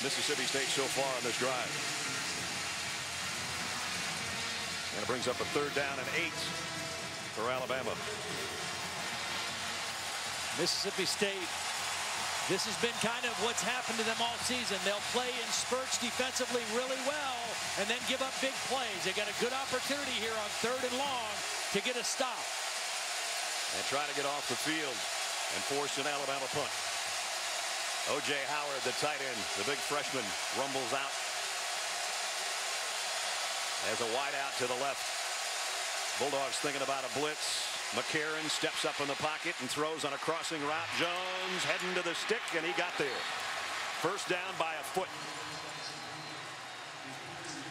Mississippi State so far on this drive. And it brings up a 3rd down and 8 for Alabama. Mississippi State, this has been kind of what's happened to them all season. They'll play in spurts defensively really well and then give up big plays. They got a good opportunity here on 3rd and long to get a stop. And try to get off the field and force an Alabama punt. O.J. Howard, the tight end, the big freshman, rumbles out. As a wide out to the left. Bulldogs thinking about a blitz. McCarron steps up in the pocket and throws on a crossing route. Jones heading to the stick, and he got there. 1st down by a foot.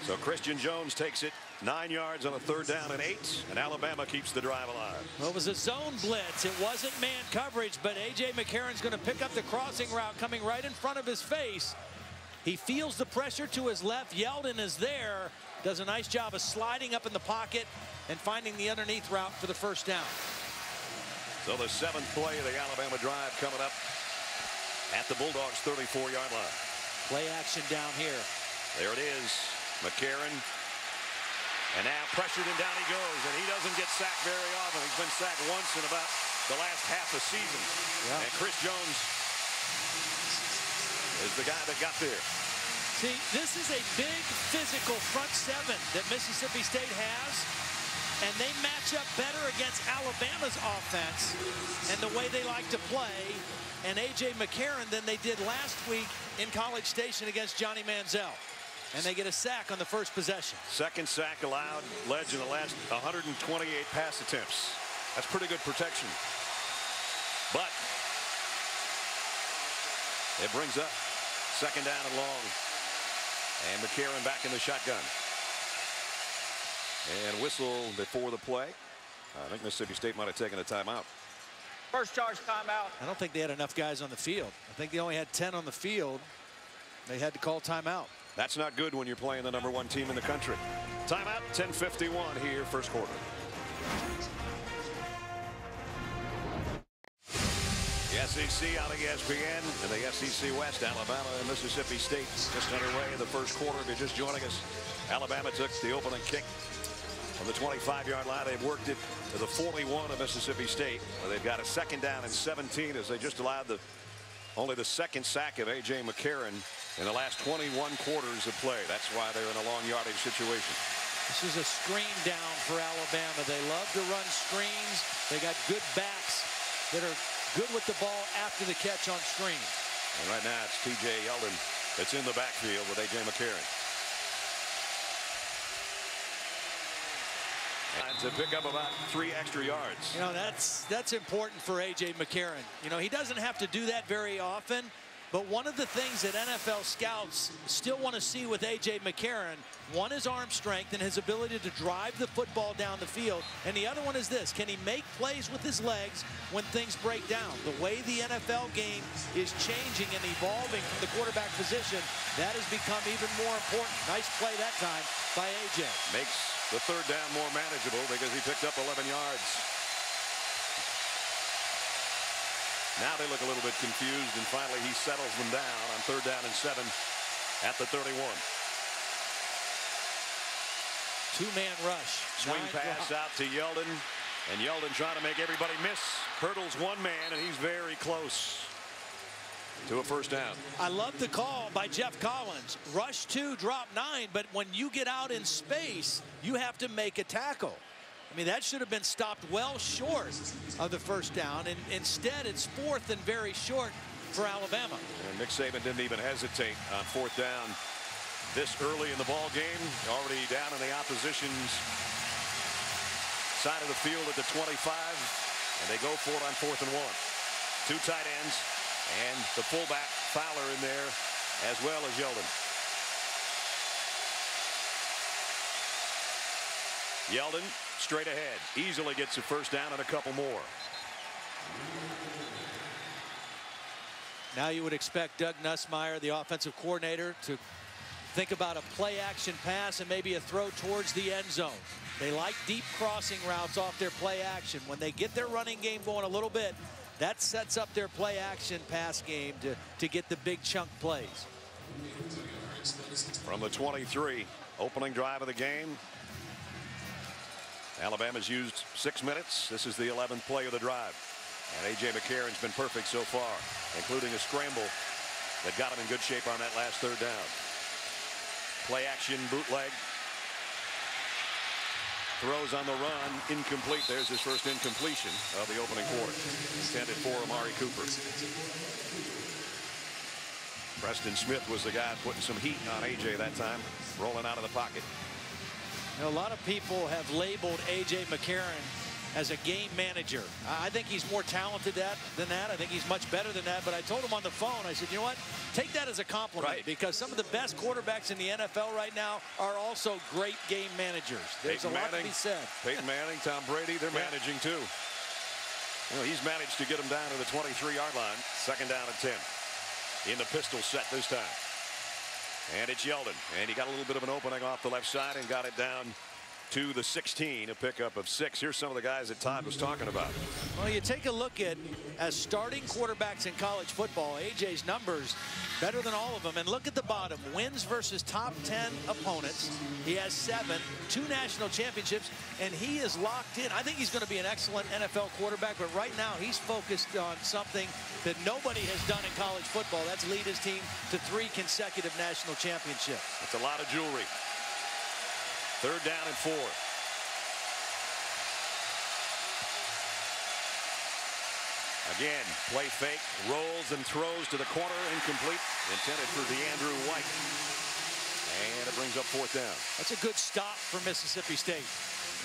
So Christian Jones takes it 9 yards on a 3rd down and 8, and Alabama keeps the drive alive. Well, it was a zone blitz. It wasn't man coverage, but A.J. McCarron's going to pick up the crossing route coming right in front of his face. He feels the pressure to his left. Yeldon is there. Does a nice job of sliding up in the pocket and finding the underneath route for the 1st down. So the 7th play of the Alabama drive coming up at the Bulldogs' 34-yard line. Play action down here. There it is. McCarron. And now pressured and down he goes. And he doesn't get sacked very often. He's been sacked once in about the last half a season. Yeah. And Chris Jones is the guy that got there. See, this is a big physical front 7 that Mississippi State has, and they match up better against Alabama's offense and the way they like to play and A.J. McCarron than they did last week in College Station against Johnny Manziel. And they get a sack on the 1st possession. 2nd sack allowed, Ledge in the last 128 pass attempts. That's pretty good protection. But it brings up 2nd down and long. And McCarron back in the shotgun. And whistle before the play. I think Mississippi State might have taken a timeout. First charge timeout. I don't think they had enough guys on the field. I think they only had 10 on the field. They had to call timeout. That's not good when you're playing the #1 team in the country. Timeout, 10:51 here, 1st quarter. The SEC on ESPN and the SEC West, Alabama and Mississippi State just underway in the 1st quarter. If you're just joining us, Alabama took the opening kick from the 25-yard line. They've worked it to the 41 of Mississippi State. They've got a 2nd down and 17 as they just allowed only the 2nd sack of A.J. McCarron in the last 21 quarters of play. That's why they're in a long yardage situation. This is a screen down for Alabama. They love to run screens. They got good backs that are good with the ball after the catch on screen. And right now it's T.J. Yeldon that's in the backfield with A.J. McCarron. And to pick up about 3 extra yards. You know, that's important for A.J. McCarron. You know, he doesn't have to do that very often. But one of the things that NFL scouts still want to see with A.J. McCarron, one is arm strength and his ability to drive the football down the field. And the other one is this: can he make plays with his legs when things break down? The way the NFL game is changing and evolving from the quarterback position, that has become even more important. Nice play that time by A.J. Makes the 3rd down more manageable because he picked up 11 yards. Now they look a little bit confused, and finally he settles them down on 3rd down and 7 at the 31. 2-man rush. Swing pass out to Yeldon, and Yeldon trying to make everybody miss. Hurdles 1 man, and he's very close to a 1st down. I love the call by Jeff Collins. Rush 2, drop 9, but when you get out in space, you have to make a tackle. I mean, that should have been stopped well short of the 1st down, and instead it's 4th and very short for Alabama. And Nick Saban didn't even hesitate on 4th down this early in the ball game. Already down on the opposition's side of the field at the 25, and they go for it on 4th and 1. 2 tight ends and the fullback Fowler in there as well as Yeldon. Yeldon straight ahead, easily gets a 1st down and a couple more. Now you would expect Doug Nussmeier, the offensive coordinator, to think about a play action pass and maybe a throw towards the end zone. They like deep crossing routes off their play action. When they get their running game going a little bit, that sets up their play action pass game to get the big chunk plays. From the 23, opening drive of the game. Alabama's used 6 minutes. This is the 11th play of the drive. And A.J. McCarron's been perfect so far, including a scramble that got him in good shape on that last third down. Play action bootleg. Throws on the run, incomplete. There's his first incompletion of the opening quarter. Intended for Amari Cooper. Preston Smith was the guy putting some heat on A.J. that time, rolling out of the pocket. You know, a lot of people have labeled A.J. McCarron as a game manager. I think he's more talented than that. I think he's much better than that. But I told him on the phone, I said, you know what? Take that as a compliment. Right. Because some of the best quarterbacks in the NFL right now are also great game managers. There's a lot to be said. Peyton Manning, Tom Brady, they're managing too. Well, he's managed to get them down to the 23-yard line. Second down and 10. In the pistol set this time. And it's Yeldon. And he got a little bit of an opening off the left side and got it down to the 16, a pickup of 6. Here's some of the guys that Todd was talking about. Well, you take a look at as starting quarterbacks in college football, A.J.'s numbers better than all of them. And look at the bottom, wins versus top 10 opponents. He has 7, 2 national championships, and he is locked in. I think he's going to be an excellent NFL quarterback, but right now he's focused on something that nobody has done in college football. That's lead his team to 3 consecutive national championships. That's a lot of jewelry. Third down and 4. Again, play fake, rolls and throws to the corner, incomplete, intended for DeAndrew White. And it brings up 4th down. That's a good stop for Mississippi State.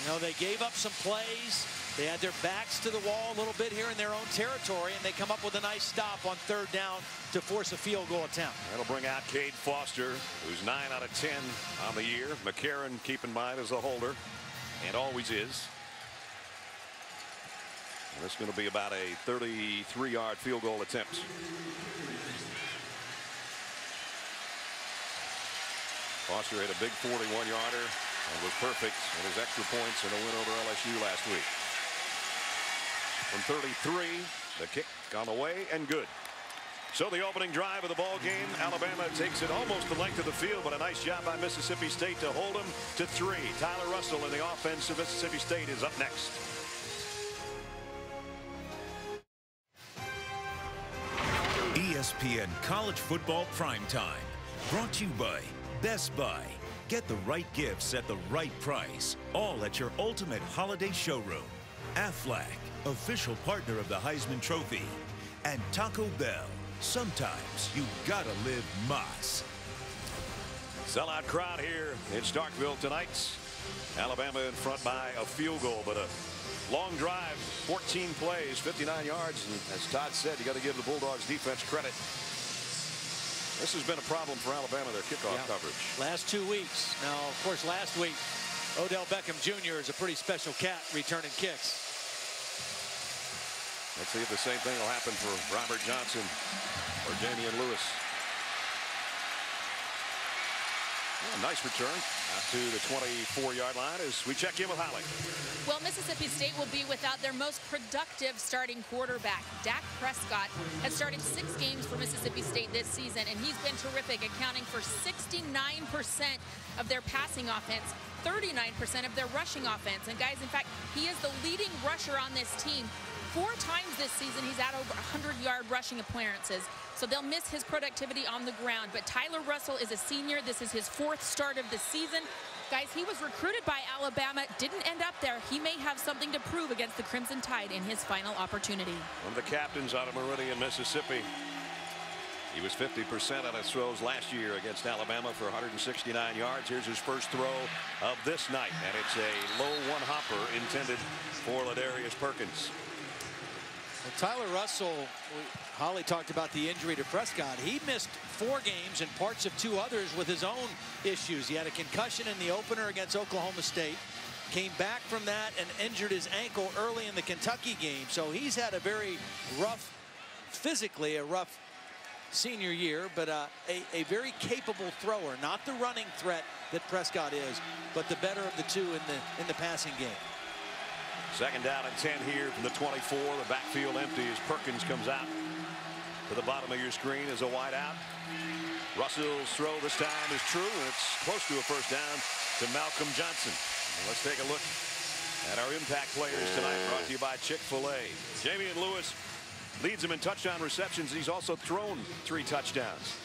You know, they gave up some plays. They had their backs to the wall a little bit here in their own territory, and they come up with a nice stop on 3rd down to force a field goal attempt. That'll bring out Cade Foster, who's 9 out of 10 on the year. McCarron, keep in mind, is a holder, and always is. And this is going to be about a 33-yard field goal attempt. Foster had a big 41-yarder and was perfect in his extra points in a win over LSU last week. From 33, the kick on the way and good. So the opening drive of the ball game, Alabama takes it almost the length of the field, but a nice job by Mississippi State to hold them to 3. Tyler Russell in the offense of Mississippi State is up next. ESPN College Football Primetime, brought to you by Best Buy. Get the right gifts at the right price, all at your ultimate holiday showroom. Aflac, official partner of the Heisman Trophy. And Taco Bell, sometimes you gotta live Mas. Sellout crowd here in Starkville tonight. Alabama in front by a field goal, but a long drive, 14 plays, 59 yards. And as Todd said, you got to give the Bulldogs defense credit. This has been a problem for Alabama, their kickoff coverage. Last 2 weeks. Now, of course, last week, Odell Beckham Jr. is a pretty special cat returning kicks. Let's see if the same thing will happen for Robert Johnson or Damian Lewis. Well, nice return out to the 24-yard line as we check in with Holly. Well, Mississippi State will be without their most productive starting quarterback. Dak Prescott has started 6 games for Mississippi State this season, and he's been terrific, accounting for 69% of their passing offense, 39% of their rushing offense. And guys, in fact, he is the leading rusher on this team. 4 times this season, he's had over 100-yard rushing appearances. So they'll miss his productivity on the ground. But Tyler Russell is a senior. This is his 4th start of the season. Guys, he was recruited by Alabama, didn't end up there. He may have something to prove against the Crimson Tide in his final opportunity. One of the captains out of Meridian, Mississippi. He was 50% on his throws last year against Alabama for 169 yards. Here's his first throw of this night, and it's a low one-hopper intended for Ladarius Perkins. Well, Tyler Russell, Holly talked about the injury to Prescott. He missed 4 games and parts of 2 others with his own issues. He had a concussion in the opener against Oklahoma State, came back from that and injured his ankle early in the Kentucky game. So he's had a very rough, physically a rough senior year, but a very capable thrower. Not the running threat that Prescott is, but the better of the 2 in the passing game. Second down and 10 here from the 24. The backfield empty as Perkins comes out. To the bottom of your screen is a wide out. Russell's throw this time is true, and it's close to a first down to Malcolm Johnson. And let's take a look at our impact players tonight, brought to you by Chick-fil-A. Jamian Lewis leads him in touchdown receptions. He's also thrown 3 touchdowns.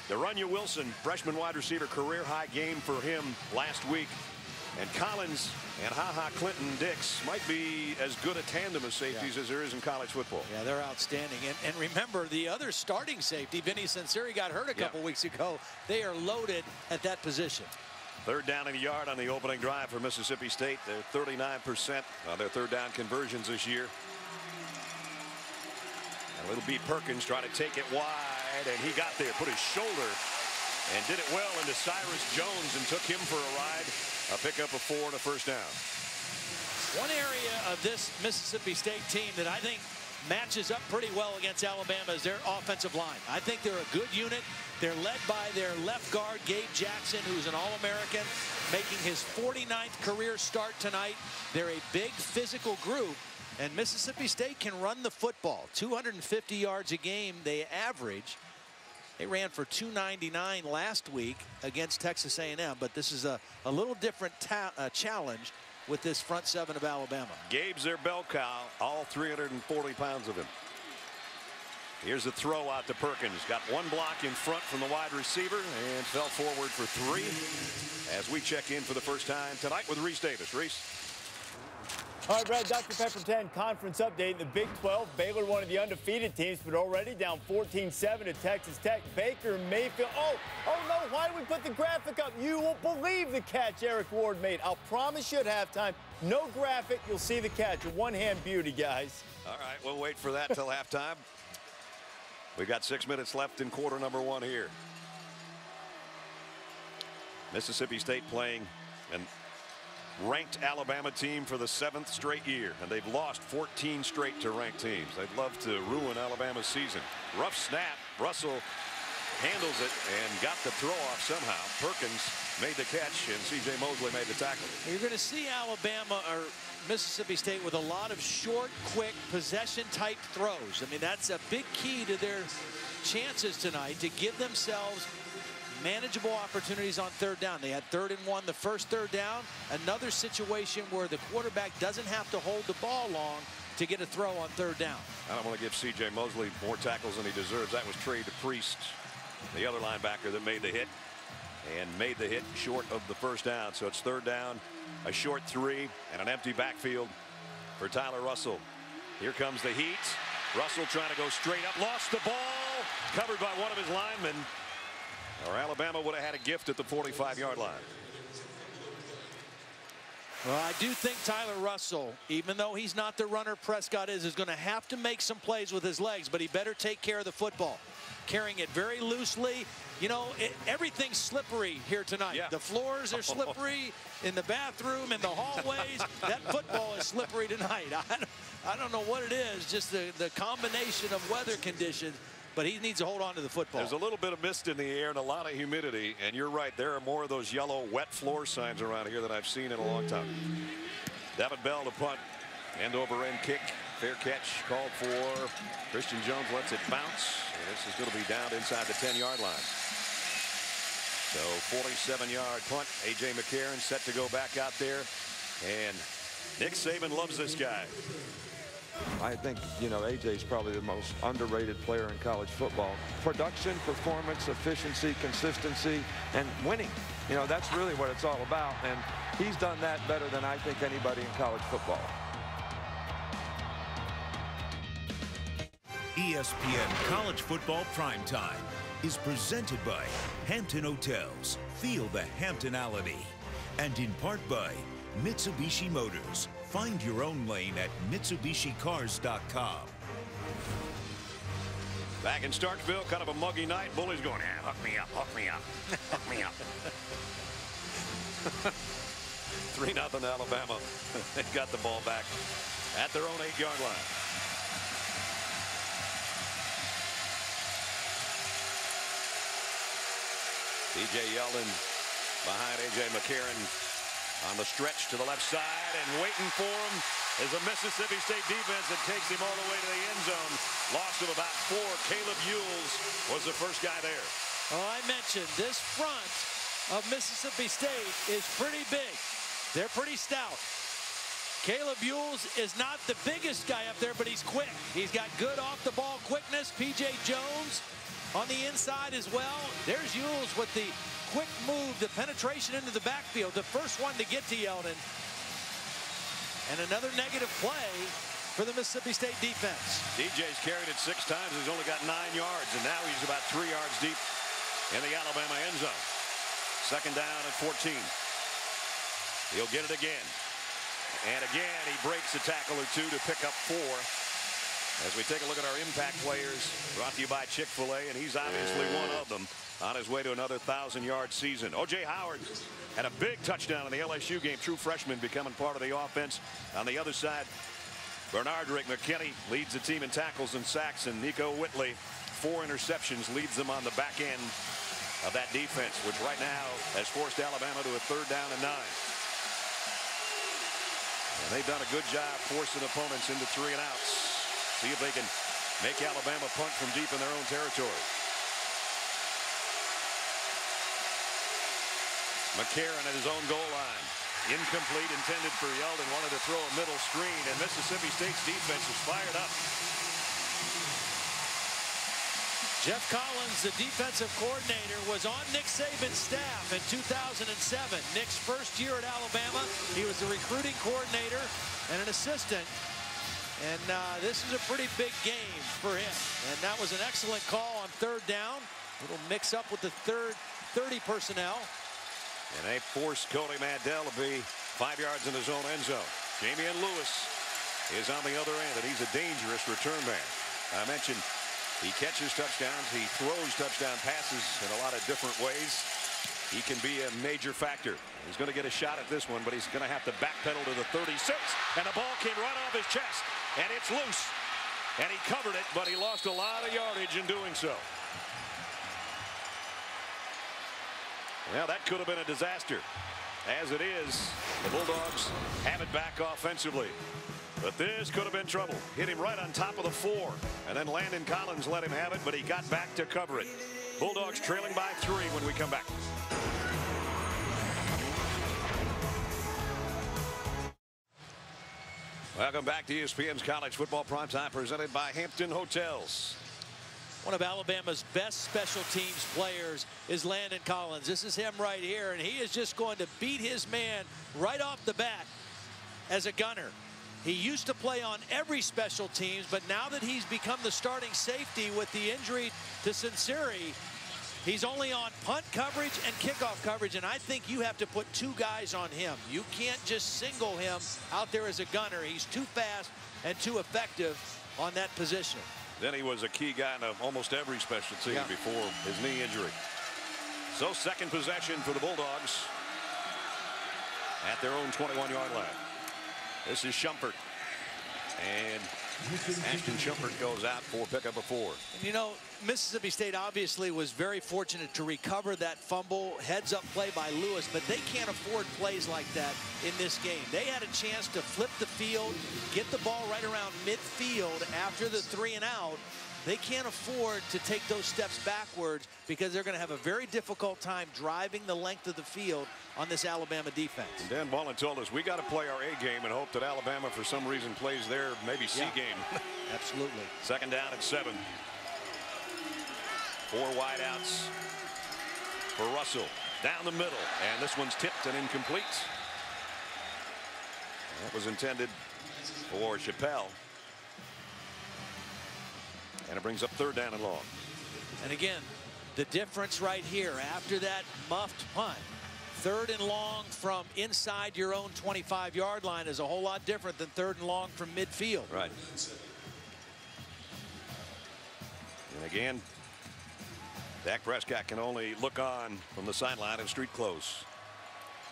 De'Runnya Wilson, freshman wide receiver, career high game for him last week. And Collins and HaHa Clinton-Dix might be as good a tandem of safeties as there is in college football. Yeah, they're outstanding. And remember, the other starting safety, Vinny Censeri, got hurt a couple weeks ago. They are loaded at that position. Third down and a yard on the opening drive for Mississippi State. They're 39% on their third down conversions this year. And little B. Perkins trying to take it wide, and he got there, put his shoulder, and did it well into Cyrus Jones and took him for a ride. A pickup of 4 and a first down. One area of this Mississippi State team that I think matches up pretty well against Alabama is their offensive line. I think they're a good unit. They're led by their left guard, Gabe Jackson, who's an All-American, making his 49th career start tonight. They're a big physical group, and Mississippi State can run the football. 250 yards a game they average. They ran for 299 last week against Texas A&M, but this is a little different challenge with this front 7 of Alabama. Gabe's their bell cow, all 340 pounds of him. Here's a throw out to Perkins. Got 1 block in front from the wide receiver and fell forward for 3 as we check in for the first time tonight with Reese Davis. Reese. All right, Brad, Dr. Pepper 10 conference update in the Big 12. Baylor, one of the undefeated teams, but already down 14-7 to Texas Tech. Baker Mayfield. Oh no, why did we put the graphic up? You won't believe the catch Eric Ward made. I'll promise you at halftime, no graphic, you'll see the catch. A one-hand beauty, guys. All right, we'll wait for that till halftime. We got 6 minutes left in quarter number 1 here. Mississippi State playing an ranked Alabama team for the 7th straight year, and they've lost 14 straight to ranked teams. They'd love to ruin Alabama's season. Rough snap. Russell handles it and got the throw off somehow. Perkins made the catch, and C.J. Mosley made the tackle. You're going to see Alabama or Mississippi State with a lot of short, quick, possession-type throws. I mean, that's a big key to their chances tonight, to give themselves manageable opportunities on third down. They had 3rd and 1 the first third down. Another situation where the quarterback doesn't have to hold the ball long to get a throw on third down. I don't want to give C.J. Mosley more tackles than he deserves. That was Trey DePriest, the other linebacker that made the hit, and made the hit short of the first down. So it's third down, a short 3, and an empty backfield for Tyler Russell. Here comes the heat. Russell trying to go straight up, lost the ball, covered by one of his linemen. Or Alabama would have had a gift at the 45-yard line. Well, I do think Tyler Russell, even though he's not the runner Prescott is going to have to make some plays with his legs, but he better take care of the football. Carrying it very loosely. You know, everything's slippery here tonight. Yeah. The floors are slippery in the bathroom, in the hallways. That football is slippery tonight. I don't know what it is, just the combination of weather conditions. But he needs to hold on to the football. There's a little bit of mist in the air and a lot of humidity, and you're right, there are more of those yellow wet floor signs around here than I've seen in a long time. Devin Bell to punt, end over end kick, fair catch called for. Christian Jones lets it bounce, and this is going to be down inside the 10-yard line. So 47-yard punt. A.J. McCarron set to go back out there, and Nick Saban loves this guy. I think, you know, A.J.'s probably the most underrated player in college football. Production, performance, efficiency, consistency, and winning. You know, that's really what it's all about. And he's done that better than I think anybody in college football. ESPN College Football Primetime is presented by Hampton Hotels. Feel the Hamptonality. And in part by Mitsubishi Motors. Find your own lane at MitsubishiCars.com. Back in Starkville, kind of a muggy night. Bullies going, hook me up, hook me up, hook me up. 3-0 Alabama. They got the ball back at their own 8-yard line. DJ Yeldon behind A.J. McCarron. On the stretch to the left side, and waiting for him is a Mississippi State defense that takes him all the way to the end zone. Loss of about 4. Caleb Ewells was the first guy there. Oh, I mentioned this front of Mississippi State is pretty big. They're pretty stout. Caleb Ewells is not the biggest guy up there, but he's quick. He's got good off-the-ball quickness. P.J. Jones on the inside as well. There's Ewells with the quick move, the penetration into the backfield, the first one to get to Yeldon. And another negative play for the Mississippi State defense. DJ's carried it 6 times. He's only got 9 yards, and now he's about 3 yards deep in the Alabama end zone. Second down at 14. He'll get it again. And again, he breaks a tackle or 2 to pick up 4. As we take a look at our impact players, brought to you by Chick-fil-A, and he's obviously one of them on his way to another 1,000-yard season. O.J. Howard had a big touchdown in the LSU game. True freshman becoming part of the offense. On the other side, Bernardrick McKinney leads the team in tackles and sacks, and Nico Whitley, 4 interceptions, leads them on the back end of that defense, which right now has forced Alabama to a 3rd down and 9. And they've done a good job forcing opponents into 3 and outs. See if they can make Alabama punt from deep in their own territory. McCarron at his own goal line. Incomplete, intended for Yeldon. Wanted to throw a middle screen, and Mississippi State's defense is fired up. Jeff Collins, the defensive coordinator, was on Nick Saban's staff in 2007. Nick's first year at Alabama. He was the recruiting coordinator and an assistant. And this is a pretty big game for him. And that was an excellent call on 3rd down. Little mix up with the 30 personnel. And they forced Cody Mandel to be 5 yards in his own end zone. Jamian Lewis is on the other end, and he's a dangerous return man. I mentioned he catches touchdowns. He throws touchdown passes in a lot of different ways. He can be a major factor. He's going to get a shot at this one, but he's going to have to backpedal to the 36. And the ball came right off his chest. And it's loose. And he covered it, but he lost a lot of yardage in doing so. Well, that could have been a disaster. As it is, the Bulldogs have it back offensively. But this could have been trouble. Hit him right on top of the 4. And then Landon Collins let him have it, but he got back to cover it. Bulldogs trailing by 3 when we come back. Welcome back to ESPN's College Football Primetime, presented by Hampton Hotels. One of Alabama's best special teams players is Landon Collins. This is him right here, and he is just going to beat his man right off the bat as a gunner. He used to play on every special teams, but now that he's become the starting safety with the injury to Sinceri, he's only on punt coverage and kickoff coverage, and I think you have to put 2 guys on him. You can't just single him out there as a gunner. He's too fast and too effective on that position. Then he was a key guy in almost every special team before his knee injury. So second possession for the Bulldogs at their own 21-yard line. This is Shumpert. And Ashton Shumpert goes out for pickup of 4. And you know, Mississippi State obviously was very fortunate to recover that fumble heads-up play by Lewis, but they can't afford plays like that in this game. They had a chance to flip the field, get the ball right around midfield after the 3 and out. They can't afford to take those steps backwards because they're going to have a very difficult time driving the length of the field on this Alabama defense. And Dan Mullen told us we got to play our A game and hope that Alabama for some reason plays their maybe C game. Absolutely. Second down at 7. 4 wideouts for Russell down the middle, and this one's tipped and incomplete. That was intended for Chappelle. And it brings up 3rd down and long. And again, the difference right here after that muffed punt, 3rd and long from inside your own 25-yard line is a whole lot different than 3rd and long from midfield. Right. And again, Dak Prescott can only look on from the sideline and street close.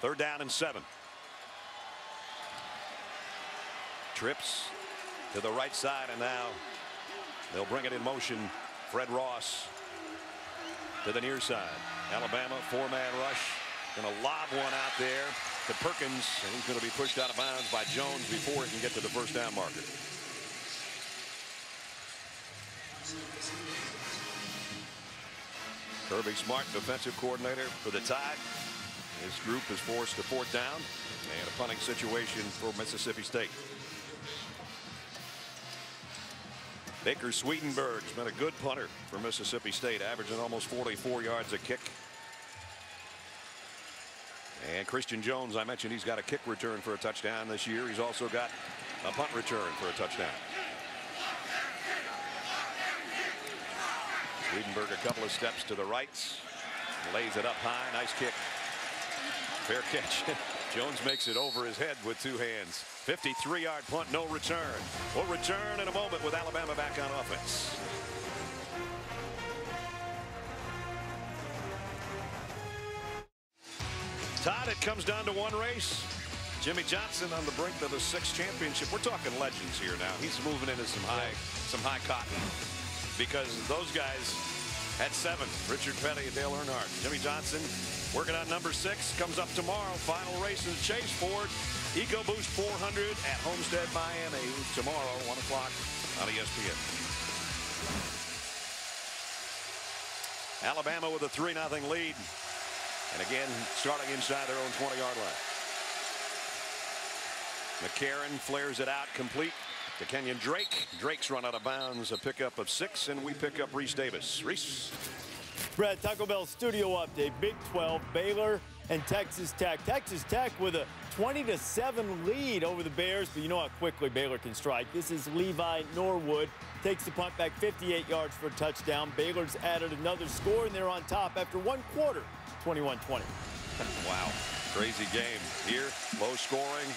3rd down and 7. Trips to the right side, and now they'll bring it in motion. Fred Ross to the near side. Alabama 4-man rush. Going to lob one out there to Perkins, and he's going to be pushed out of bounds by Jones before he can get to the 1st down marker. Kirby Smart, defensive coordinator for the Tide. His group is forced to 4th down and a punting situation for Mississippi State. Baker Swedenberg's been a good punter for Mississippi State, averaging almost 44 yards a kick. And Christian Jones, I mentioned he's got a kick return for a touchdown this year. He's also got a punt return for a touchdown. Swedenberg a couple of steps to the right, lays it up high. Nice kick. Fair catch. Jones makes it over his head with 2 hands. 53-yard punt, no return. We'll return in a moment with Alabama back on offense. Todd, it comes down to one race. Jimmy Johnson on the brink of the 6th championship. We're talking legends here now. He's moving into some high cotton, because those guys had 7. Richard Petty and Dale Earnhardt. Jimmy Johnson working on number 6. Comes up tomorrow. Final race in the Chase Ford EcoBoost 400 at Homestead, Miami. Tomorrow, 1 o'clock on ESPN. Alabama with a 3-0 lead. And again, starting inside their own 20-yard line. McCarron flares it out complete to Kenyon Drake. Drake's run out of bounds, a pickup of 6, and we pick up Reese Davis. Reese. Brad, Taco Bell studio update. Big 12, Baylor and Texas Tech. Texas Tech with a 20-7 lead over the Bears, but you know how quickly Baylor can strike. This is Levi Norwood. Takes the punt back 58 yards for a touchdown. Baylor's added another score, and they're on top after 1 quarter, 21-20. Wow, crazy game here. Low scoring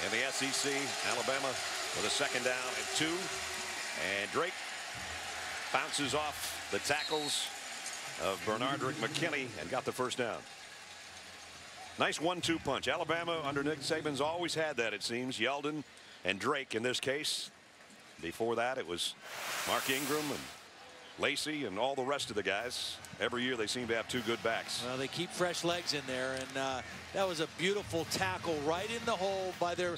in the SEC. Alabama with a 2nd down and 2. And Drake bounces off the tackles of Bernardrick McKinney and got the 1st down. Nice 1-2 punch. Alabama under Nick Saban's always had that, it seems. Yeldon and Drake in this case. Before that, it was Mark Ingram and Lacey and all the rest of the guys. Every year they seem to have 2 good backs. Well, they keep fresh legs in there, and that was a beautiful tackle right in the hole by their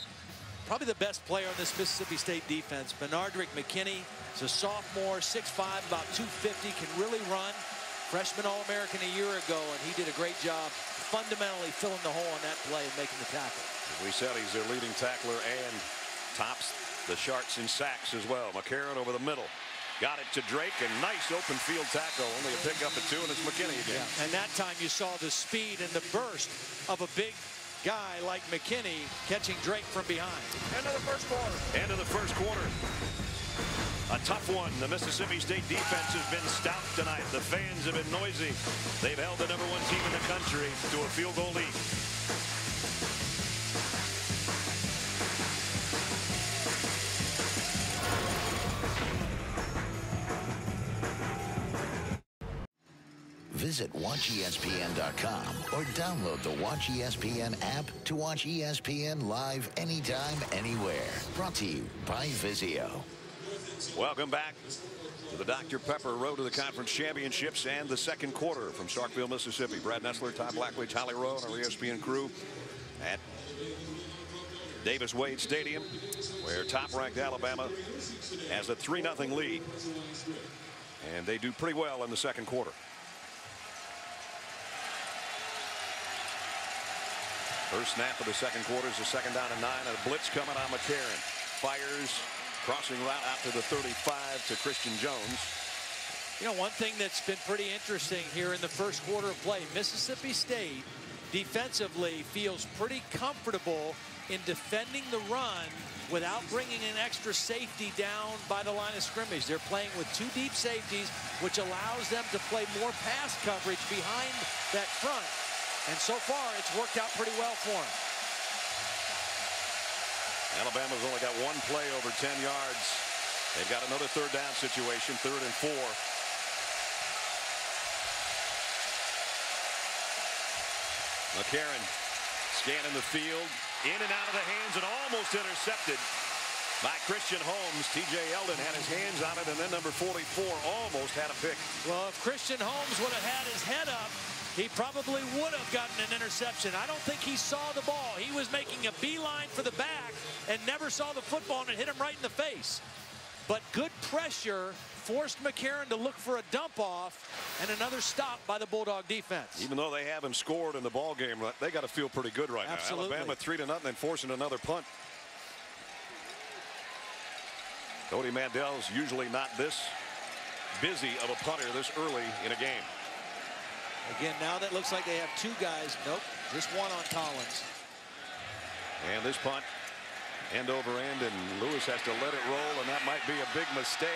probably the best player on this Mississippi State defense. Bernardrick McKinney is a sophomore, 6'5", about 250, can really run. Freshman All-American a year ago, and he did a great job fundamentally filling the hole on that play and making the tackle. We said he's their leading tackler and tops the charts in sacks as well. McCarron over the middle. Got it to Drake, and nice open field tackle. Only a pickup at 2, and it's McKinney again. Yeah. And that time you saw the speed and the burst of a big guy like McKinney catching Drake from behind. End of the 1st quarter. End of the 1st quarter. A tough one. The Mississippi State defense has been stout tonight. The fans have been noisy. They've held the #1 team in the country to a field goal lead. Visit WatchESPN.com or download the Watch ESPN app to watch ESPN live anytime, anywhere. Brought to you by Vizio. Welcome back to the Dr. Pepper Road to the Conference Championships and the 2nd quarter from Starkville, Mississippi. Brad Nessler, Todd Blackledge, Holly Rowe, and our ESPN crew at Davis Wade Stadium, where top-ranked Alabama has a 3-0 lead. And they do pretty well in the 2nd quarter. First snap of the 2nd quarter is a 2nd down and 9, and a blitz coming on McCarron. Fires, crossing route out to the 35 to Christian Jones. You know, one thing that's been pretty interesting here in the 1st quarter of play, Mississippi State defensively feels pretty comfortable in defending the run without bringing an extra safety down by the line of scrimmage. They're playing with 2 deep safeties, which allows them to play more pass coverage behind that front. And so far, it's worked out pretty well for them. Alabama's only got 1 play over 10 yards. They've got another 3rd down situation, 3rd and 4. McCarron scanning the field, in and out of the hands, and almost intercepted by Christian Holmes. TJ Yeldon had his hands on it, and then number 44 almost had a pick. Well, if Christian Holmes would have had his head up, he probably would have gotten an interception. I don't think he saw the ball. He was making a beeline for the back and never saw the football, and it hit him right in the face. But good pressure forced McCarron to look for a dump off, and another stop by the Bulldog defense. Even though they haven't scored in the ball game, they got to feel pretty good right Absolutely. now. Alabama 3-0 and forcing another punt. Cody Mandel's usually not this busy of a punter this early in a game. Again, now that looks like they have two guys. Nope, just one on Collins. And this punt, end over end, and Lewis has to let it roll, and that might be a big mistake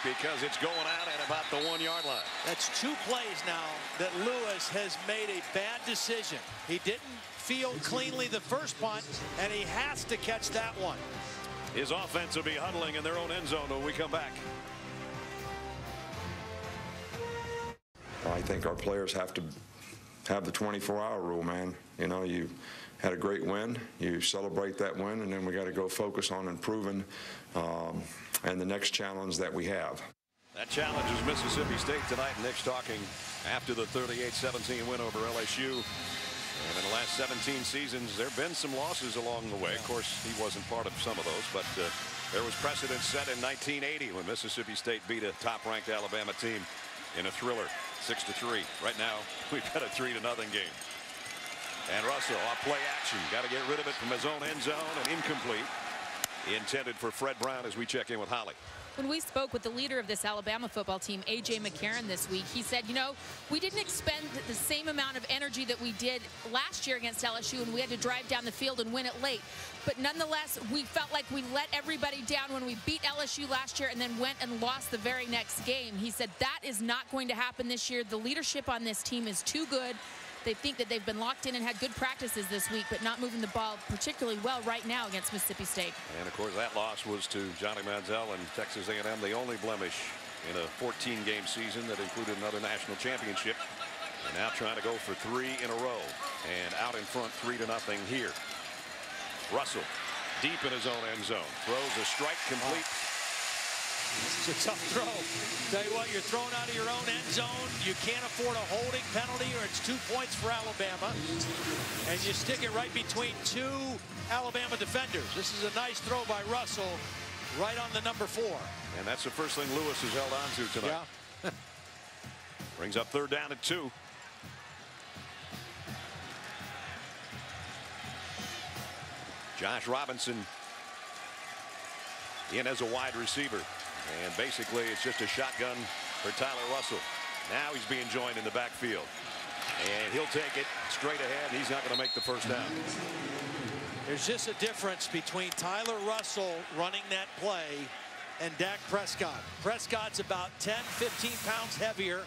because it's going out at about the 1-yard line. That's 2 plays now that Lewis has made a bad decision. He didn't field cleanly the first punt, and he has to catch that one. His offense will be huddling in their own end zone when we come back. I think our players have to have the 24-hour rule, man. You know, you had a great win. You celebrate that win, and then we got to go focus on improving and the next challenge that we have. That challenge is Mississippi State tonight. Nick's talking after the 38-17 win over LSU. And in the last 17 seasons, there have been some losses along the way. Of course, he wasn't part of some of those, but there was precedent set in 1980 when Mississippi State beat a top-ranked Alabama team in a thriller, 6-3. Right now, we've got a 3-0 game. And Russell off play action. Got to get rid of it from his own end zone, and incomplete. Intended for Fred Brown as we check in with Holly. When we spoke with the leader of this Alabama football team, A.J. McCarron, this week, he said, you know, we didn't expend the same amount of energy that we did last year against LSU, and we had to drive down the field and win it late. But nonetheless, we felt like we let everybody down when we beat LSU last year and then went and lost the very next game. He said that is not going to happen this year. The leadership on this team is too good. They think that they've been locked in and had good practices this week, but not moving the ball particularly well right now against Mississippi State. And, of course, that loss was to Johnny Manziel and Texas A&M, the only blemish in a 14-game season that included another national championship. And now trying to go for 3 in a row. And out in front, 3-0 here. Russell, deep in his own end zone. Throws a strike complete. It's a tough throw. Tell you what, you're thrown out of your own end zone. You can't afford a holding penalty, or it's 2 points for Alabama. And you stick it right between 2 Alabama defenders. This is a nice throw by Russell right on the number 4. And that's the first thing Lewis has held on to tonight. Yeah. Brings up 3rd down and 2. Josh Robinson in as a wide receiver. And basically, it's just a shotgun for Tyler Russell. Now he's being joined in the backfield. And he'll take it straight ahead. He's not going to make the first down. There's just a difference between Tyler Russell running that play and Dak Prescott. Prescott's about 10, 15 pounds heavier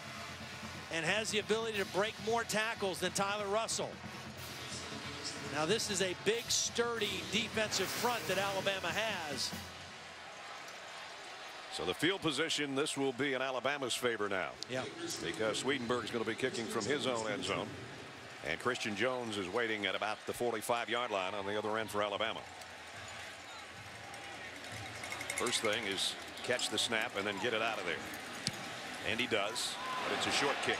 and has the ability to break more tackles than Tyler Russell. Now, this is a big, sturdy defensive front that Alabama has. So the field position, this will be in Alabama's favor now. Yeah. Because Swedenberg is going to be kicking from his own end zone. And Christian Jones is waiting at about the 45-yard line on the other end for Alabama. First thing is catch the snap and then get it out of there. And he does, but it's a short kick.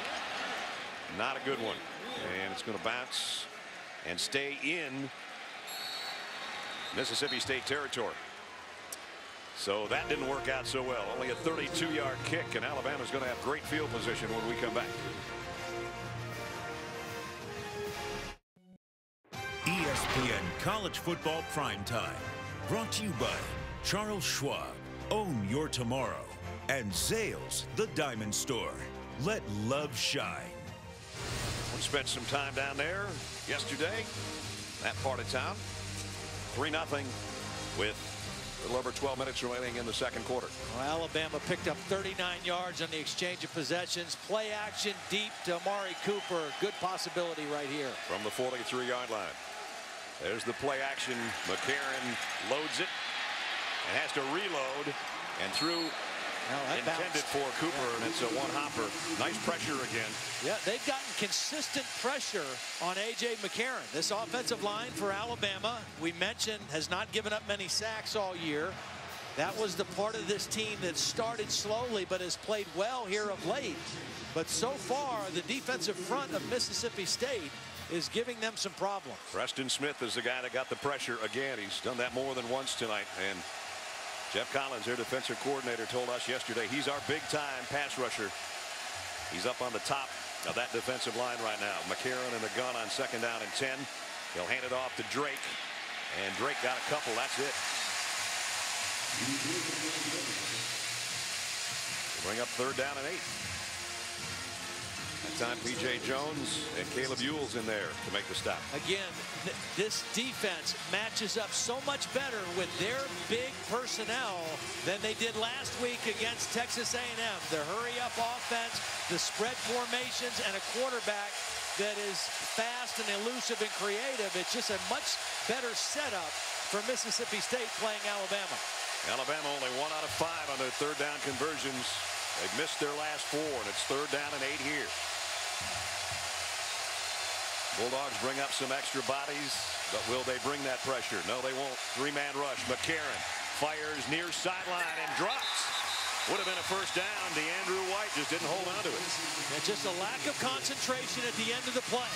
Not a good one. And it's going to bounce and stay in Mississippi State territory. So that didn't work out so well. Only a 32-yard kick, and Alabama's going to have great field position when we come back. ESPN College Football Primetime. Brought to you by Charles Schwab. Own your tomorrow. And Zales, the Diamond Store. Let love shine. We spent some time down there yesterday, that part of town. 3-0 with a little over 12 minutes remaining in the second quarter. Well, Alabama picked up 39 yards on the exchange of possessions. Play action deep to Amari Cooper. Good possibility right here. From the 43-yard line. There's the play action. McCarron loads it and has to reload and threw. Intended for Cooper, and it's a one-hopper. Nice pressure again. Yeah, they've gotten consistent pressure on A.J. McCarron. This offensive line for Alabama, we mentioned, has not given up many sacks all year. That was the part of this team that started slowly but has played well here of late. But so far, the defensive front of Mississippi State is giving them some problems. Preston Smith is the guy that got the pressure again. He's done that more than once tonight. And Jeff Collins, their defensive coordinator, told us yesterday he's our big-time pass rusher. He's up on the top of that defensive line right now. McCarron in the gun on 2nd down and 10. He'll hand it off to Drake, and Drake got a couple. That's it. Bring up 3rd down and 8. That time P.J. Jones and Caleb Ewell's in there to make the stop. Again, this defense matches up so much better with their big personnel than they did last week against Texas A&M. The hurry-up offense, the spread formations, and a quarterback that is fast and elusive and creative. It's just a much better setup for Mississippi State playing Alabama. Alabama only 1 out of 5 on their 3rd down conversions. They've missed their last 4, and it's 3rd down and 8 here. Bulldogs bring up some extra bodies, but will they bring that pressure? No, they won't. 3-man rush. McCarron fires near sideline and drops. Would have been a 1st down. DeAndrew White just didn't hold on to it. And just a lack of concentration at the end of the play.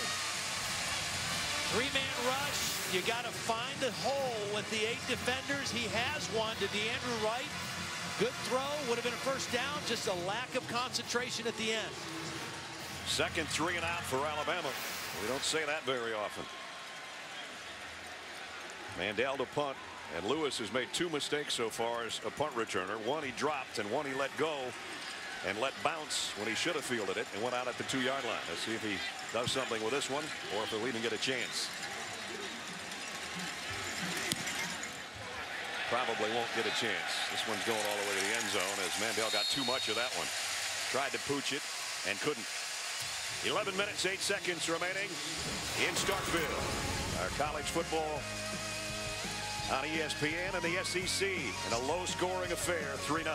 3-man rush. You got to find a hole with the 8 defenders. He has one to DeAndrew White. Good throw. Would have been a 1st down. Just a lack of concentration at the end. 2nd 3 and out for Alabama. We don't say that very often. Mandel to punt, and Lewis has made 2 mistakes so far as a punt returner. One he dropped, and one he let go and let bounce when he should have fielded it and went out at the 2-yard line. Let's see if he does something with this one or if he'll even get a chance. Probably won't get a chance. This one's going all the way to the end zone as Mandel got too much of that one. Tried to pooch it and couldn't. 11 minutes, 8 seconds remaining in Starkville. Our college football on ESPN and the SEC in a low-scoring affair, 3-0.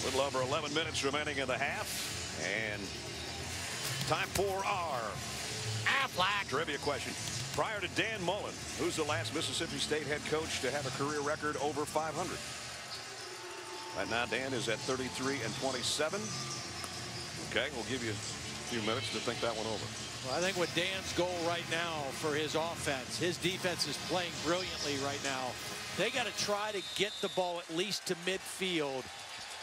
A little over 11 minutes remaining in the half, and time for our Aflac trivia question. Prior to Dan Mullen, who's the last Mississippi State head coach to have a career record over 500? Right now, Dan is at 33 and 27. Okay, we'll give you a few minutes to think that one over. Well, I think what Dan's goal right now for his offense, his defense is playing brilliantly right now. They got to try to get the ball at least to midfield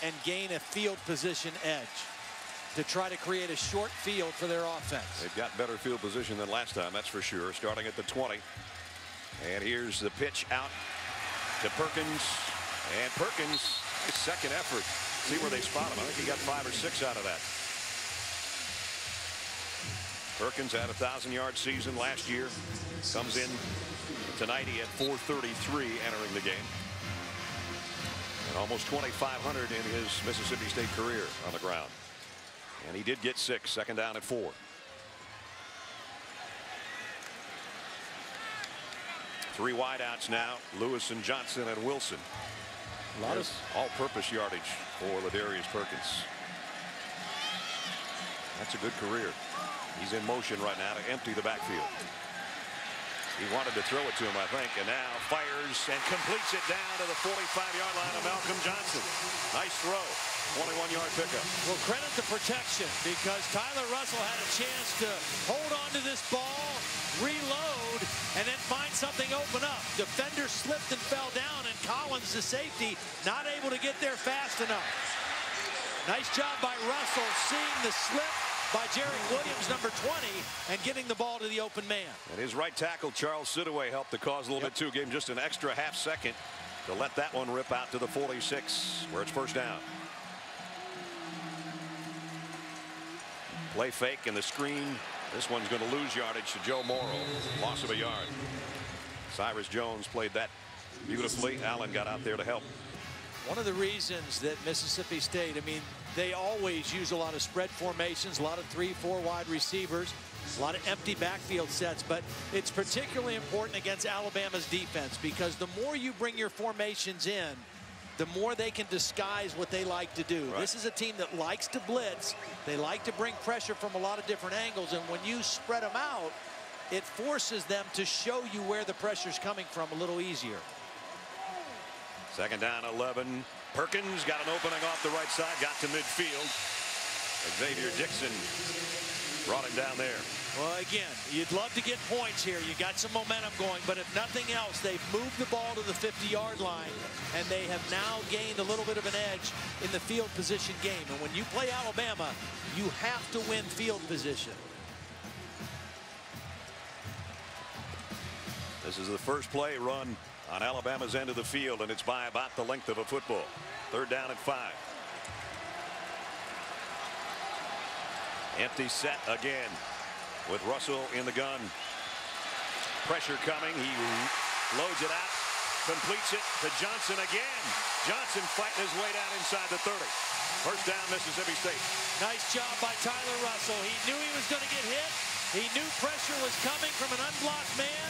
and gain a field position edge to try to create a short field for their offense. They've got better field position than last time, that's for sure. Starting at the 20. And here's the pitch out to Perkins. And Perkins, his 2nd effort. See where they spot him. I think he got 5 or 6 out of that. Perkins had a 1,000-yard season last year. Comes in tonight. He had 433 entering the game. And almost 2,500 in his Mississippi State career on the ground. And he did get 6, 2nd down at 4. 3 wideouts now. Lewis and Johnson and Wilson. A lot of all-purpose yardage for Ladarius Perkins. That's a good career. He's in motion right now to empty the backfield. He wanted to throw it to him, I think, and now fires and completes it down to the 45-yard line of Malcolm Johnson. Nice throw. 21-yard pickup. Well, credit the protection, because Tyler Russell had a chance to hold on to this ball, reload, and then find something open up. Defender slipped and fell down, and Collins, the safety, not able to get there fast enough. Nice job by Russell seeing the slip by Jarek Williams, number 20, and getting the ball to the open man. And his right tackle, Charles Sidaway, helped the cause a little bit too. Gave him just an extra half second to let that one rip out to the 46, where it's 1st down. Play fake and the screen. This one's going to lose yardage to Joe Morrow. Loss of a yard. Cyrus Jones played that beautifully. Allen got out there to help. One of the reasons that Mississippi State, I mean, they always use a lot of spread formations, a lot of 3-4 wide receivers, a lot of empty backfield sets, but it's particularly important against Alabama's defense, because the more you bring your formations in, the more they can disguise what they like to do. Right. This is a team that likes to blitz. They like to bring pressure from a lot of different angles, and when you spread them out, it forces them to show you where the pressure's coming from a little easier. 2nd down, 11. Perkins got an opening off the right side, got to midfield. Xavier Dixon brought him down there. Well, again, you'd love to get points here. You got some momentum going, but if nothing else, they've moved the ball to the 50-yard line, and they have now gained a little bit of an edge in the field position game. And when you play Alabama, you have to win field position. This is the first play run on Alabama's end of the field, and it's by about the length of a football. 3rd down and 5. Empty set again with Russell in the gun. Pressure coming. He loads it out, completes it to Johnson again. Johnson fighting his way down inside the 30. 1st down, Mississippi State. Nice job by Tyler Russell. He knew he was going to get hit. He knew pressure was coming from an unblocked man,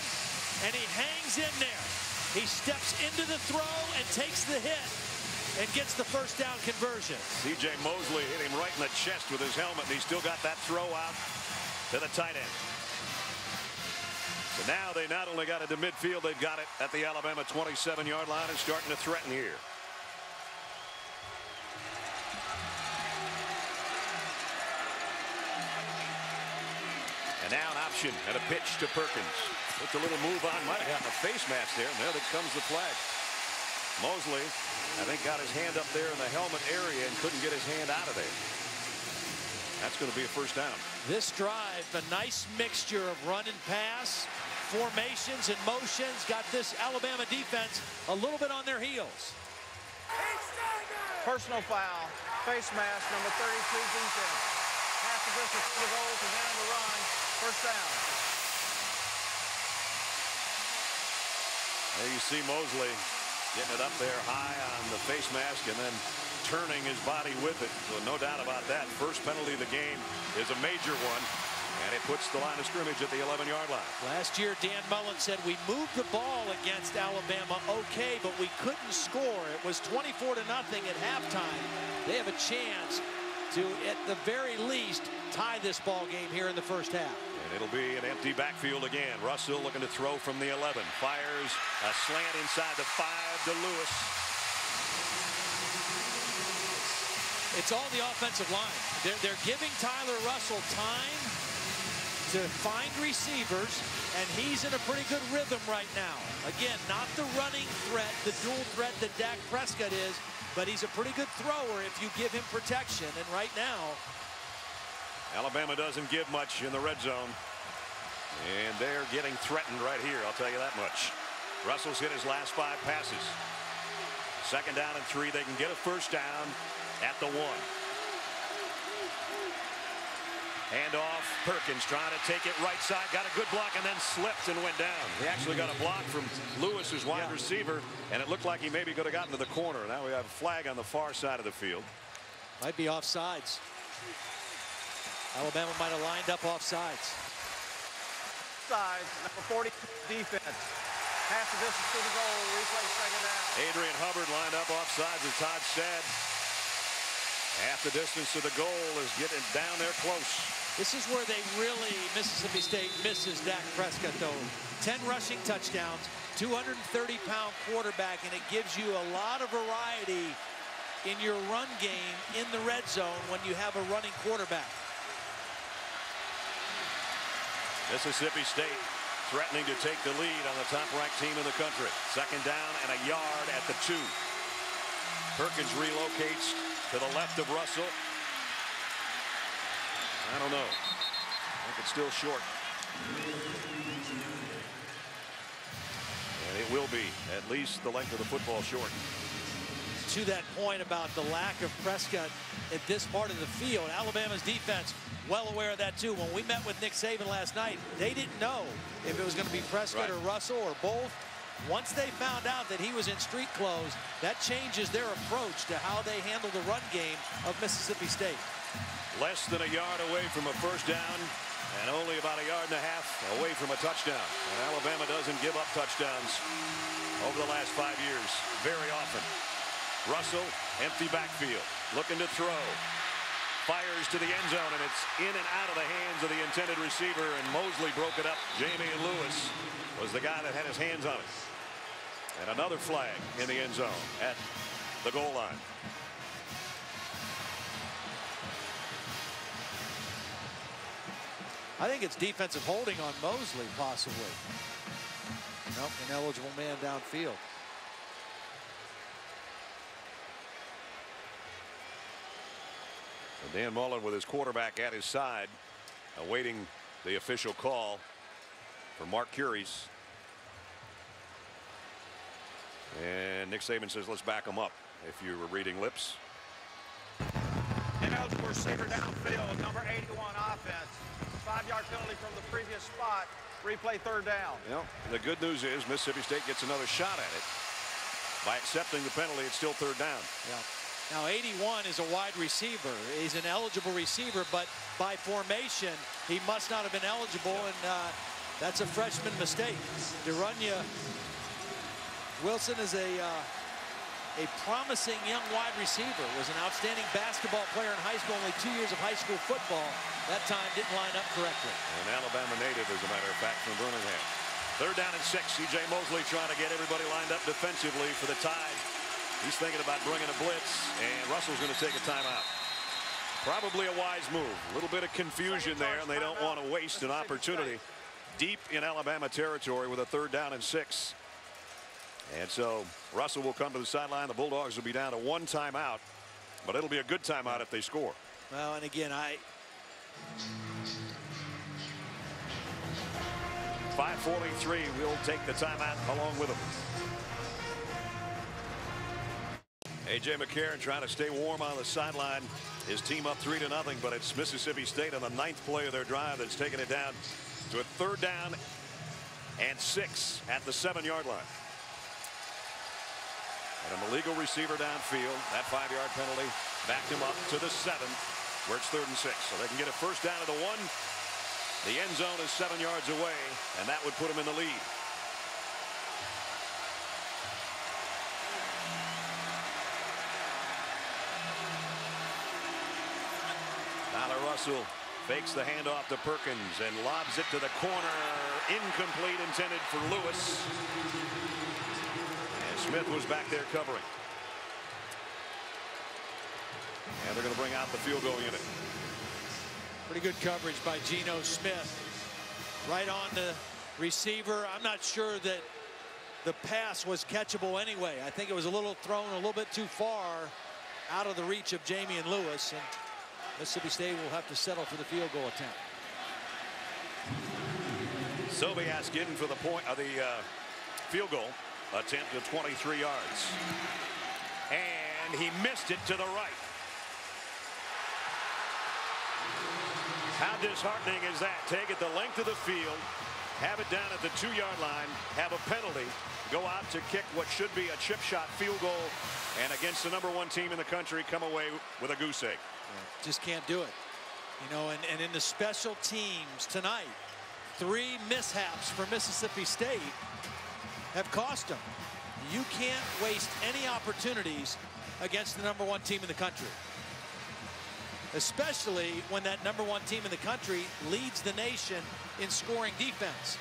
and he hangs in there. He steps into the throw and takes the hit and gets the 1st down conversion. C.J. Mosley hit him right in the chest with his helmet, and he still got that throw out to the tight end. So now they not only got it to midfield, they've got it at the Alabama 27-yard line and starting to threaten here. And now an option and a pitch to Perkins. Looked a little move on, might have gotten a face mask there, and there comes the flag. Mosley, I think, got his hand up there in the helmet area and couldn't get his hand out of there. That's going to be a 1st down. This drive, a nice mixture of run and pass, formations and motions, got this Alabama defense a little bit on their heels. Personal foul. Face mask, number 32, defense. Half the distance to the goals and then on the run. 1st down. There you see Mosley getting it up there high on the face mask and then turning his body with it. So no doubt about that. First penalty of the game is a major one, and it puts the line of scrimmage at the 11-yard line. Last year, Dan Mullen said we moved the ball against Alabama okay, but we couldn't score. It was 24-0 at halftime. They have a chance to, at the very least, tie this ball game here in the 1st half. And it'll be an empty backfield again. Russell looking to throw from the 11. Fires a slant inside the 5 to Lewis. It's all the offensive line. They're giving Tyler Russell time to find receivers, and he's in a pretty good rhythm right now. Again, not the running threat, the dual threat that Dak Prescott is, but he's a pretty good thrower if you give him protection. And right now, Alabama doesn't give much in the red zone, and they're getting threatened right here, I'll tell you that much. Russell's hit his last 5 passes. 2nd down and 3. They can get a 1st down at the 1. Hand off. Perkins trying to take it right side. Got a good block and then slipped and went down. He actually got a block from Lewis, his wide receiver, and it looked like he maybe could have gotten to the corner. Now we have a flag on the far side of the field. Might be offsides. Alabama might have lined up offsides. Side, number 40, defense. Half the distance to the goal. Replay 2nd down. Adrian Hubbard lined up offsides, as Todd said. Half the distance to the goal is getting down there close. This is where they really, Mississippi State misses Dak Prescott, though. 10 rushing touchdowns, 230-pound quarterback, and it gives you a lot of variety in your run game in the red zone when you have a running quarterback. Mississippi State threatening to take the lead on the top-ranked team in the country. 2nd down and a yard at the 2. Perkins relocates to the left of Russell. I don't know. I think it's still short. And it will be at least the length of the football short. To that point about the lack of Prescott at this part of the field, Alabama's defense well aware of that too. When we met with Nick Saban last night, they didn't know if it was going to be Prescott or Russell or both. Once they found out that he was in street clothes, that changes their approach to how they handle the run game of Mississippi State. Less than a yard away from a 1st down and only about a yard and a half away from a touchdown. And Alabama doesn't give up touchdowns over the last 5 years very often. Russell, empty backfield, looking to throw. Fires to the end zone, and it's in and out of the hands of the intended receiver, and Mosley broke it up. Jamie Lewis was the guy that had his hands on it. And another flag in the end zone at the goal line. I think it's defensive holding on Mosley, possibly. Nope, an eligible man downfield. So Dan Mullen with his quarterback at his side, awaiting the official call for Mark Curies. And Nick Saban says, let's back him up, if you were reading lips. Ineligible receiver downfield, number 81 offense. 5-yard penalty from the previous spot. Replay third down. Well, the good news is Mississippi State gets another shot at it. By accepting the penalty, it's still third down. Yeah. Now 81 is a wide receiver. He's an eligible receiver, but by formation, he must not have been eligible, and that's a freshman mistake. Derunya Wilson is a promising young wide receiver. Was an outstanding basketball player in high school, only 2 years of high school football. That time didn't line up correctly. An Alabama native, as a matter of fact, from Birmingham. Third down and 6. C.J. Mosley trying to get everybody lined up defensively for the Tide. He's thinking about bringing a blitz, and Russell's going to take a timeout. Probably a wise move. A little bit of confusion there, and they don't want to waste an opportunity deep in Alabama territory with a third down and 6. And so Russell will come to the sideline. The Bulldogs will be down to 1 timeout, but it'll be a good timeout if they score. Well, and again, 5:43 will take the timeout along with them. A.J. McCarron trying to stay warm on the sideline. His team up 3-0, but it's Mississippi State on the 9th play of their drive that's taken it down to a third down and 6 at the 7-yard line. And an illegal receiver downfield. That 5-yard penalty backed him up to the 7, where it's 3rd and 6. So they can get a first down at the 1. The end zone is 7 yards away, and that would put him in the lead. Tyler Russell fakes the handoff to Perkins and lobs it to the corner. Incomplete, intended for Lewis. And Smith was back there covering. And they're going to bring out the field goal unit. pretty good coverage by Geno Smith. Right on the receiver. I'm not sure that the pass was catchable anyway. I think it was a little thrown a little bit too far out of the reach of Jamian Lewis, and Mississippi State will have to settle for the field goal attempt. Sobias getting for the point of the field goal attempt of 23 yards. And he missed it to the right. How disheartening is that? Take it the length of the field, have it down at the 2-yard line, have a penalty, go out to kick what should be a chip shot field goal, and against the #1 team in the country, come away with a goose egg. Yeah, just can't do it. You know, and in the special teams tonight, 3 mishaps for Mississippi State have cost them. You can't waste any opportunities against the #1 team in the country, especially when that #1 team in the country leads the nation in scoring defense.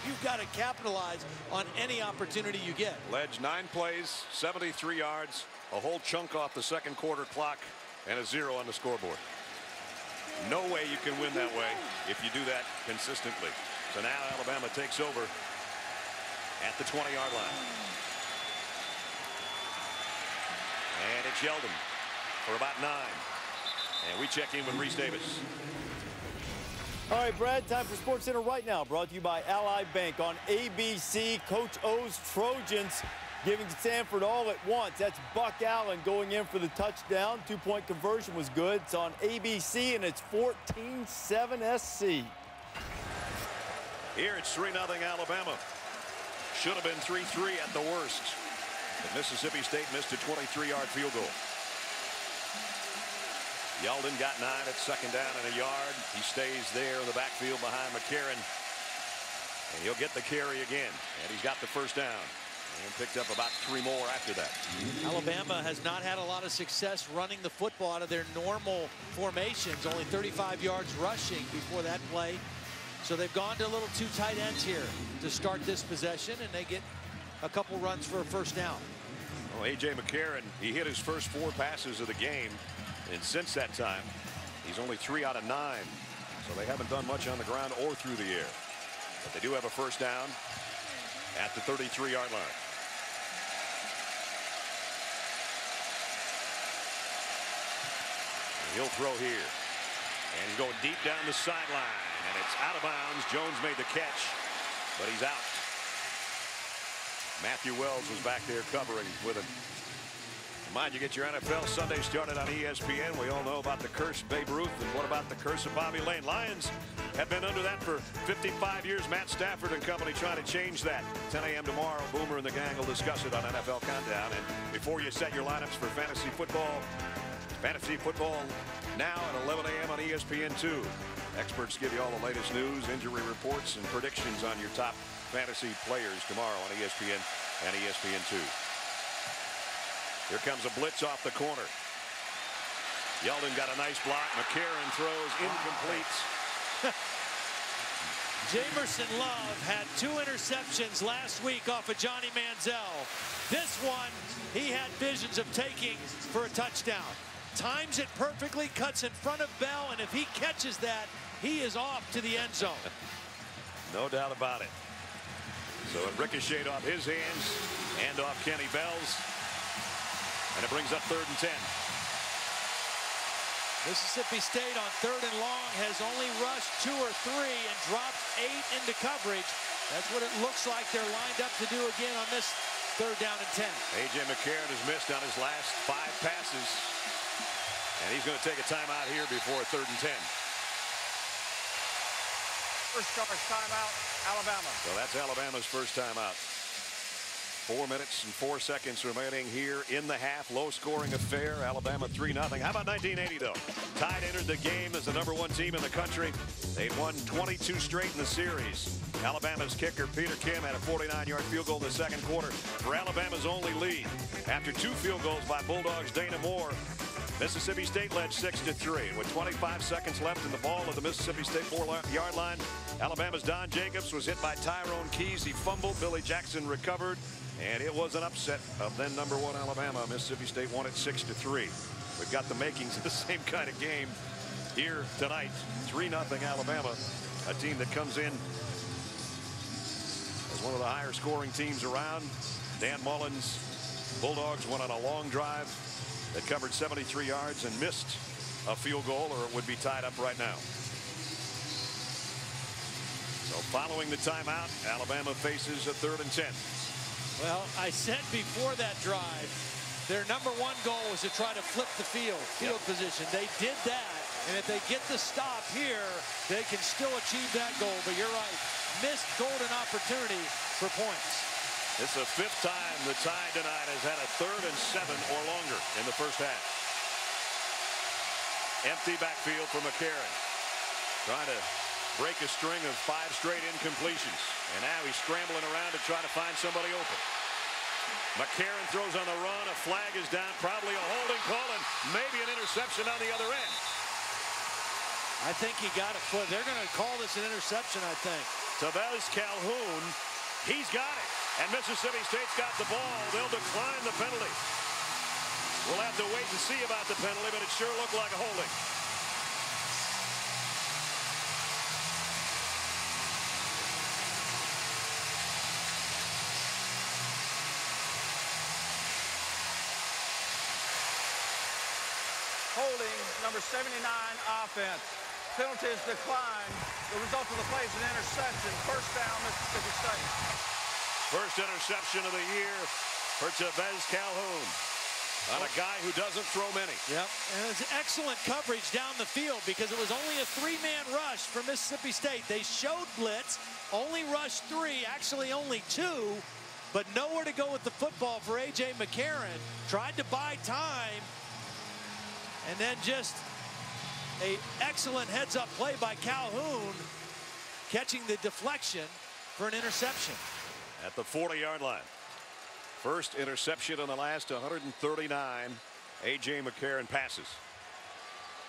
You've got to capitalize on any opportunity you get. Ledge 9 plays, 73 yards, a whole chunk off the second quarter clock, and a 0 on the scoreboard. No way you can win that way if you do that consistently. So now Alabama takes over at the 20-yard line. And it's Yeldon for about 9. And we check in with Reese Davis. All right, Brad, time for SportsCenter right now. Brought to you by Ally Bank on ABC. Coach O's Trojans giving Stanford all at once. That's Buck Allen going in for the touchdown. 2-point conversion was good. It's on ABC, and it's 14-7 SC. Here it's 3-0 Alabama. Should have been 3-3 at the worst. But Mississippi State missed a 23-yard field goal. Yeldon got 9 at second down and a yard. He stays there in the backfield behind McCarron. And he'll get the carry again. And he's got the first down. And picked up about 3 more after that. Alabama has not had a lot of success running the football out of their normal formations. Only 35 yards rushing before that play. So they've gone to a little 2 tight ends here to start this possession, and they get a couple runs for a first down. Well, A.J. McCarron, he hit his first 4 passes of the game. And since that time, he's only 3 out of 9. So they haven't done much on the ground or through the air. But they do have a first down at the 33-yard line. He'll throw here. And he's going deep down the sideline. And it's out of bounds. Jones made the catch, but he's out. Matthew Wells was back there covering with him. Mind you, get your NFL Sunday started on ESPN. We all know about the curse of Babe Ruth, and what about the curse of Bobby Lane? Lions have been under that for 55 years. Matt Stafford and company trying to change that. 10 a.m. tomorrow, Boomer and the gang will discuss it on NFL Countdown. And before you set your lineups for fantasy football now at 11 a.m. on ESPN2. Experts give you all the latest news, injury reports, and predictions on your top fantasy players tomorrow on ESPN and ESPN2. Here comes a blitz off the corner. Yeldon got a nice block. McCarron throws incomplete. Jamerson Love had 2 interceptions last week off of Johnny Manziel. This one, he had visions of taking for a touchdown. Times it perfectly, cuts in front of Bell, and if he catches that, he is off to the end zone. No doubt about it. So it ricocheted off his hands and off Kenny Bell's. And it brings up 3rd and 10. Mississippi State on 3rd and long has only rushed 2 or 3 and dropped 8 into coverage. That's what it looks like they're lined up to do again on this 3rd down and 10. A.J. McCarron has missed on his last 5 passes. And he's going to take a timeout here before 3rd and 10. First charge timeout, Alabama. So that's Alabama's first timeout. 4 minutes and 4 seconds remaining here in the half. Low-scoring affair. Alabama 3-0. How about 1980, though? Tide entered the game as the #1 team in the country. They'd won 22 straight in the series. Alabama's kicker, Peter Kim, had a 49-yard field goal in the second quarter for Alabama's only lead. After 2 field goals by Bulldogs' Dana Moore, Mississippi State led 6-3. With 25 seconds left in the ball at the Mississippi State 4-yard line, Alabama's Don Jacobs was hit by Tyrone Keys. He fumbled. Billy Jackson recovered. And it was an upset of then #1 Alabama. Mississippi State won it 6-3. We've got the makings of the same kind of game here tonight. 3-0 Alabama, a team that comes in as one of the higher scoring teams around. Dan Mullen's Bulldogs went on a long drive that covered 73 yards and missed a field goal, or it would be tied up right now. So following the timeout, Alabama faces a 3rd and 10. Well, I said before that drive, their #1 goal was to try to flip the field position. They did that, and if they get the stop here, they can still achieve that goal. But you're right, missed golden opportunity for points. This is the 5th time the Tide tonight has had a 3rd and 7 or longer in the first half. Empty backfield for McCarron. Trying to break a string of 5 straight incompletions. And now he's scrambling around to try to find somebody open. McCarron throws on the run. A flag is down. Probably a holding call and maybe an interception on the other end. I think he got a foot. They're going to call this an interception, I think. Tavez Calhoun, he's got it. And Mississippi State's got the ball. They'll decline the penalty. We'll have to wait and see about the penalty, but it sure looked like a holding. Holding, number 79 offense. Penalty is declined. The result of the play is an interception. First down, Mississippi State. First interception of the year for Tavez Calhoun on a guy who doesn't throw many. Yep, and it was excellent coverage down the field because it was only a 3-man rush for Mississippi State. They showed blitz, only rushed 3, actually only 2, but nowhere to go with the football for A.J. McCarron. Tried to buy time, and then just an excellent heads-up play by Calhoun, catching the deflection for an interception. At the 40-yard line. First interception in the last 139 A.J. McCarron passes.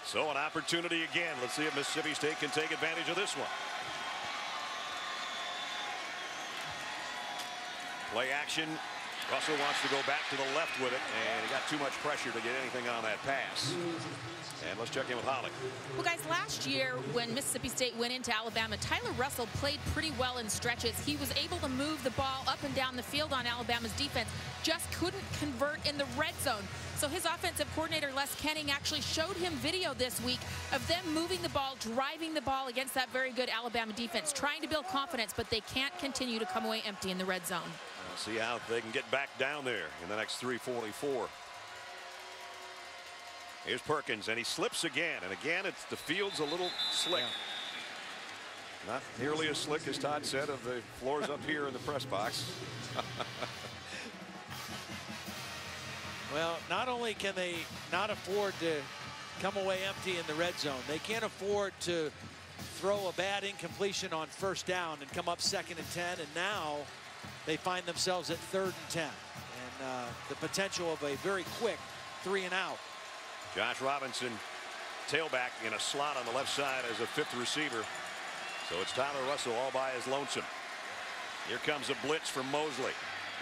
So an opportunity again. Let's see if Mississippi State can take advantage of this one. Play action Russell wants to go back to the left with it, and he got too much pressure to get anything on that pass. And let's check in with Holly. Well, guys, last year when Mississippi State went into Alabama, Tyler Russell played pretty well in stretches. He was able to move the ball up and down the field on Alabama's defense, just couldn't convert in the red zone. So his offensive coordinator, Les Kenning, actually showed him video this week of them moving the ball, driving the ball against that very good Alabama defense, trying to build confidence, but they can't continue to come away empty in the red zone. We'll see how they can get back down there in the next 3:44. Here's Perkins, and he slips again. And again, the field's a little slick. Yeah. Not nearly as slick as Todd said of the floors up here in the press box. Well, not only can they not afford to come away empty in the red zone, they can't afford to throw a bad incompletion on first down and come up 2nd and 10. And now they find themselves at 3rd and 10. And the potential of a very quick 3 and out. Josh Robinson, tailback in a slot on the left side as a 5th receiver. So it's Tyler Russell all by his lonesome. Here comes a blitz from Mosley.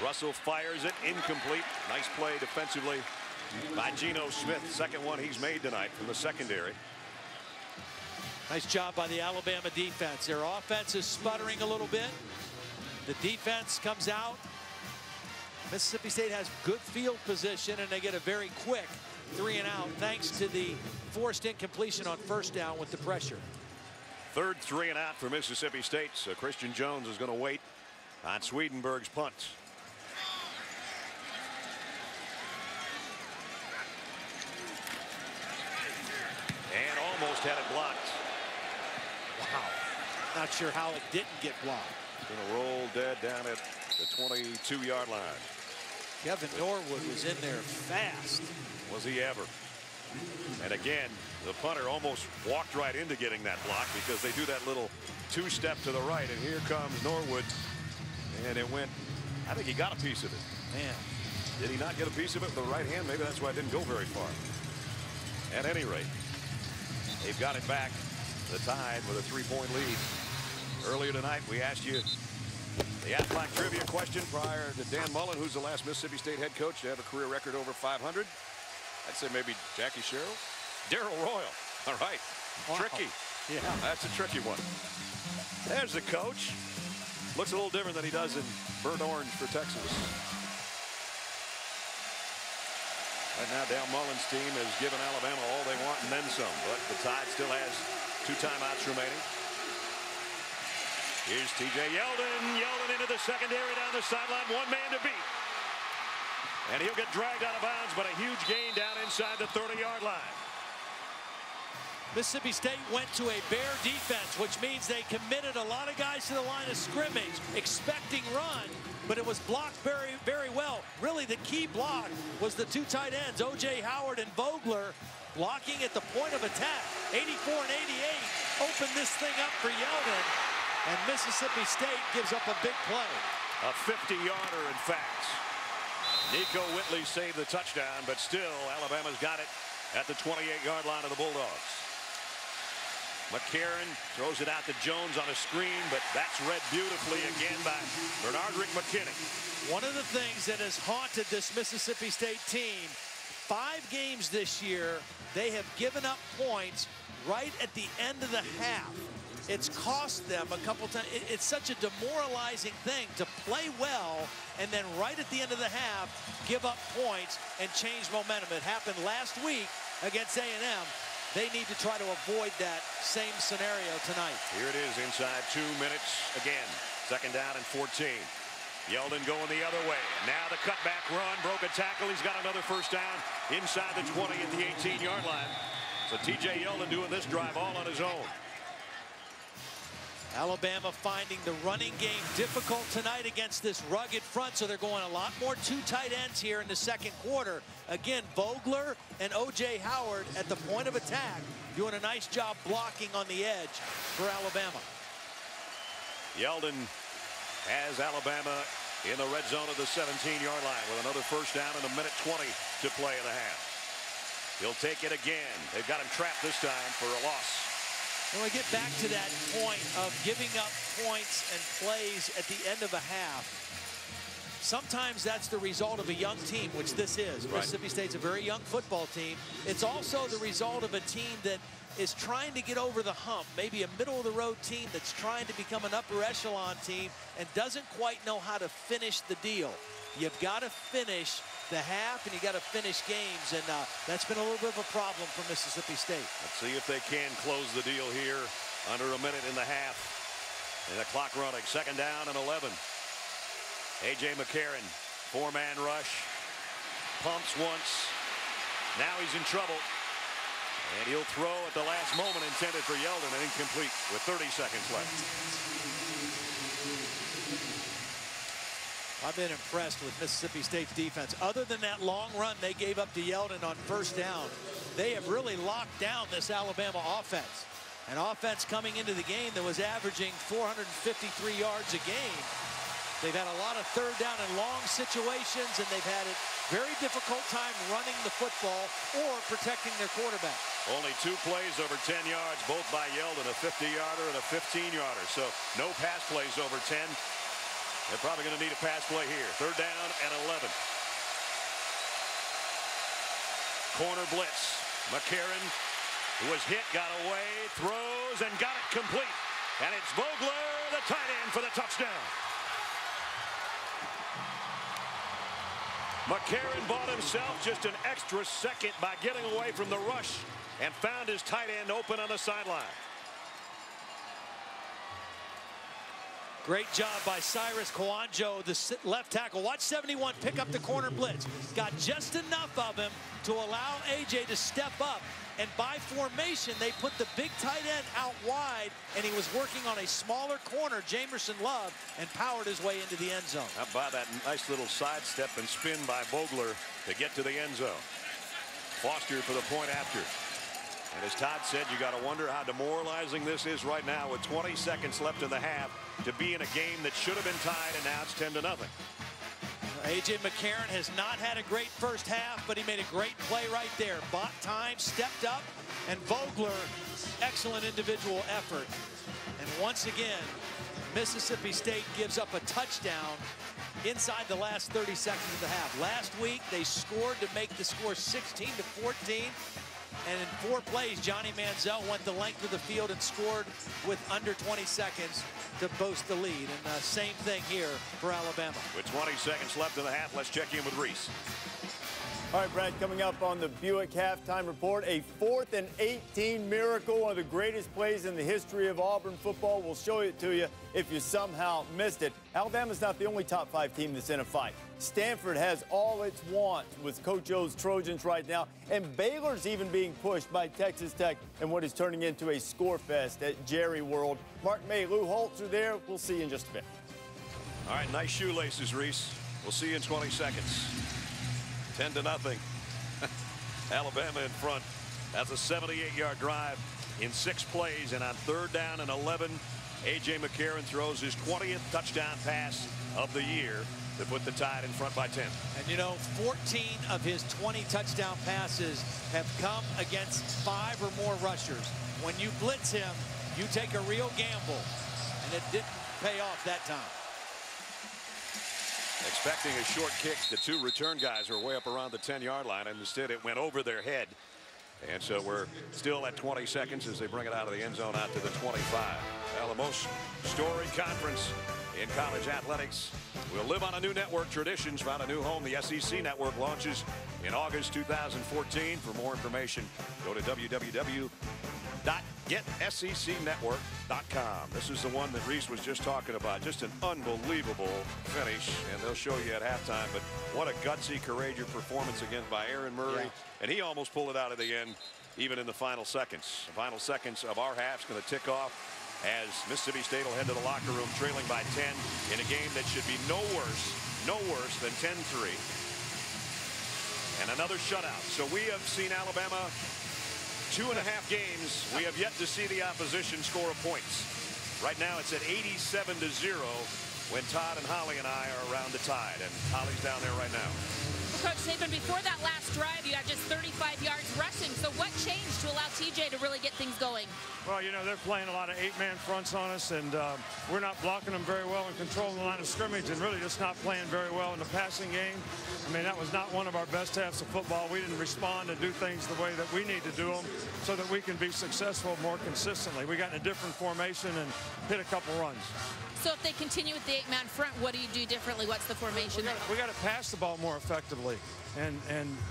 Russell fires it, incomplete. Nice play defensively by Geno Smith. Second one he's made tonight from the secondary. Nice job by the Alabama defense. Their offense is sputtering a little bit. The defense comes out. Mississippi State has good field position, and they get a very quick 3 and out thanks to the forced incompletion on first down with the pressure. 3rd 3 and out for Mississippi State. So Christian Jones is going to wait on Swedenberg's punt. And almost had it blocked. Wow. Not sure how it didn't get blocked. Going to roll dead down at the 22-yard line. Kevin Norwood was in there fast. Was he ever? And again, the punter almost walked right into getting that block because they do that little 2-step to the right. And here comes Norwood. And it went, I think he got a piece of it. Man. Did he not get a piece of it with the right hand? Maybe that's why it didn't go very far. At any rate, they've got it back. The Tide with a 3-point lead. Earlier tonight, we asked you the Aflac trivia question prior to Dan Mullen, who's the last Mississippi State head coach to have a career record over 500. I'd say maybe Jackie Sherrill. Darrell Royal. All right. Wow. Tricky. Yeah. That's a tricky one. There's the coach. Looks a little different than he does in burnt orange for Texas. Right now, Dale Mullen's team has given Alabama all they want and then some, but the Tide still has 2 timeouts remaining. Here's T.J. Yeldon. Yeldon into the secondary down the sideline. 1 man to beat. And he'll get dragged out of bounds, but a huge gain down inside the 30-yard line. Mississippi State went to a bare defense, which means they committed a lot of guys to the line of scrimmage, expecting run, but it was blocked very, very well. Really, the key block was the 2 tight ends, O.J. Howard and Vogler, blocking at the point of attack. 84 and 88 opened this thing up for Yeldon, and Mississippi State gives up a big play. A 50-yarder, in fact. Nico Whitley saved the touchdown, but still, Alabama's got it at the 28-yard line of the Bulldogs. McCarron throws it out to Jones on a screen, but that's read beautifully again by Bernardrick McKinney. One of the things that has haunted this Mississippi State team, 5 games this year, they have given up points right at the end of the half. It's cost them a couple times. It's such a demoralizing thing to play well and then right at the end of the half give up points and change momentum. It happened last week against A&M. They need to try to avoid that same scenario tonight. Here it is inside 2 minutes again. 2nd down and 14. Yeldon going the other way. Now the cutback run, broke a tackle. He's got another first down inside the 20 at the 18-yard line. So T.J. Yeldon doing this drive all on his own. Alabama finding the running game difficult tonight against this rugged front, so they're going a lot more 2 tight ends here in the 2nd quarter. Again, Vogler and O.J. Howard at the point of attack, doing a nice job blocking on the edge for Alabama. Yeldon has Alabama in the red zone of the 17-yard line with another first down and 1:20 to play in the half. He'll take it again. They've got him trapped this time for a loss. When we get back to that point of giving up points and plays at the end of a half, sometimes that's the result of a young team, which this is. Right. Mississippi State's a very young football team. It's also the result of a team that is trying to get over the hump, maybe a middle-of-the-road team that's trying to become an upper echelon team and doesn't quite know how to finish the deal. You've got to finish the half, and you got to finish games, and that's been a little bit of a problem for Mississippi State. Let's see if they can close the deal here under a minute in the half. And the clock running, 2nd down and 11. A.J. McCarron, 4-man rush, pumps once. Now he's in trouble. And he'll throw at the last moment, intended for Yeldon, and incomplete with 30 seconds left. I've been impressed with Mississippi State's defense. Other than that long run they gave up to Yeldon on 1st down, they have really locked down this Alabama offense. An offense coming into the game that was averaging 453 yards a game. They've had a lot of 3rd down and long situations, and they've had a very difficult time running the football or protecting their quarterback. Only 2 plays over 10 yards, both by Yeldon, a 50-yarder and a 15-yarder. So no pass plays over 10. They're probably going to need a pass play here. 3rd down and 11. Corner blitz. McCarron, who was hit, got away, throws, and got it complete. And it's Vogler, the tight end, for the touchdown. McCarron bought himself just an extra second by getting away from the rush and found his tight end open on the sideline. Great job by Cyrus Kouandjio, the left tackle. Watch 71 pick up the corner blitz. Got just enough of him to allow A.J. to step up. And by formation, they put the big tight end out wide, and he was working on a smaller corner, Jamerson Love, and powered his way into the end zone. How about that nice little sidestep and spin by Vogler to get to the end zone? Foster for the point after. And as Todd said, you got to wonder how demoralizing this is right now with 20 seconds left in the half to be in a game that should have been tied, and now it's 10-0. A.J. McCarron has not had a great first half, but he made a great play right there. Bought time, stepped up, and Vogler, excellent individual effort. And once again, Mississippi State gives up a touchdown inside the last 30 seconds of the half. Last week, they scored to make the score 16-14. And in 4 plays, Johnny Manziel went the length of the field and scored with under 20 seconds to boost the lead. And same thing here for Alabama. With 20 seconds left in the half, let's check in with Reese. All right, Brad, coming up on the Buick Halftime Report, a 4th and 18 miracle, one of the greatest plays in the history of Auburn football. We'll show it to you if you somehow missed it. Alabama's not the only top 5 team that's in a fight. Stanford has all its wants with Coach O's Trojans right now, and Baylor's even being pushed by Texas Tech in what is turning into a score fest at Jerry World. Mark May, Lou Holtz are there. We'll see you in just a bit. All right, nice shoelaces, Reese. We'll see you in 20 seconds. 10-0. Alabama in front. That's a 78-yard drive in 6 plays, and on 3rd down and 11, A.J. McCarron throws his 20th touchdown pass of the year to put the Tide in front by 10. And you know, 14 of his 20 touchdown passes have come against 5 or more rushers. When you blitz him, you take a real gamble, and it didn't pay off that time. Expecting a short kick, the 2 return guys are way up around the 10-yard line, and instead it went over their head. And so we're still at 20 seconds as they bring it out of the end zone out to the 25. Well, the most storied conference in college athletics will live on a new network. Traditions found a new home. The SEC network launches in August 2014. For more information, go to www.getsecnetwork.com. This is the one that Reese was just talking about. Just an unbelievable finish, and they'll show you at halftime. But what a gutsy, courageous performance again by Aaron Murray. Yeah. And he almost pulled it out of the end, even in the final seconds. The final seconds of our half's going to tick off as Mississippi State will head to the locker room trailing by 10 in a game that should be no worse than 10-3. And another shutout. So we have seen Alabama 2.5 games. We have yet to see the opposition score points. Right now it's at 87-0 when Todd and Holly and I are around the Tide, and Holly's down there right now. Well, Coach Saban, before that last drive, you had just 35 yards rushing. So what changed to allow TJ to really get things going? Well, Well, you know, they're playing a lot of 8-man fronts on us, and we're not blocking them very well and controlling the line of scrimmage, and really just not playing very well in the passing game. I mean, that was not one of our best halves of football. We didn't respond and do things the way that we need to do them so that we can be successful more consistently. We got in a different formation and hit a couple runs. So if they continue with the 8-man front, what do you do differently? What's the formation? We got to pass the ball more effectively. And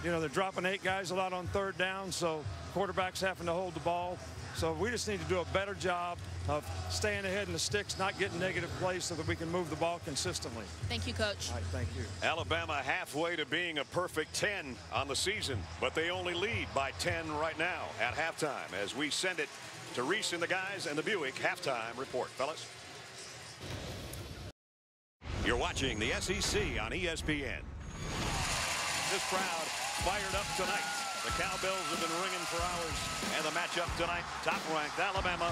you know, they're dropping 8 guys a lot on 3rd down, so quarterback's having to hold the ball. So we just need to do a better job of staying ahead in the sticks, not getting negative plays so that we can move the ball consistently. Thank you, Coach. All right, thank you. Alabama halfway to being a perfect 10 on the season, but they only lead by 10 right now at halftime as we send it to Reese and the guys and the Buick halftime report. Fellas. You're watching the SEC on ESPN. This crowd fired up tonight. The cowbells have been ringing for hours. And the matchup tonight, top-ranked Alabama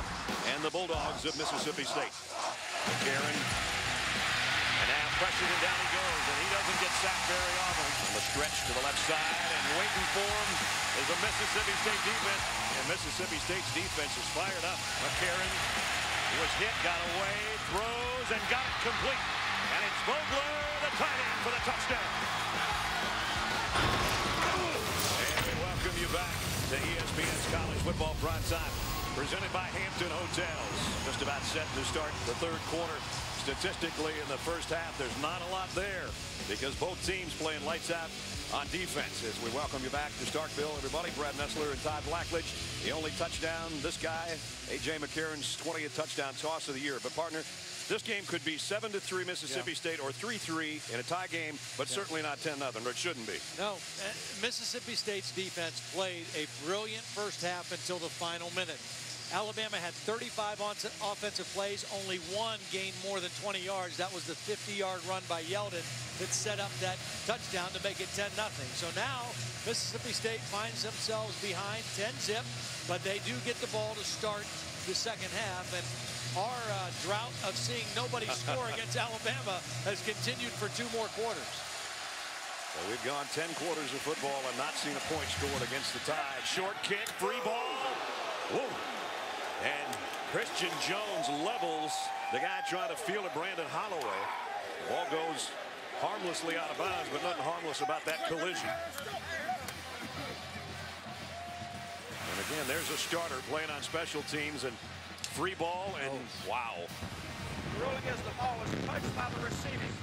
and the Bulldogs of Mississippi State. McCarron. And now pressured and down he goes. And he doesn't get sacked very often. On the stretch to the left side. And waiting for him is the Mississippi State defense. And Mississippi State's defense is fired up. McCarron was hit, got away, throws, and got it complete. And it's Vogler, the tight end, for the touchdown. And we welcome you back to ESPN's College Football Primetime, presented by Hampton Hotels. Just about set to start the 3rd quarter. Statistically, in the first half, there's not a lot there because both teams playing lights out on defense. As we welcome you back to Starkville, everybody. Brad Nessler and Todd Blackledge. The only touchdown, this guy, A.J. McCarron's 20th touchdown toss of the year. But, partner, this game could be 7-3 Mississippi State or 3-3 in a tie game, but certainly not 10-0, or it shouldn't be. No, Mississippi State's defense played a brilliant first half until the final minute. Alabama had 35 offensive plays, only one gained more than 20 yards. That was the 50-yard run by Yeldon that set up that touchdown to make it 10-0. So now Mississippi State finds themselves behind 10-zip, but they do get the ball to start the second half. And our drought of seeing nobody score against Alabama has continued for 2 more quarters. So we've gone 10 quarters of football and not seen a point scored against the Tide. Short kick, free ball. Whoa. And Christian Jones levels the guy trying to field it, Brandon Holloway. The ball goes harmlessly out of bounds, but nothing harmless about that collision. And again, there's a starter playing on special teams, and free ball, and wow. The rule against the ball was touched by the receiving.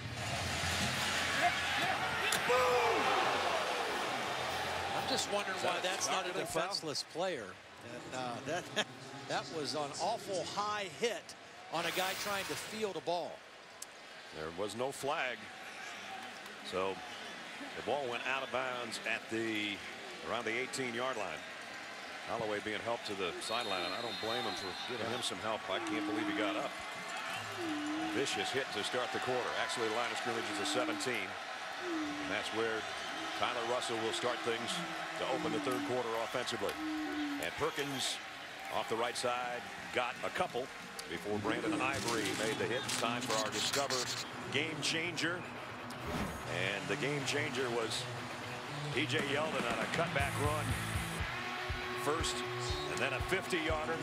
I'm just wondering why that's not a defenseless player. And that was an awful high hit on a guy trying to field a ball. There was no flag. So the ball went out of bounds at around the 18-yard line. Holloway being helped to the sideline. I don't blame him for giving him some help. I can't believe he got up. Vicious hit to start the quarter. Actually, the line of scrimmage is a 17. And that's where Tyler Russell will start things to open the 3rd quarter offensively. And Perkins off the right side got a couple before Brandon Ivory made the hit. It's time for our Discover game changer. And the game changer was E.J. Yeldon on a cutback run first, and then a 50-yarder.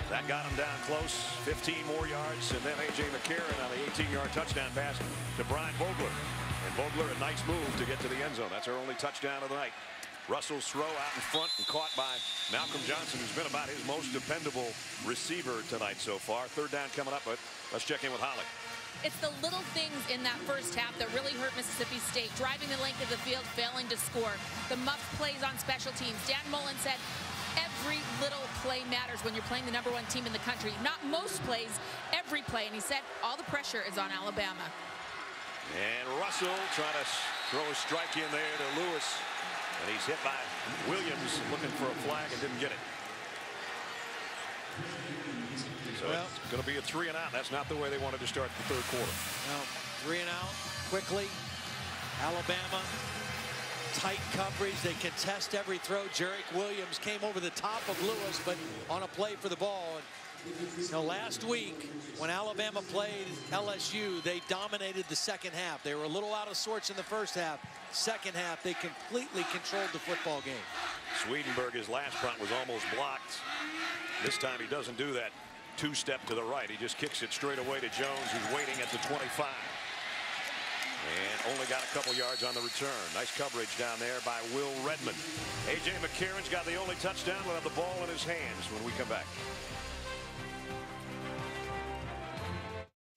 That got him down close, 15 more yards, and then A.J. McCarron on the 18-yard touchdown pass to Brian Vogler. And Vogler, a nice move to get to the end zone. That's our only touchdown of the night. Russell's throw out in front and caught by Malcolm Johnson, who's been about his most dependable receiver tonight so far. 3rd down coming up, but let's check in with Holly. It's the little things in that first half that really hurt Mississippi State. Driving the length of the field, failing to score. The muff plays on special teams. Dan Mullen said every little play matters when you're playing the #1 team in the country. Not most plays, every play. And he said all the pressure is on Alabama. And Russell trying to throw a strike in there to Lewis. And he's hit by Williams looking for a flag and didn't get it. So it's going to be a 3 and out. That's not the way they wanted to start the 3rd quarter. No, 3 and out quickly. Alabama, tight coverage. They contest every throw. Jarek Williams came over the top of Lewis, but on a play for the ball. And, you know, last week when Alabama played LSU, they dominated the second half. They were a little out of sorts in the first half. Second half, they completely controlled the football game. Swedenberg, his last punt was almost blocked. This time he doesn't do that two-step to the right. He just kicks it straight away to Jones, who's waiting at the 25. And only got a couple yards on the return. Nice coverage down there by Will Redmond. A.J. McCarron's got the only touchdown. Will have the ball in his hands when we come back.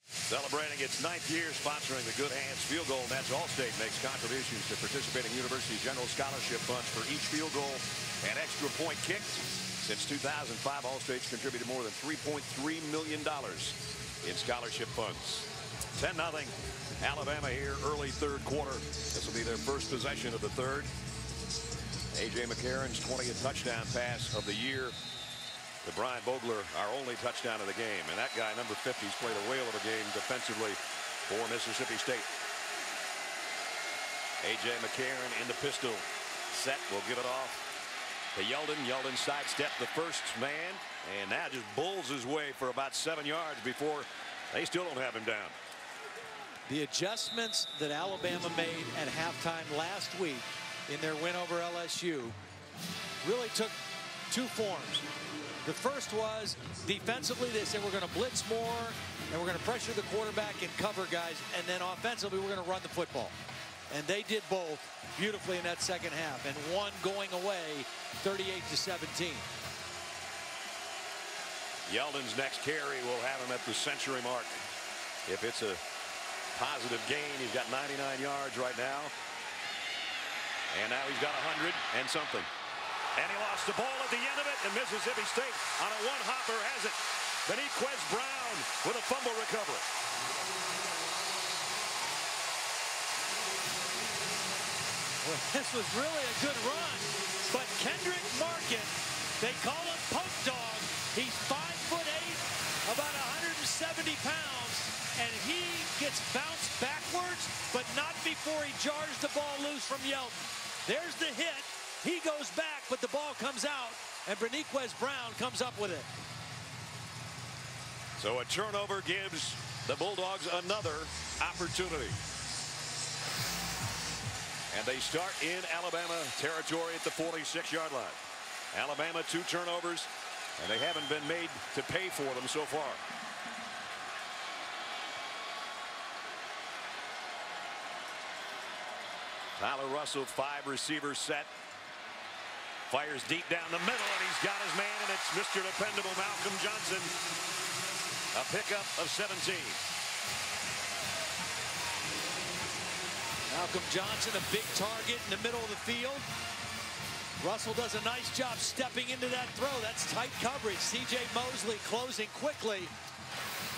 Celebrating its 9th year sponsoring the Good Hands Field Goal Nets, Allstate makes contributions to participating university general scholarship funds for each field goal and extra point kicked. Since 2005, Allstate's contributed more than $3.3 million in scholarship funds. 10-0 Alabama here, early third quarter. This will be their first possession of the third. A.J. McCarron's 20th touchdown pass of the year to Brian Vogler, our only touchdown of the game. And that guy, number 50, has played a whale of a game defensively for Mississippi State. A.J. McCarron in the pistol set. Will give it off to Yeldon. Yeldon sidestepped the first man and now just bulls his way for about 7 yards before they still don't have him down. The adjustments that Alabama made at halftime last week in their win over LSU really took two forms. The first was defensively, they said we're going to blitz more and we're going to pressure the quarterback and cover guys, and then offensively we're going to run the football. And they did both beautifully in that second half, and one going away 38-17. Yeldon's next carry will have him at the century mark. If it's a positive gain, he's got 99 yards right now. And now he's got 100 and something. And he lost the ball at the end of it, and Mississippi State on a one-hopper has it. Beniquez Brown with a fumble recovery. Well, this was really a good run, but Kendrick Markin, they call him Poke Dog. He's 5'8", about 170 pounds, and he gets bounced backwards, but not before he jars the ball loose from Yeldon. There's the hit. He goes back, but the ball comes out, and Beniquez Brown comes up with it. So a turnover gives the Bulldogs another opportunity. And they start in Alabama territory at the 46-yard line. Alabama 2 turnovers, and they haven't been made to pay for them so far. Tyler Russell, 5 receivers set. Fires deep down the middle, and he's got his man, and it's Mr. Dependable Malcolm Johnson. A pickup of 17. Malcolm Johnson, a big target in the middle of the field. Russell does a nice job stepping into that throw. That's tight coverage. C.J. Mosley closing quickly.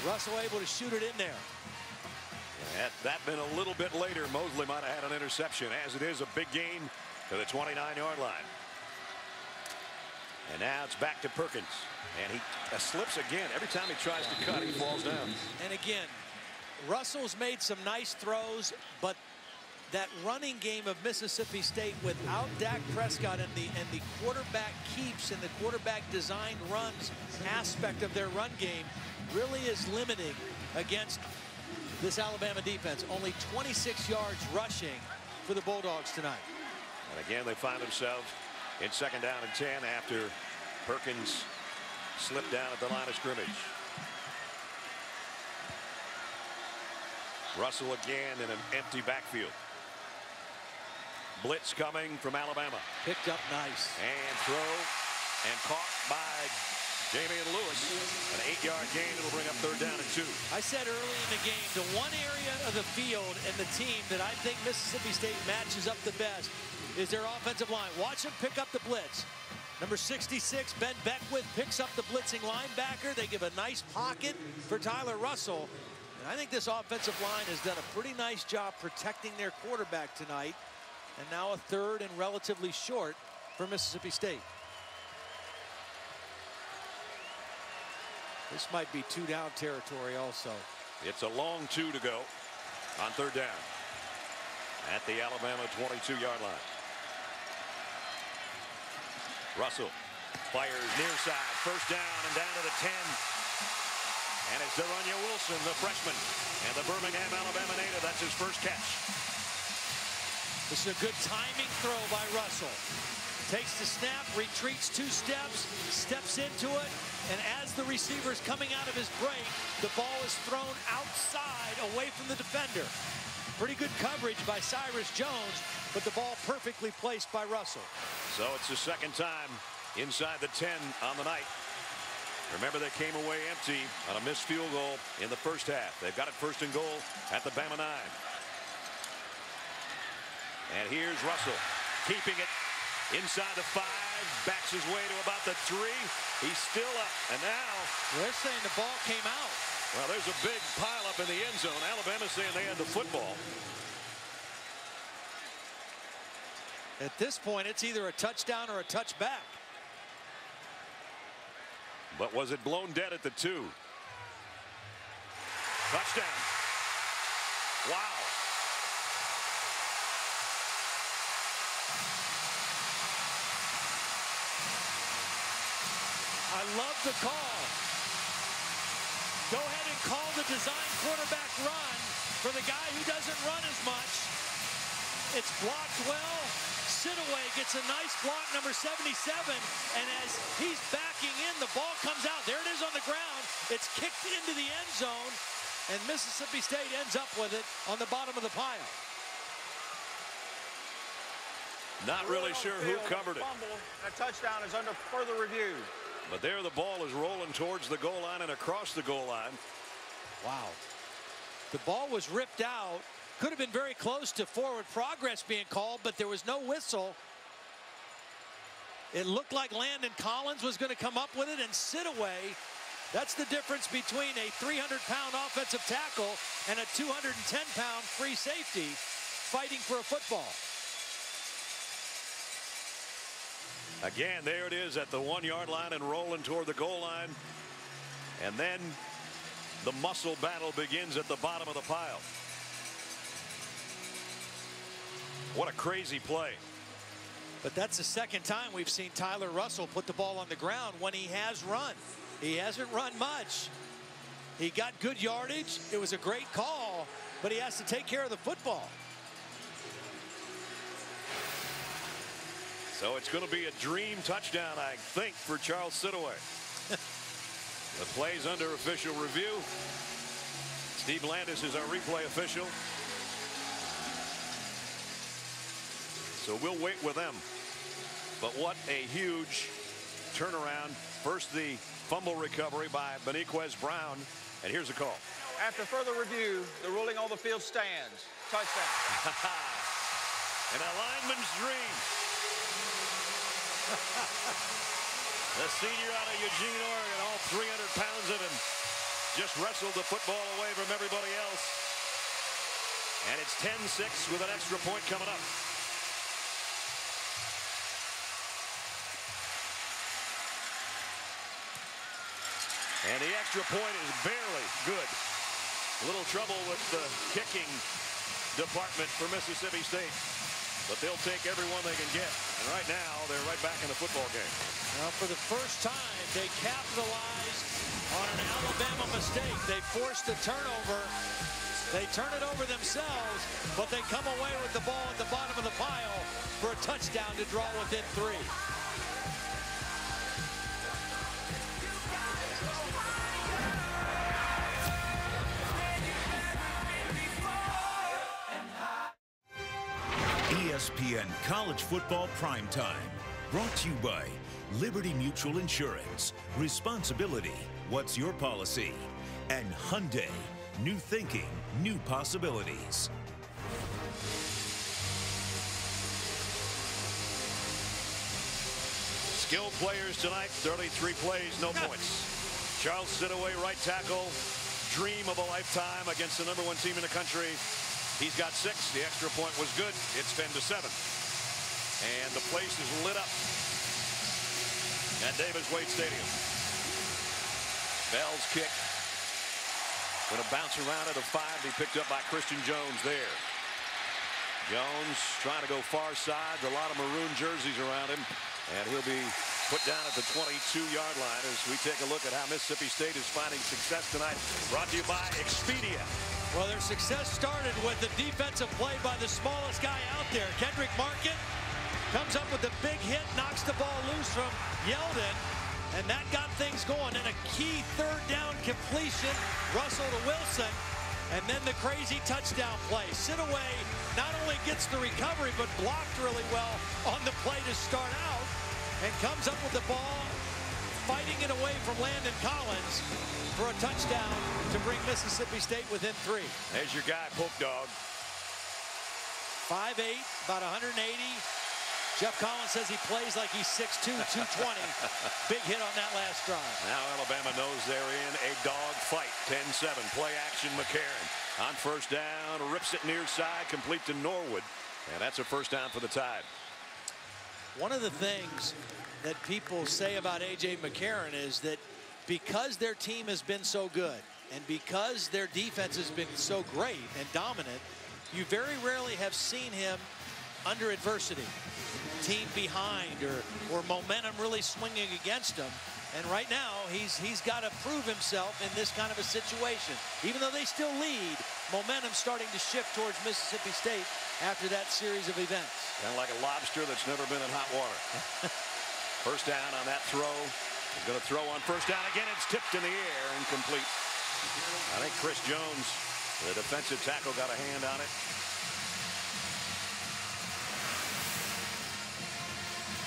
Russell able to shoot it in there. Had that been a little bit later, Mosley might have had an interception. As it is, a big gain to the 29-yard line. And now it's back to Perkins. And he slips again. Every time he tries to cut, he falls down. And again, Russell's made some nice throws, but that running game of Mississippi State without Dak Prescott and the quarterback keeps and the quarterback designed runs aspect of their run game really is limiting against this Alabama defense. Only 26 yards rushing for the Bulldogs tonight. And again, they find themselves in 2nd down and 10 after Perkins slipped down at the line of scrimmage. Russell again in an empty backfield. Blitz coming from Alabama. Picked up nice. And throw and caught by Damian Lewis. An 8-yard gain. It'll bring up 3rd down and 2. I said early in the game, the one area of the field and the team that I think Mississippi State matches up the best is their offensive line. Watch them pick up the blitz. Number 66, Ben Beckwith, picks up the blitzing linebacker. They give a nice pocket for Tyler Russell. And I think this offensive line has done a pretty nice job protecting their quarterback tonight. And now a 3rd and relatively short for Mississippi State. This might be 2-down territory also. It's a long 2 to go on 3rd down at the Alabama 22-yard line. Russell fires near side, 1st down and down to the 10. And it's Darunya Wilson, the freshman, and the Birmingham, Alabama native. That's his first catch. This is a good timing throw by Russell. Takes the snap, retreats 2 steps, steps into it, and as the receiver is coming out of his break, the ball is thrown outside away from the defender. Pretty good coverage by Cyrus Jones, but the ball perfectly placed by Russell. So it's the second time inside the 10 on the night. Remember, they came away empty on a missed field goal in the first half. They've got it 1st and goal at the Bama 9. And here's Russell keeping it inside the 5, backs his way to about the 3. He's still up, and now they're saying the ball came out. Well, there's a big pileup in the end zone. Alabama's saying they had the football. At this point, it's either a touchdown or a touchback. But was it blown dead at the 2? Touchdown. Wow. I love the call. Go ahead and call the design quarterback run for the guy who doesn't run as much. It's blocked well. Sidaway gets a nice block, number 77, and as he's backing in, the ball comes out. There it is on the ground. It's kicked into the end zone, and Mississippi State ends up with it on the bottom of the pile. Not really sure who covered it. A touchdown is under further review. But there the ball is rolling towards the goal line and across the goal line. Wow. The ball was ripped out. Could have been very close to forward progress being called, but there was no whistle. It looked like Landon Collins was going to come up with it and sit away. That's the difference between a 300-pound offensive tackle and a 210-pound free safety fighting for a football. Again, there it is at the 1-yard line and rolling toward the goal line. And then the muscle battle begins at the bottom of the pile. What a crazy play. But that's the second time we've seen Tyler Russell put the ball on the ground when he has run. He hasn't run much. He got good yardage. It was a great call, but he has to take care of the football. So it's going to be a dream touchdown, I think, for Charles Sidaway. The play's under official review. Steve Landis is our replay official. So we'll wait with them. But what a huge turnaround. First, the fumble recovery by Beniquez Brown. And here's a call. After further review, the ruling on the field stands. Touchdown. An lineman's dream. The senior out of Eugene, Oregon, all 300 pounds of him, just wrestled the football away from everybody else. And it's 10-6 with an extra point coming up. And the extra point is barely good. A little trouble with the kicking department for Mississippi State. But they'll take every one they can get. And right now, they're right back in the football game. Now, for the first time, they capitalized on an Alabama mistake. They forced a turnover. They turn it over themselves, but they come away with the ball at the bottom of the pile for a touchdown to draw within 3. ESPN College Football Primetime. Brought to you by Liberty Mutual Insurance. Responsibility. What's your policy? And Hyundai. New thinking, new possibilities. Skilled players tonight, 33 plays, no points. Charles Sidaway, right tackle. Dream of a lifetime against the #1 team in the country. He's got 6. The extra point was good. It's 10-7. And the place is lit up at Davis Wade Stadium. Bell's kick. Going to bounce around at a 5. Be picked up by Christian Jones there. Jones trying to go far side. A lot of maroon jerseys around him. And he'll be put down at the 22-yard line as we take a look at how Mississippi State is finding success tonight. Brought to you by Expedia. Well, their success started with the defensive play by the smallest guy out there. Kendrick Market comes up with a big hit, knocks the ball loose from Yeldon, and that got things going. And a key third down completion, Russell to Wilson, and then the crazy touchdown play. Sidaway not only gets the recovery, but blocked really well on the play to start out, and comes up with the ball, fighting it away from Landon Collins for a touchdown to bring Mississippi State within 3. There's your guy, Poke Dog. 5'8", about 180. Jeff Collins says he plays like he's 6'2", 220. Big hit on that last drive. Now Alabama knows they're in a dog fight. 10-7, play action. McCarron on first down, rips it near side, complete to Norwood, and that's a first down for the Tide. One of the things that people say about A.J. McCarron is that because their team has been so good and because their defense has been so great and dominant, you very rarely have seen him under adversity, team behind, or momentum really swinging against him. And right now, he's got to prove himself in this kind of a situation. Even though they still lead, momentum starting to shift towards Mississippi State after that series of events. Kind of like a lobster that's never been in hot water. First down on that throw. He's going to throw on first down again. It's tipped in the air and complete. I think Chris Jones, the defensive tackle, got a hand on it.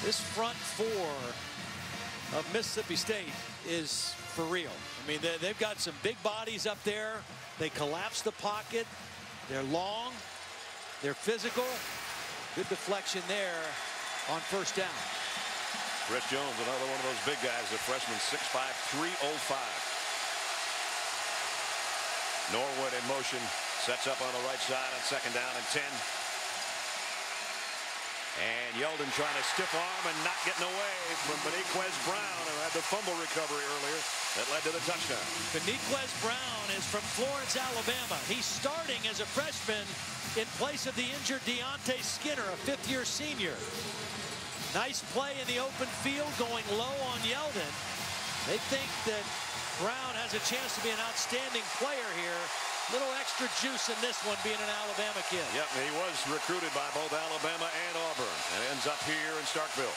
This front four of Mississippi State is for real. I mean, they've got some big bodies up there. They collapse the pocket. They're long. They're physical. Good deflection there on first down. Chris Jones, another one of those big guys, the freshman, 6'5", 305. Norwood in motion, sets up on the right side on second down and 10. And Yeldon trying to stiff arm and not getting away from Beniquez Brown, who had the fumble recovery earlier that led to the touchdown. Beniquez Brown is from Florence, Alabama. He's starting as a freshman in place of the injured Deontay Skinner, a fifth-year senior. Nice play in the open field, going low on Yeldon. They think that Brown has a chance to be an outstanding player here. Little extra juice in this one, being an Alabama kid. Yep, he was recruited by both Alabama and Auburn and ends up here in Starkville.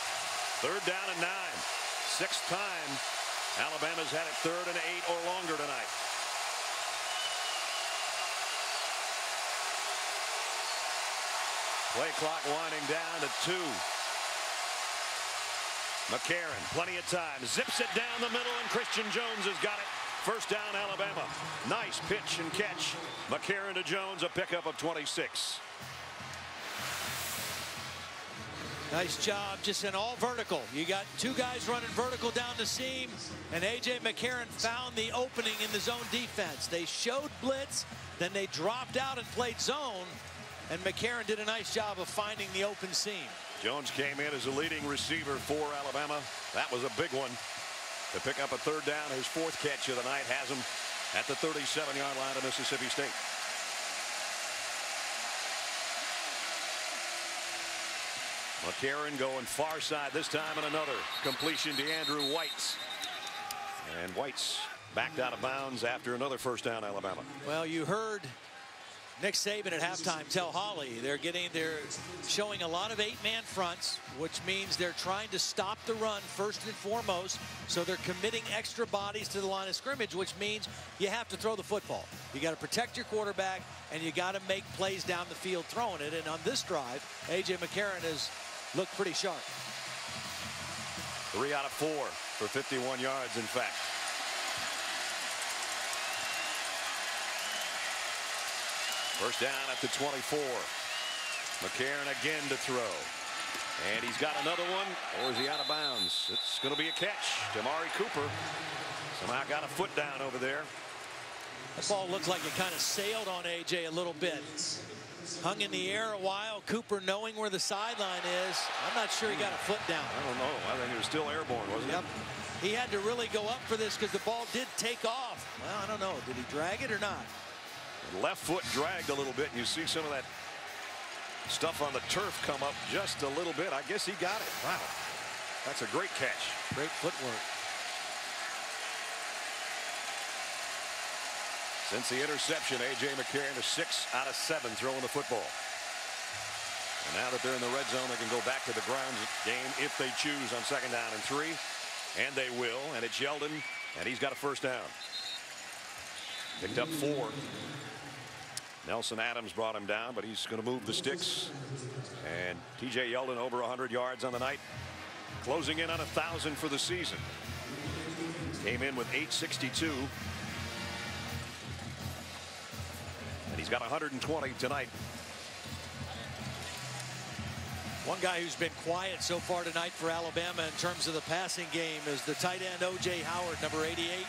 Third down and 9. Sixth time Alabama's had it 3rd and 8 or longer tonight. Play clock winding down to 2. McCarron, plenty of time, zips it down the middle, and Christian Jones has got it. First down, Alabama. Nice pitch and catch. McCarron to Jones, a pickup of 26. Nice job, just in all vertical. You got two guys running vertical down the seam, and A.J. McCarron found the opening in the zone defense. They showed blitz, then they dropped out and played zone, and McCarron did a nice job of finding the open seam. Jones came in as a leading receiver for Alabama. That was a big one. To pick up a third down, his 4th catch of the night has him at the 37-yard line of Mississippi State. McCarron going far side this time, and another completion to Andrew White. And White's backed out of bounds after another first down, Alabama. Well, you heard Nick Saban at halftime tell Holly they're showing a lot of 8-man fronts, which means they're trying to stop the run first and foremost. So they're committing extra bodies to the line of scrimmage, which means you have to throw the football. You got to protect your quarterback, and you got to make plays down the field throwing it. And on this drive, A.J. McCarron has looked pretty sharp. 3 out of 4 for 51 yards, in fact. First down at the 24. McCarron again to throw. And he's got another one, or is he out of bounds? It's going to be a catch. Damari Cooper somehow got a foot down over there. The ball looked like it kind of sailed on A.J. a little bit. Hung in the air a while. Cooper, knowing where the sideline is, I'm not sure he got a foot down. I don't know. I think it was still airborne, wasn't it? He had to really go up for this because the ball did take off. Well, I don't know. Did he drag it or not? Left foot dragged a little bit, and you see some of that stuff on the turf come up just a little bit. I guess he got it. Wow. That's a great catch. Great footwork. Since the interception, A.J. McCarron is 6 out of 7 throwing the football. And now that they're in the red zone, they can go back to the ground game if they choose on 2nd down and 3. And they will. And it's Yeldon, and he's got a first down. Picked up 4. Nelson Adams brought him down, but he's going to move the sticks. And T.J. Yeldon over 100 yards on the night, closing in on 1,000 for the season. Came in with 862. And he's got 120 tonight. One guy who's been quiet so far tonight for Alabama in terms of the passing game is the tight end O.J. Howard, number 88.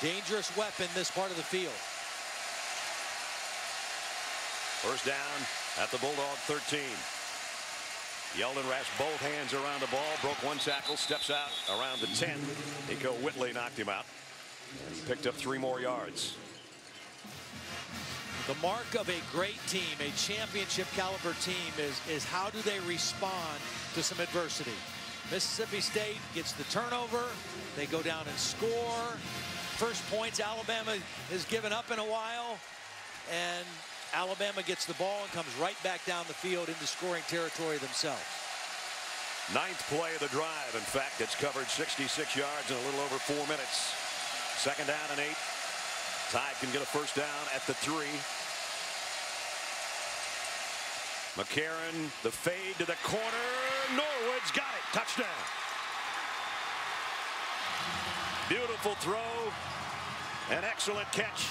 Dangerous weapon this part of the field. First down at the Bulldog 13. Yeldon wraps both hands around the ball, broke 1 tackle, steps out around the 10. Nico Whitley knocked him out, and he picked up 3 more yards. The mark of a great team, a championship caliber team, is how do they respond to some adversity. Mississippi State gets the turnover. They go down and score. First points Alabama has given up in a while. And Alabama gets the ball and comes right back down the field into scoring territory themselves. 9th play of the drive. In fact, it's covered 66 yards in a little over 4 minutes. 2nd down and 8. Tide can get a first down at the 3. McCarron, the fade to the corner. Norwood's got it. Touchdown. Beautiful throw. An excellent catch.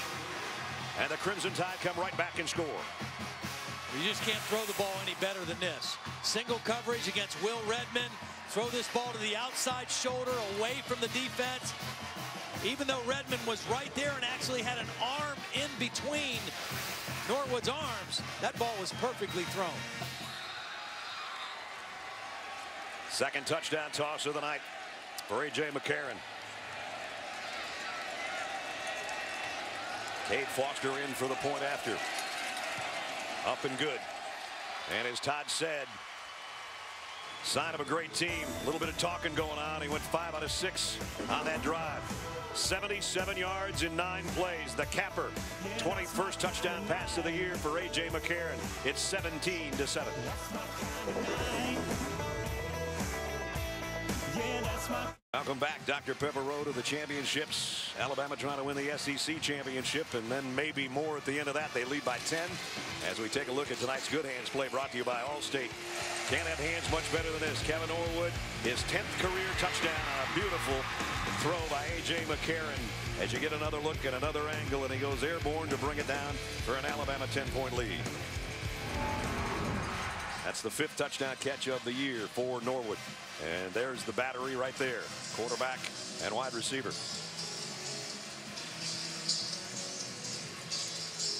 And the Crimson Tide come right back and score. You just can't throw the ball any better than this. Single coverage against Will Redmond. Throw this ball to the outside shoulder away from the defense. Even though Redmond was right there and actually had an arm in between Norwood's arms, that ball was perfectly thrown. 2nd touchdown toss of the night for A.J. McCarron. Cade Foster in for the point after. Up and good. And as Todd said, sign of a great team. A little bit of talking going on. He went 5 out of 6 on that drive. 77 yards in 9 plays. The capper. 21st touchdown pass of the year for A.J. McCarron. It's 17-7. Welcome back. Dr. Pepper Road to the championships. Alabama trying to win the SEC championship, and then maybe more at the end of that. They lead by 10. As we take a look at tonight's Good Hands play brought to you by Allstate. Can't have hands much better than this. Kevin Norwood, his 10th career touchdown on a beautiful throw by A.J. McCarron. As you get another look at another angle, and he goes airborne to bring it down for an Alabama 10-point lead. That's the 5th touchdown catch of the year for Norwood. And there's the battery right there. Quarterback and wide receiver.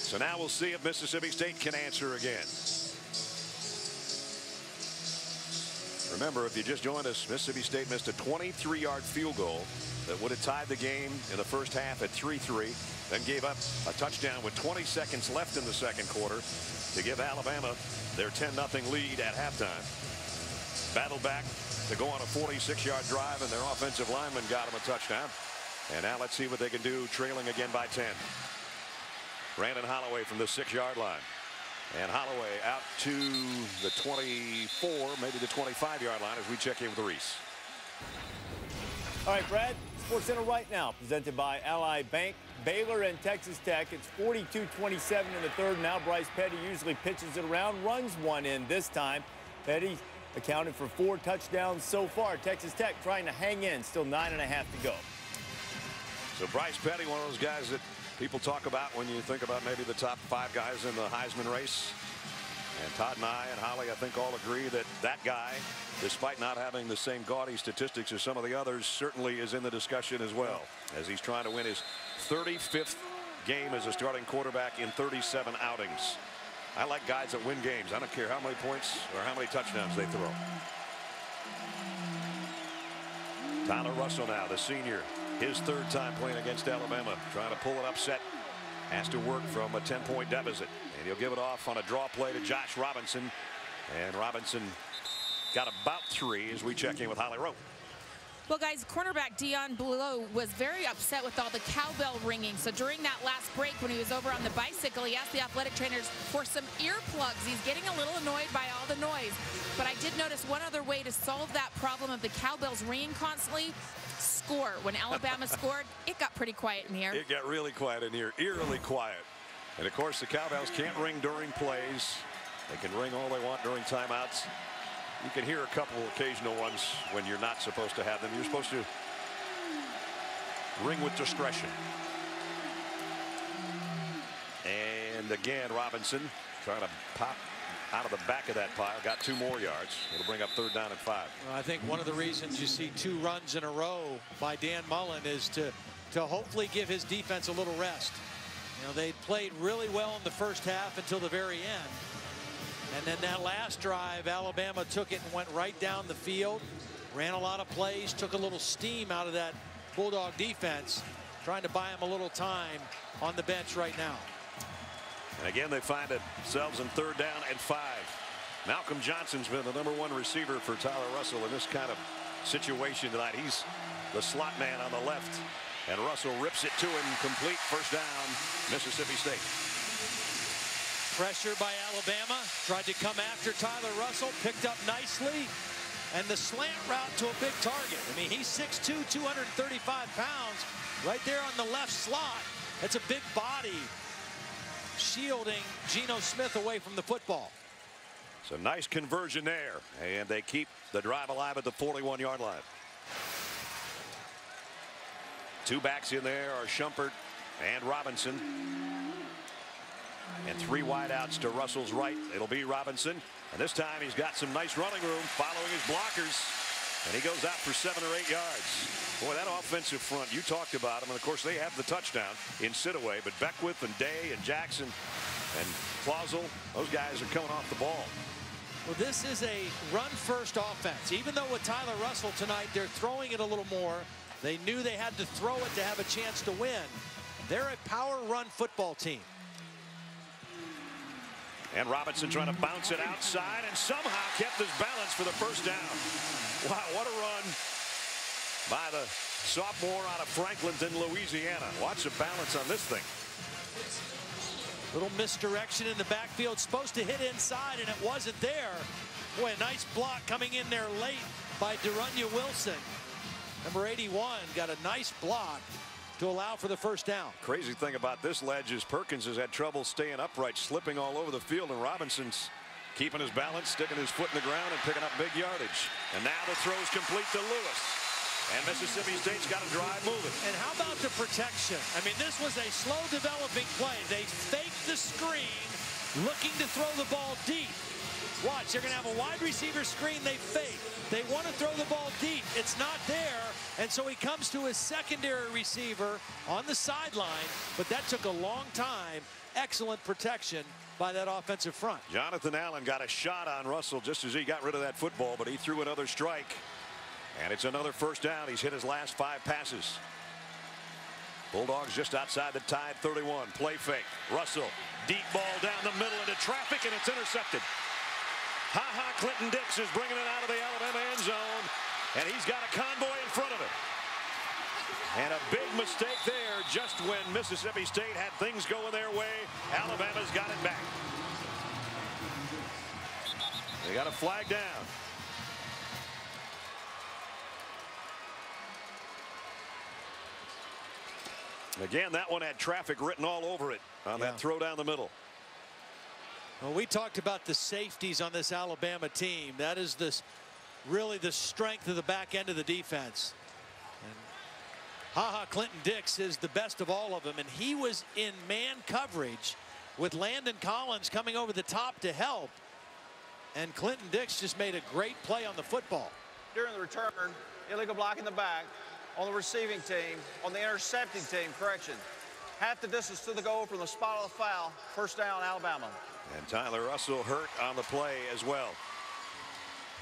So now we'll see if Mississippi State can answer again. Remember, if you just joined us, Mississippi State missed a 23-yard field goal that would have tied the game in the first half at 3-3, then gave up a touchdown with 20 seconds left in the 2nd quarter to give Alabama their 10-0 lead at halftime. Battled back to go on a 46-yard drive, and their offensive lineman got them a touchdown. And now let's see what they can do, trailing again by 10. Brandon Holloway from the 6-yard line. And Holloway out to the 24, maybe the 25-yard line as we check in with Reese. All right, Brad, SportsCenter right now, presented by Ally Bank. Baylor and Texas Tech. It's 42-27 in the 3rd. Now Bryce Petty usually pitches it around, runs one in this time. Petty accounted for 4 touchdowns so far. Texas Tech trying to hang in, still 9.5 to go. So Bryce Petty, one of those guys that people talk about when you think about maybe the top 5 guys in the Heisman race. And Todd and I and Holly, I think, all agree that that guy, despite not having the same gaudy statistics as some of the others, certainly is in the discussion as well, as he's trying to win his 35th game as a starting quarterback in 37 outings. I like guys that win games. I don't care how many points or how many touchdowns they throw. Tyler Russell now, the senior, his 3rd time playing against Alabama, trying to pull an upset. Has to work from a 10-point deficit, and he'll give it off on a draw play to Josh Robinson. And Robinson got about 3 as we check in with Holly Rowe. Well, guys, cornerback Dion Blow was very upset with all the cowbell ringing. So during that last break when he was over on the bicycle, he asked the athletic trainers for some earplugs. He's getting a little annoyed by all the noise. But I did notice one other way to solve that problem of the cowbells ringing constantly: score. When Alabama scored, it got pretty quiet in here. It got really quiet in here, eerily quiet. And of course, the cowbells can't ring during plays. They can ring all they want during timeouts. You can hear a couple occasional ones when you're not supposed to have them. You're supposed to ring with discretion. And again, Robinson trying to pop out of the back of that pile. Got 2 more yards. It'll bring up 3rd down and 5. Well, I think one of the reasons you see 2 runs in a row by Dan Mullen is to hopefully give his defense a little rest. You know, they played really well in the first half until the very end. And then that last drive, Alabama took it and went right down the field, ran a lot of plays, took a little steam out of that Bulldog defense, trying to buy him a little time on the bench right now. And again, they find themselves in 3rd down and 5. Malcolm Johnson's been the #1 receiver for Tyler Russell in this kind of situation tonight. He's the slot man on the left, and Russell rips it to him, complete, 1st down, Mississippi State. Pressure by Alabama, tried to come after Tyler Russell, picked up nicely, and the slant route to a big target. I mean, he's 6'2", 235 pounds, right there on the left slot. That's a big body shielding Geno Smith away from the football. So nice conversion there, and they keep the drive alive at the 41-yard line. 2 backs in there are Shumpert and Robinson. And 3 wideouts to Russell's right. It'll be Robinson. And this time he's got some nice running room following his blockers. And he goes out for 7 or 8 yards. Boy, that offensive front, you talked about them. And, of course, they have the touchdown in Sidaway. But Beckwith and Day and Jackson and Clausel, those guys are coming off the ball. Well, this is a run-first offense. Even though with Tyler Russell tonight, they're throwing it a little more. They knew they had to throw it to have a chance to win. They're a power-run football team. And Robinson trying to bounce it outside and somehow kept his balance for the 1st down. Wow, what a run by the sophomore out of Franklinton, Louisiana. Watch the balance on this thing. Little misdirection in the backfield. Supposed to hit inside, and it wasn't there. Boy, a nice block coming in there late by De'Runnya Wilson. Number 81 got a nice block to allow for the 1st down. Crazy thing about this ledge is Perkins has had trouble staying upright, slipping all over the field, and Robinson's keeping his balance, sticking his foot in the ground, and picking up big yardage. And now the throw's complete to Lewis. And Mississippi State's got a drive moving. And how about the protection? I mean, this was a slow developing play. They faked the screen, looking to throw the ball deep. Watch, they're going to have a wide receiver screen they fake. They want to throw the ball deep. It's not there, and so he comes to his secondary receiver on the sideline, but that took a long time. Excellent protection by that offensive front. Jonathan Allen got a shot on Russell just as he got rid of that football, but he threw another strike. And it's another 1st down. He's hit his last 5 passes. Bulldogs just outside the Tide 31. Play fake. Russell, deep ball down the middle into traffic, and it's intercepted. Clinton Dix is bringing it out of the Alabama end zone, and he's got a convoy in front of him. And a big mistake there just when Mississippi State had things going their way. Alabama's got it back. They got a flag down. Again, that one had traffic written all over it on that throw down the middle. Well, we talked about the safeties on this Alabama team. That is really the strength of the back end of the defense. And Clinton Dix is the best of all of them, and he was in man coverage with Landon Collins coming over the top to help. And Clinton Dix just made a great play on the football. During the return, illegal block in the back on the receiving team, on the intercepting team, correction. Half the distance to the goal from the spot of the foul. 1st down, Alabama. And Tyler Russell hurt on the play as well.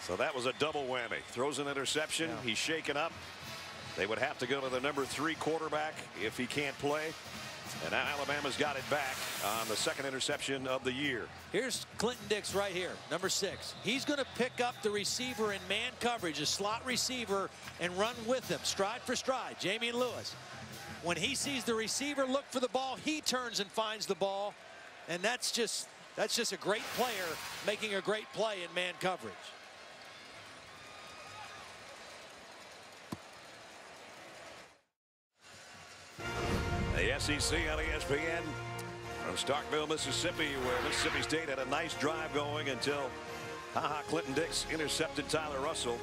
So that was a double whammy. Throws an interception. He's shaken up. They would have to go to the number 3 quarterback if he can't play. And now Alabama's got it back on the second interception of the year. Here's Clinton Dix right here, number 6. He's going to pick up the receiver in man coverage, a slot receiver, and run with him, stride for stride. Jamie Lewis. When he sees the receiver look for the ball, he turns and finds the ball. And that's just a great player making a great play in man coverage. The SEC on ESPN from Starkville, Mississippi, where Mississippi State had a nice drive going until Clinton Dix intercepted Tyler Russell.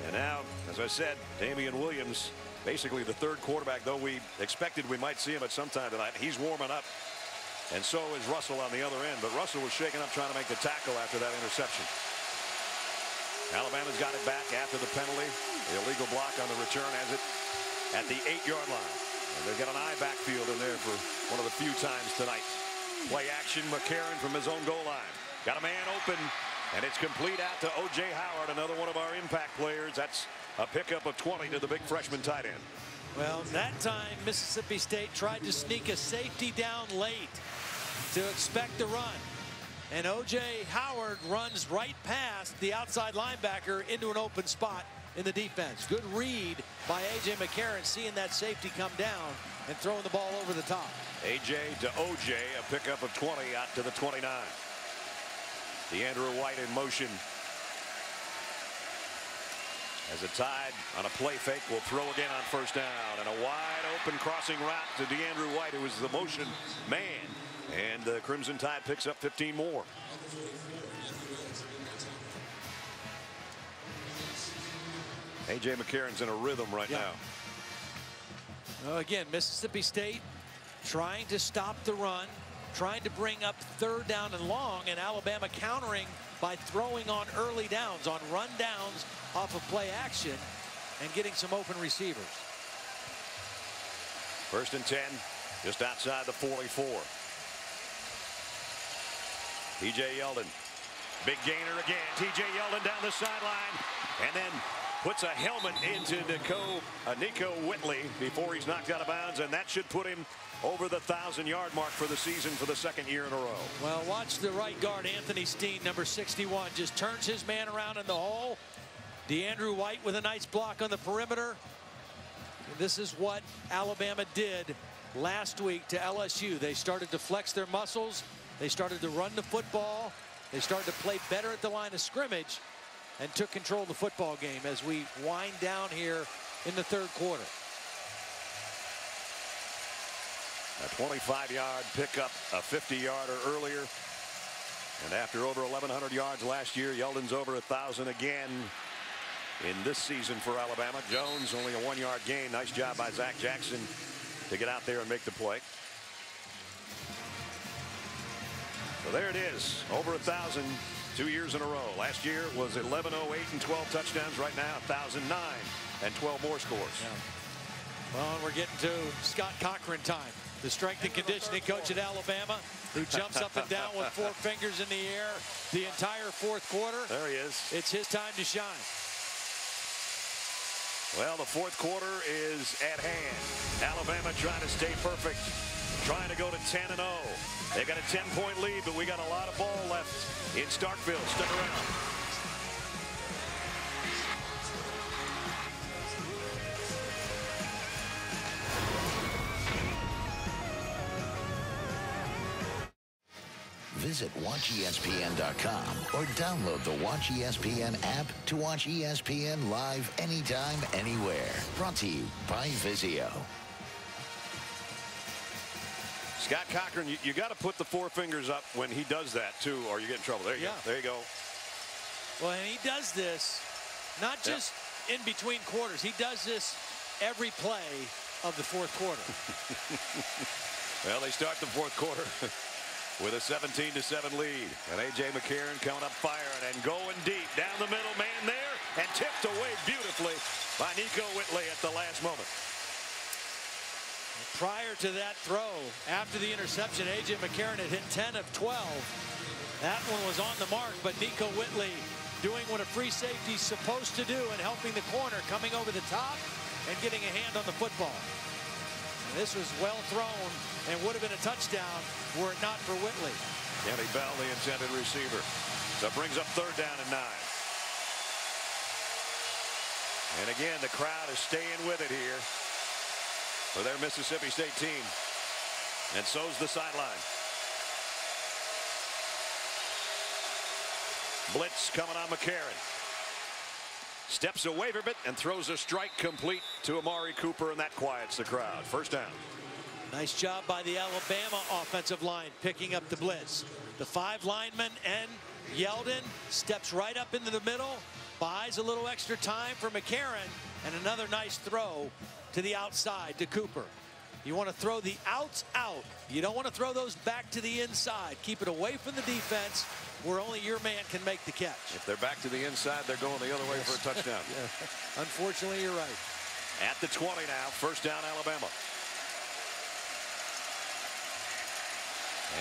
And now, as I said, Damian Williams, basically the third quarterback, though we expected we might see him at some time tonight. He's warming up, and so is Russell on the other end. But Russell was shaking up trying to make the tackle after that interception. Alabama's got it back after the penalty. The illegal block on the return has it at the 8-yard line. And they've got an eye backfield in there for one of the few times tonight. Play action, McCarron from his own goal line. Got a man open, and it's complete out to O.J. Howard, another one of our impact players. That's a pickup of 20 to the big freshman tight end. Well, that time Mississippi State tried to sneak a safety down late to expect the run. And O.J. Howard runs right past the outside linebacker into an open spot in the defense. Good read by A.J. McCarron, seeing that safety come down and throwing the ball over the top. A.J. to O.J., a pickup of 20 out to the 29. DeAndrew White in motion. As a Tide on a play fake will throw again on first down, and a wide open crossing route to DeAndrew White, who was the motion man, and the Crimson Tide picks up 15 more. A.J. McCarron's in a rhythm right now. Well, again, Mississippi State trying to stop the run, trying to bring up third down and long, and Alabama countering by throwing on early downs, on run downs off of play action, and getting some open receivers. First and 10, just outside the 44. T.J. Yeldon, big gainer again. T.J. Yeldon down the sideline, and then puts a helmet into Nico Whitley before he's knocked out of bounds, and that should put him over the 1,000-yard mark for the season for the second year in a row. Well, watch the right guard, Anthony Steen, number 61, just turns his man around in the hole. DeAndrew White with a nice block on the perimeter. This is what Alabama did last week to LSU. They started to flex their muscles. They started to run the football. They started to play better at the line of scrimmage and took control of the football game as we wind down here in the third quarter. A 25-yard pickup, a 50-yarder earlier. And after over 1,100 yards last year, Yeldon's over 1,000 again in this season for Alabama. Jones only a 1-yard gain. Nice job by Zach Jackson to get out there and make the play. So there it is, over 1,000 2 years in a row. Last year was 11-0-8 and 12 touchdowns. Right now 1,009 and 12 more scores. Yeah. Well, we're getting to Scott Cochran time, the strength and conditioning coach at Alabama, who jumps up and down with 4 fingers in the air the entire fourth quarter. There he is. It's his time to shine. Well, the fourth quarter is at hand. Alabama trying to stay perfect, trying to go to 10-0. They've got a 10-point lead, but we got a lot of ball left in Starkville. Stick around. Visit WatchESPN.com or download the Watch ESPN app to watch ESPN live anytime, anywhere. Brought to you by Vizio. Scott Cochran, you got to put the 4 fingers up when he does that, too, or you get in trouble. There you go. There you go. Well, and he does this not just in between quarters. He does this every play of the fourth quarter. Well, they start the fourth quarter with a 17-7 lead. And A.J. McCarron coming up firing and going deep down the middle. Man there, and tipped away beautifully by Nico Whitley at the last moment. Prior to that throw, after the interception, A.J. McCarron had hit 10 of 12. That one was on the mark, but Nico Whitley doing what a free safety's supposed to do and helping the corner, coming over the top and getting a hand on the football. This was well thrown and would have been a touchdown were it not for Whitley. Kenny Bell, the intended receiver. So it brings up 3rd down and 9. And again, the crowd is staying with it here for their Mississippi State team. And so's the sideline. Blitz coming on McCarron. Steps away from it and throws a strike complete to Amari Cooper, and that quiets the crowd. 1st down. Nice job by the Alabama offensive line picking up the blitz. The 5 linemen and Yeldon steps right up into the middle, buys a little extra time for McCarron, and another nice throw to the outside to Cooper. You want to throw the outs out. You don't want to throw those back to the inside. Keep it away from the defense where only your man can make the catch. If they're back to the inside, they're going the other way for a touchdown. Yeah. Unfortunately, you're right. At the 20 now, 1st down Alabama.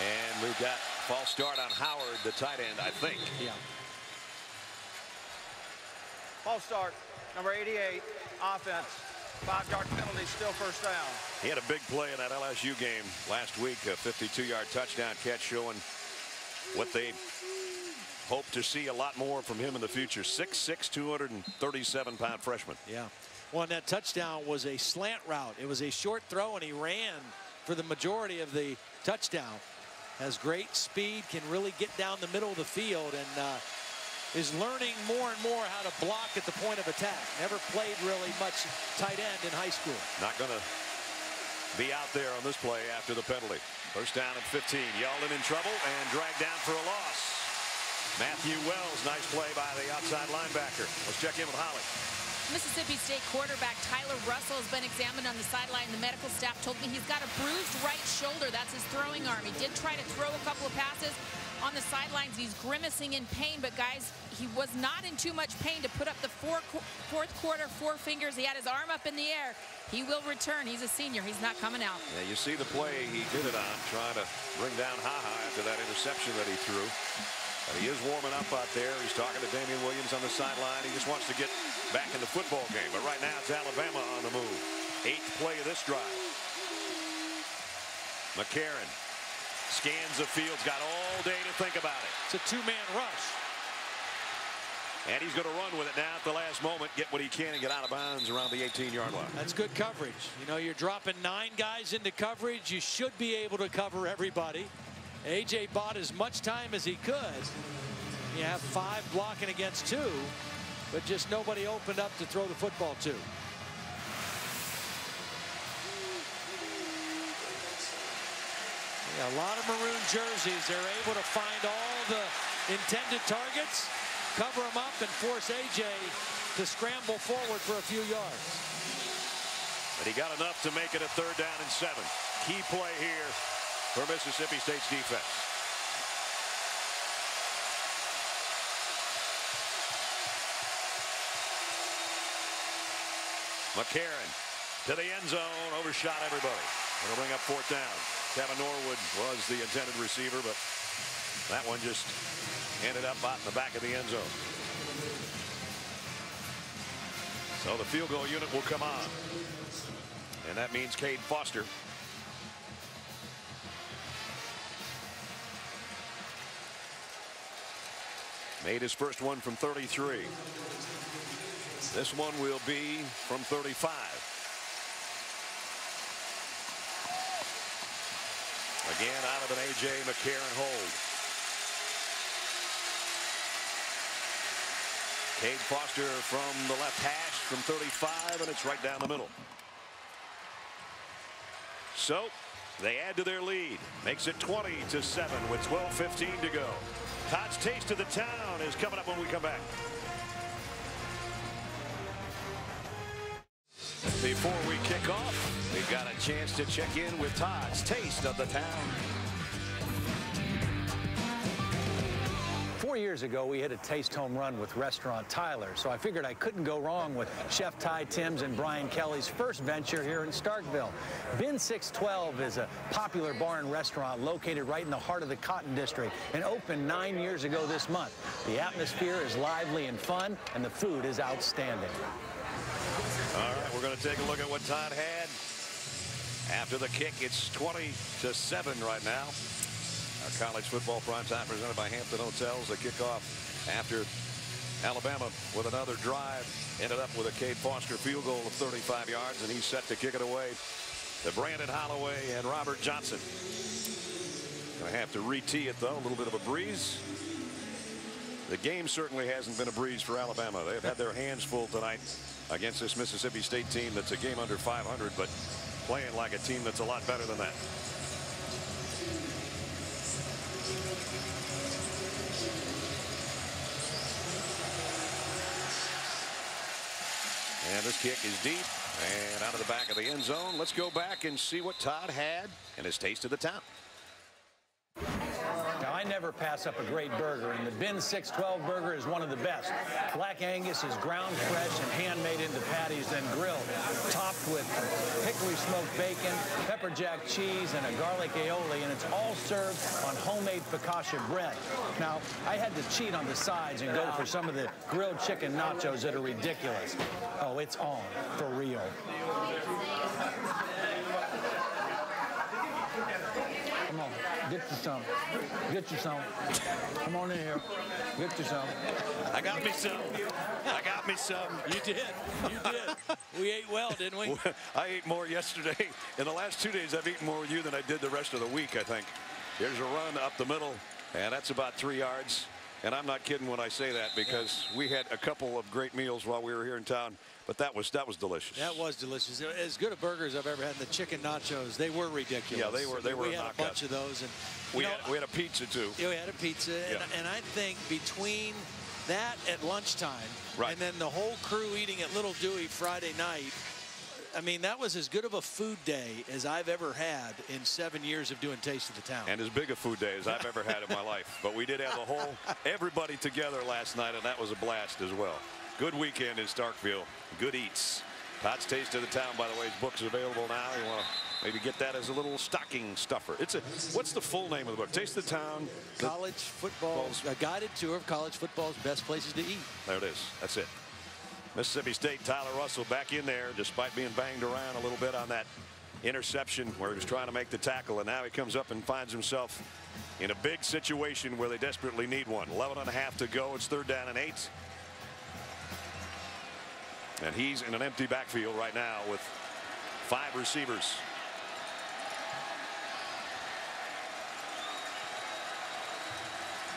And we've got false start on Howard, the tight end, I think. Yeah. False start, number 88, offense. 5-yard penalty, still 1st down. He had a big play in that LSU game last week, a 52-yard touchdown catch showing what they hope to see a lot more from him in the future. 6'6", 237-pound freshman. Yeah. Well, and that touchdown was a slant route. It was a short throw, and he ran for the majority of the touchdown. Has great speed, can really get down the middle of the field, and is learning more and more how to block at the point of attack. Never played really much tight end in high school. Not going to be out there on this play after the penalty. 1st down and 15. Yeldon in trouble and dragged down for a loss. Matthew Wells, nice play by the outside linebacker. Let's check in with Holly. Mississippi State quarterback Tyler Russell has been examined on the sideline. The medical staff told me he's got a bruised right shoulder. That's his throwing arm. He did try to throw a couple of passes on the sidelines. He's grimacing in pain, but guys, he was not in too much pain to put up the 4th quarter 4 fingers. He had his arm up in the air. He will return. He's a senior. He's not coming out. Yeah, you see the play he did it on, trying to bring down Ha-Ha after that interception that he threw. But he is warming up out there. He's talking to Damian Williams on the sideline. He just wants to get back in the football game. But right now it's Alabama on the move. 8th play of this drive. McCarron scans the field. Got all day to think about it. It's a 2-man rush. And he's going to run with it now at the last moment. Get what he can and get out of bounds around the 18-yard line. That's good coverage. You know, you're dropping 9 guys into coverage. You should be able to cover everybody. A.J. bought as much time as he could. You have 5 blocking against 2, but just nobody opened up to throw the football to. Yeah, a lot of maroon jerseys. They're able to find all the intended targets, cover them up, and force A.J. to scramble forward for a few yards. But he got enough to make it a 3rd down and 7. Key play here for Mississippi State's defense. McCarron to the end zone, overshot everybody. It'll bring up 4th down. Kevin Norwood was the intended receiver, but that one just ended up out in the back of the end zone. So the field goal unit will come on. And that means Cade Foster. Made his first one from 33. This one will be from 35. Again, out of an A.J. McCarron hold. Cade Foster from the left hash from 35, and it's right down the middle. So they add to their lead. Makes it 20-7 with 12:15 to go. Todd's Taste of the Town is coming up when we come back. Before we kick off, we've got a chance to check in with Todd's Taste of the Town. 4 years ago, we hit a taste home run with Restaurant Tyler, so I figured I couldn't go wrong with Chef Ty Timms and Brian Kelly's first venture here in Starkville. Bin 612 is a popular bar and restaurant located right in the heart of the Cotton District and opened 9 years ago this month. The atmosphere is lively and fun, and the food is outstanding. All right, we're going to take a look at what Todd had After the kick, it's 20-7 right now. Our college football primetime presented by Hampton Hotels. The kickoff after Alabama with another drive ended up with a Cade Foster field goal of 35 yards, and he's set to kick it away to Brandon Holloway and Robert Johnson. Going to have to re-tee it, though. A little bit of a breeze. The game certainly hasn't been a breeze for Alabama. They've had their hands full tonight against this Mississippi State team that's a game under 500, but playing like a team that's a lot better than that. And this kick is deep and out of the back of the end zone. Let's go back and see what Todd had in his taste of the town. Now, I never pass up a great burger, and the Bin 612 burger is one of the best. Black Angus is ground fresh and handmade into patties, then grilled, topped with hickory smoked bacon, pepper jack cheese, and a garlic aioli, and it's all served on homemade focaccia bread. Now, I had to cheat on the sides and go for some of the grilled chicken nachos that are ridiculous. Oh, it's on for real. Come on, get you some. Get you some. Come on in here. Get you some. I got me some. I got me some. You did. You did. We ate well, didn't we? I ate more yesterday. In the last 2 days, I've eaten more with you than I did the rest of the week, I think. Here's a run up the middle, and that's about 3 yards. And I'm not kidding when I say that, because we had a couple of great meals while we were here in town. But that was delicious. That was delicious. As good a burger as I've ever had. The chicken nachos, they were ridiculous. Yeah, they were. We had a bunch of those, and we had a pizza too. Yeah, we had a pizza, and I think between that at lunchtime, and then the whole crew eating at Little Dewey Friday night, I mean, that was as good of a food day as I've ever had in 7 years of doing Taste of the Town. And as big a food day as I've ever had in my life. But we did have everybody together last night, and that was a blast as well. Good weekend in Starkville. Good eats. Todd's Taste of the Town, by the way, his book's available now. You want to maybe get that as a little stocking stuffer. What's the full name of the book? Taste of the Town. College football, a guided tour of college football's best places to eat. There it is. That's it. Mississippi State, Tyler Russell back in there despite being banged around a little bit on that interception where he was trying to make the tackle, and now he comes up and finds himself in a big situation where they desperately need one. 11.5 to go. It's 3rd down and 8. And he's in an empty backfield right now with 5 receivers.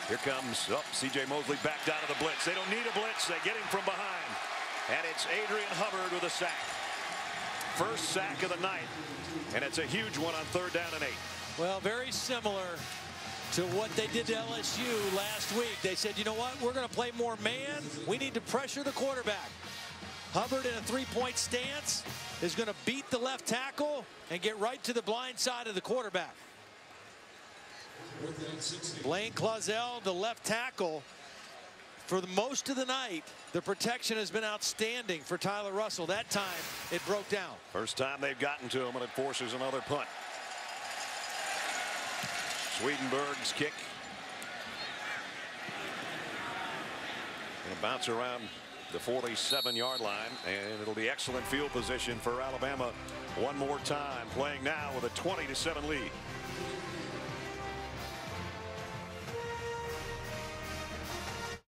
Here comes C.J. Mosley back down to the blitz. They don't need a blitz. They get him from behind. And it's Adrian Hubbard with a sack. First sack of the night. And it's a huge one on 3rd down and 8. Well, very similar to what they did to LSU last week. They said, you know what? We're going to play more man. We need to pressure the quarterback. Hubbard in a 3-point stance is going to beat the left tackle and get right to the blind side of the quarterback. Blaine Clausell, the left tackle, for the most of the night, the protection has been outstanding for Tyler Russell. That time, it broke down. First time they've gotten to him, and it forces another punt. Swedenberg's kick. Going to bounce around the 47-yard line, and it'll be excellent field position for Alabama one more time, playing now with a 20-7 lead.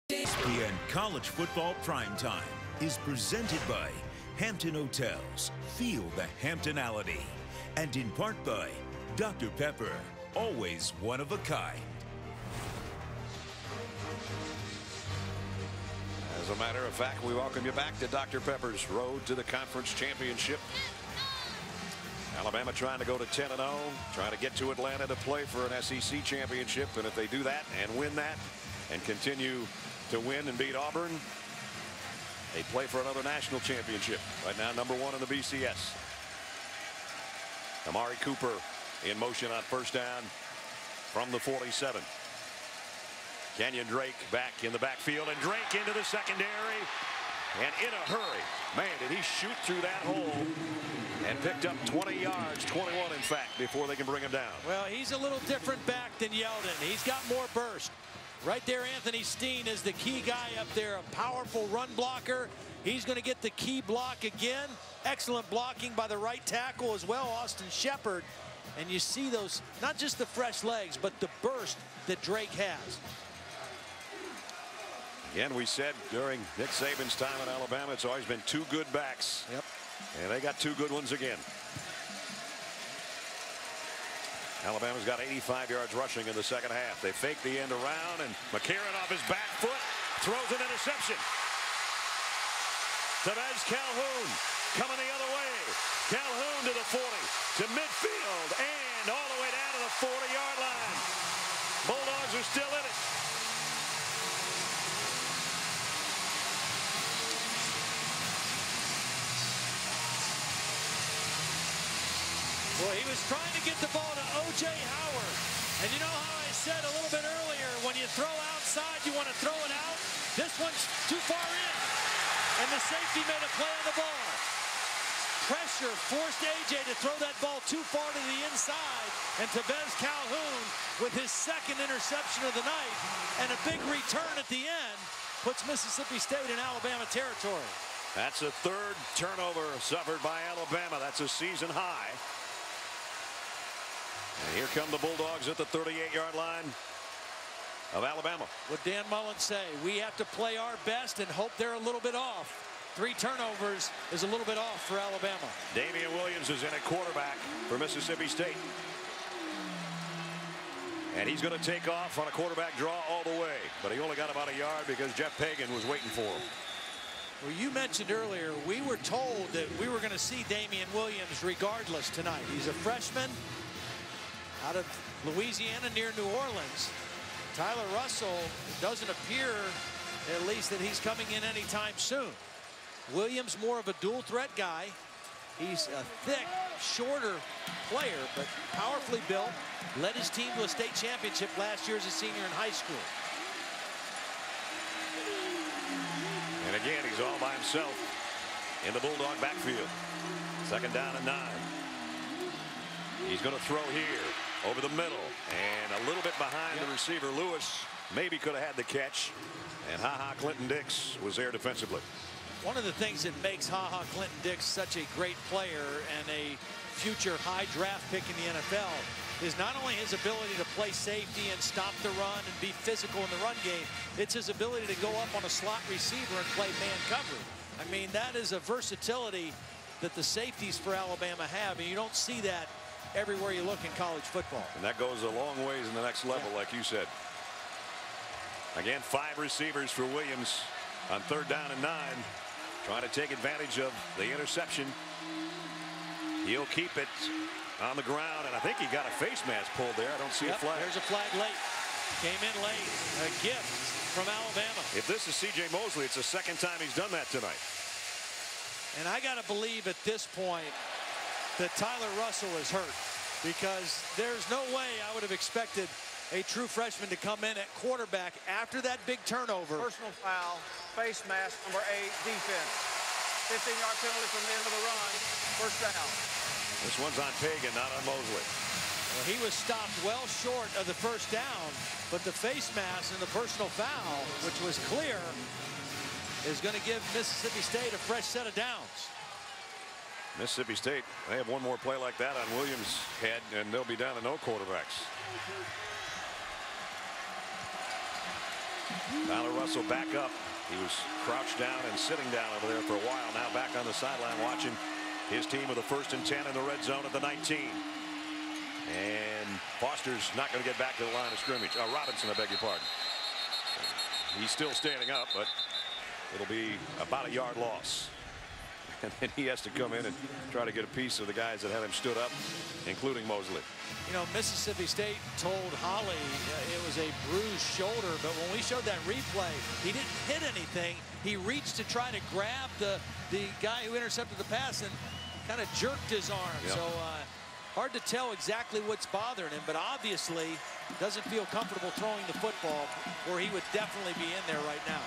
ESPN College Football Primetime is presented by Hampton Hotels. Feel the Hamptonality. And in part by Dr. Pepper, always one of a kind. As a matter of fact, we welcome you back to Dr. Pepper's Road to the Conference Championship. Alabama trying to go to 10-0, trying to get to Atlanta to play for an SEC championship. And if they do that and win that and continue to win and beat Auburn, they play for another national championship. Right now, #1 in the BCS. Amari Cooper in motion on 1st down from the 47. Kenyon Drake back in the backfield, and Drake into the secondary and in a hurry. Man, did he shoot through that hole and picked up 20 yards, 21 in fact, before they can bring him down. Well, he's a little different back than Yeldon. He's got more burst. Right there, Anthony Steen is the key guy up there, a powerful run blocker. He's going to get the key block again. Excellent blocking by the right tackle as well, Austin Shepard. And you see those, not just the fresh legs, but the burst that Drake has. Again, we said during Nick Saban's time in Alabama, it's always been 2 good backs. Yep. And they got 2 good ones again. Alabama's got 85 yards rushing in the second half. They fake the end around, and McCarron off his back foot throws an interception. Tevez Calhoun coming the other way. Calhoun to the 40, to midfield, and all the way down to the 40-yard line. Bulldogs are still in it. Well, he was trying to get the ball to O.J. Howard. And you know how I said a little bit earlier, when you throw outside, you want to throw it out? This one's too far in. And the safety made a play on the ball. Pressure forced A.J. to throw that ball too far to the inside. And Tevez Calhoun, with his second interception of the night and a big return at the end, puts Mississippi State in Alabama territory. That's a 3rd turnover suffered by Alabama. That's a season high. And here come the Bulldogs at the 38-yard line of Alabama. What Dan Mullen say? We have to play our best and hope they're a little bit off. 3 turnovers is a little bit off for Alabama. Damian Williams is in at quarterback for Mississippi State. And he's going to take off on a quarterback draw all the way. But he only got about a yard because Jeff Pagan was waiting for him. Well, you mentioned earlier, we were told that we were going to see Damian Williams regardless tonight. He's a freshman out of Louisiana near New Orleans. Tyler Russell doesn't appear, at least, that he's coming in anytime soon. Williams more of a dual threat guy. He's a thick, shorter player, but powerfully built. Led his team to a state championship last year as a senior in high school. And again, he's all by himself in the Bulldog backfield. 2nd down and 9. He's going to throw here over the middle and a little bit behind the receiver. Lewis maybe could have had the catch, and Clinton-Dix was there defensively. One of the things that makes Clinton-Dix such a great player and a future high draft pick in the NFL is not only his ability to play safety and stop the run and be physical in the run game, it's his ability to go up on a slot receiver and play man coverage. I mean, that is a versatility that the safeties for Alabama have, and you don't see that everywhere you look in college football. And that goes a long ways in the next level, like you said. Again, 5 receivers for Williams on 3rd down and 9. Trying to take advantage of the interception. He'll keep it on the ground, and I think he got a face mask pulled there. I don't see a flag. There's a flag late. Came in late. A gift from Alabama. If this is C.J. Mosley, it's the 2nd time he's done that tonight. And I got to believe at this point that Tyler Russell is hurt, because there's no way I would have expected a true freshman to come in at quarterback after that big turnover. Personal foul, face mask, number 8, defense. 15-yard penalty from the end of the run. 1st down. This one's on Pagan, not on Mosley. Well, he was stopped well short of the 1st down, but the face mask and the personal foul, which was clear, is going to give Mississippi State a fresh set of downs. Mississippi State, they have one more play like that on Williams' head, and they'll be down to no quarterbacks. Tyler Russell back up. He was crouched down and sitting down over there for a while. Now back on the sideline watching his team with a 1st and 10 in the red zone at the 19. And Foster's not going to get back to the line of scrimmage. Robinson, I beg your pardon. He's still standing up, but it'll be about a yard loss. And then he has to come in and try to get a piece of the guys that have him stood up, including Mosley. You know, Mississippi State told Holly it was a bruised shoulder, but when we showed that replay, he didn't hit anything. He reached to try to grab the guy who intercepted the pass and kind of jerked his arm. Yep. So hard to tell exactly what's bothering him, but obviously doesn't feel comfortable throwing the football, where he would definitely be in there right now.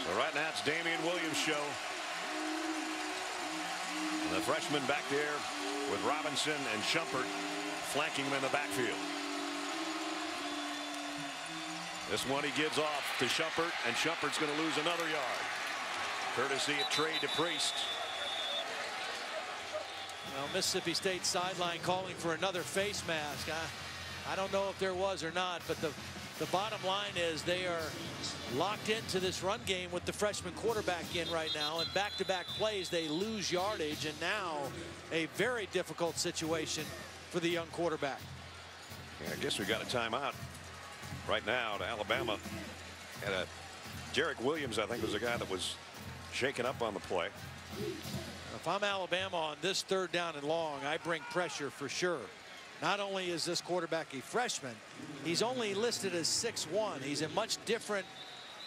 So right now it's Damian Williams' show. And the freshman back there with Robinson and Shumpert flanking him in the backfield. This one he gives off to Shumpert, and Shumpert's going to lose another yard. Courtesy of Trey DePriest. Well, Mississippi State sideline calling for another face mask. I don't know if there was or not, but the bottom line is they are locked into this run game with the freshman quarterback in right now, and back-to-back plays they lose yardage, and now a very difficult situation for the young quarterback. Yeah, I guess we got a timeout right now to Alabama. And Jarek Williams, I think, was the guy that was shaken up on the play. If I'm Alabama on this 3rd down and long, I bring pressure for sure. Not only is this quarterback a freshman, he's only listed as 6'1". He's a much different,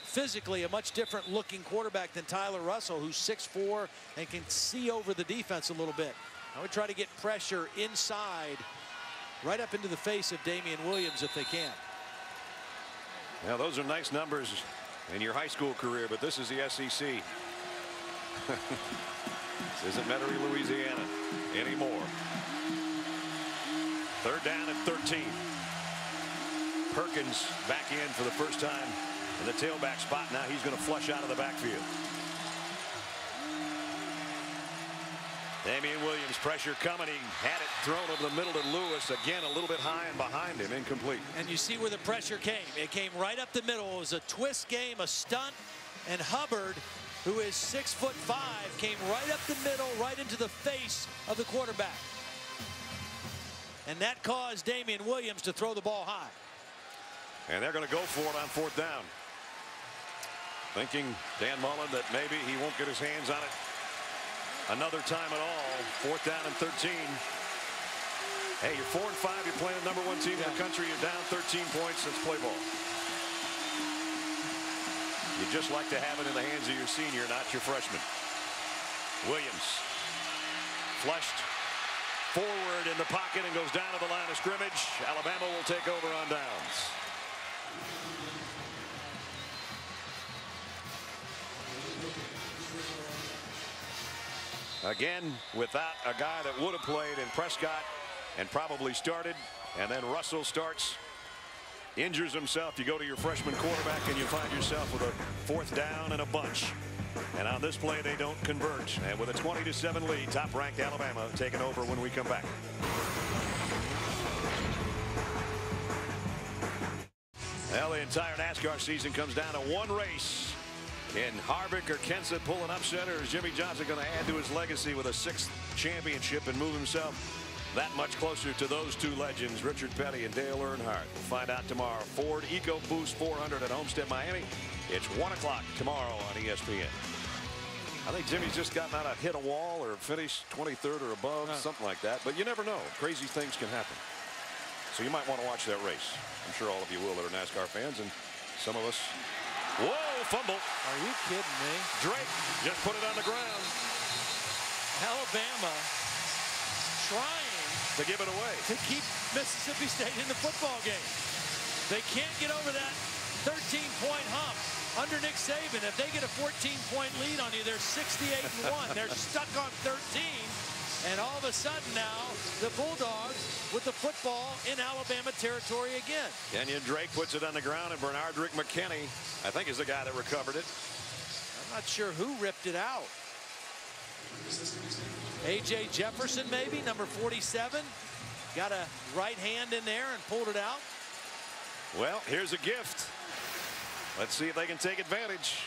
physically a much different looking quarterback than Tyler Russell, who's 6'4" and can see over the defense a little bit. I would try to get pressure inside, right up into the face of Damian Williams if they can. Now, those are nice numbers in your high school career, but this is the SEC. This isn't Metairie, Louisiana anymore. 3rd down and 13. Perkins back in for the first time in the tailback spot. Now he's going to flush out of the backfield. Damian Williams, pressure coming. He had it thrown over the middle to Lewis. Again, a little bit high and behind him, incomplete. And you see where the pressure came. It came right up the middle. It was a twist game, a stunt, and Hubbard, who is 6'5", came right up the middle, right into the face of the quarterback. And that caused Damian Williams to throw the ball high. And they're going to go for it on 4th down. Thinking Dan Mullen that maybe he won't get his hands on it another time at all. 4th down and 13. Hey, you're 4-5. You're playing the #1 team in the country. You're down 13 points. Let's play ball. You'd just like to have it in the hands of your senior, not your freshman. Williams flushed forward in the pocket and goes down to the line of scrimmage. Alabama will take over on downs. Again, without a guy that would have played in Prescott and probably started, and then Russell starts, injures himself. You go to your freshman quarterback and you find yourself with a 4th down and a bunch. And on this play, they don't convert. And with a 20-7 lead, top-ranked Alabama taking over when we come back. Well, the entire NASCAR season comes down to one race. Can Harvick or Kenseth pull an upset, or is Jimmy Johnson going to add to his legacy with a 6th championship and move himself that much closer to those two legends, Richard Petty and Dale Earnhardt? We'll find out tomorrow. Ford EcoBoost 400 at Homestead, Miami. It's 1 o'clock tomorrow on ESPN. I think Jimmy's just gotten out of hit a wall or finished 23rd or above, something like that. But you never know. Crazy things can happen. So you might want to watch that race. I'm sure all of you will that are NASCAR fans, and some of us. Whoa, fumble. Are you kidding me? Drake just put it on the ground. Alabama trying to give it away, to keep Mississippi State in the football game. They can't get over that 13-point hump under Nick Saban. If they get a 14-point lead on you, they're 68-1. They're stuck on 13. And all of a sudden now, the Bulldogs with the football in Alabama territory again. Kenyon Drake puts it on the ground, and Bernardrick McKinney, I think, is the guy that recovered it. I'm not sure who ripped it out. A.J. Jefferson, maybe, number 47. Got a right hand in there and pulled it out. Well, here's a gift. Let's see if they can take advantage.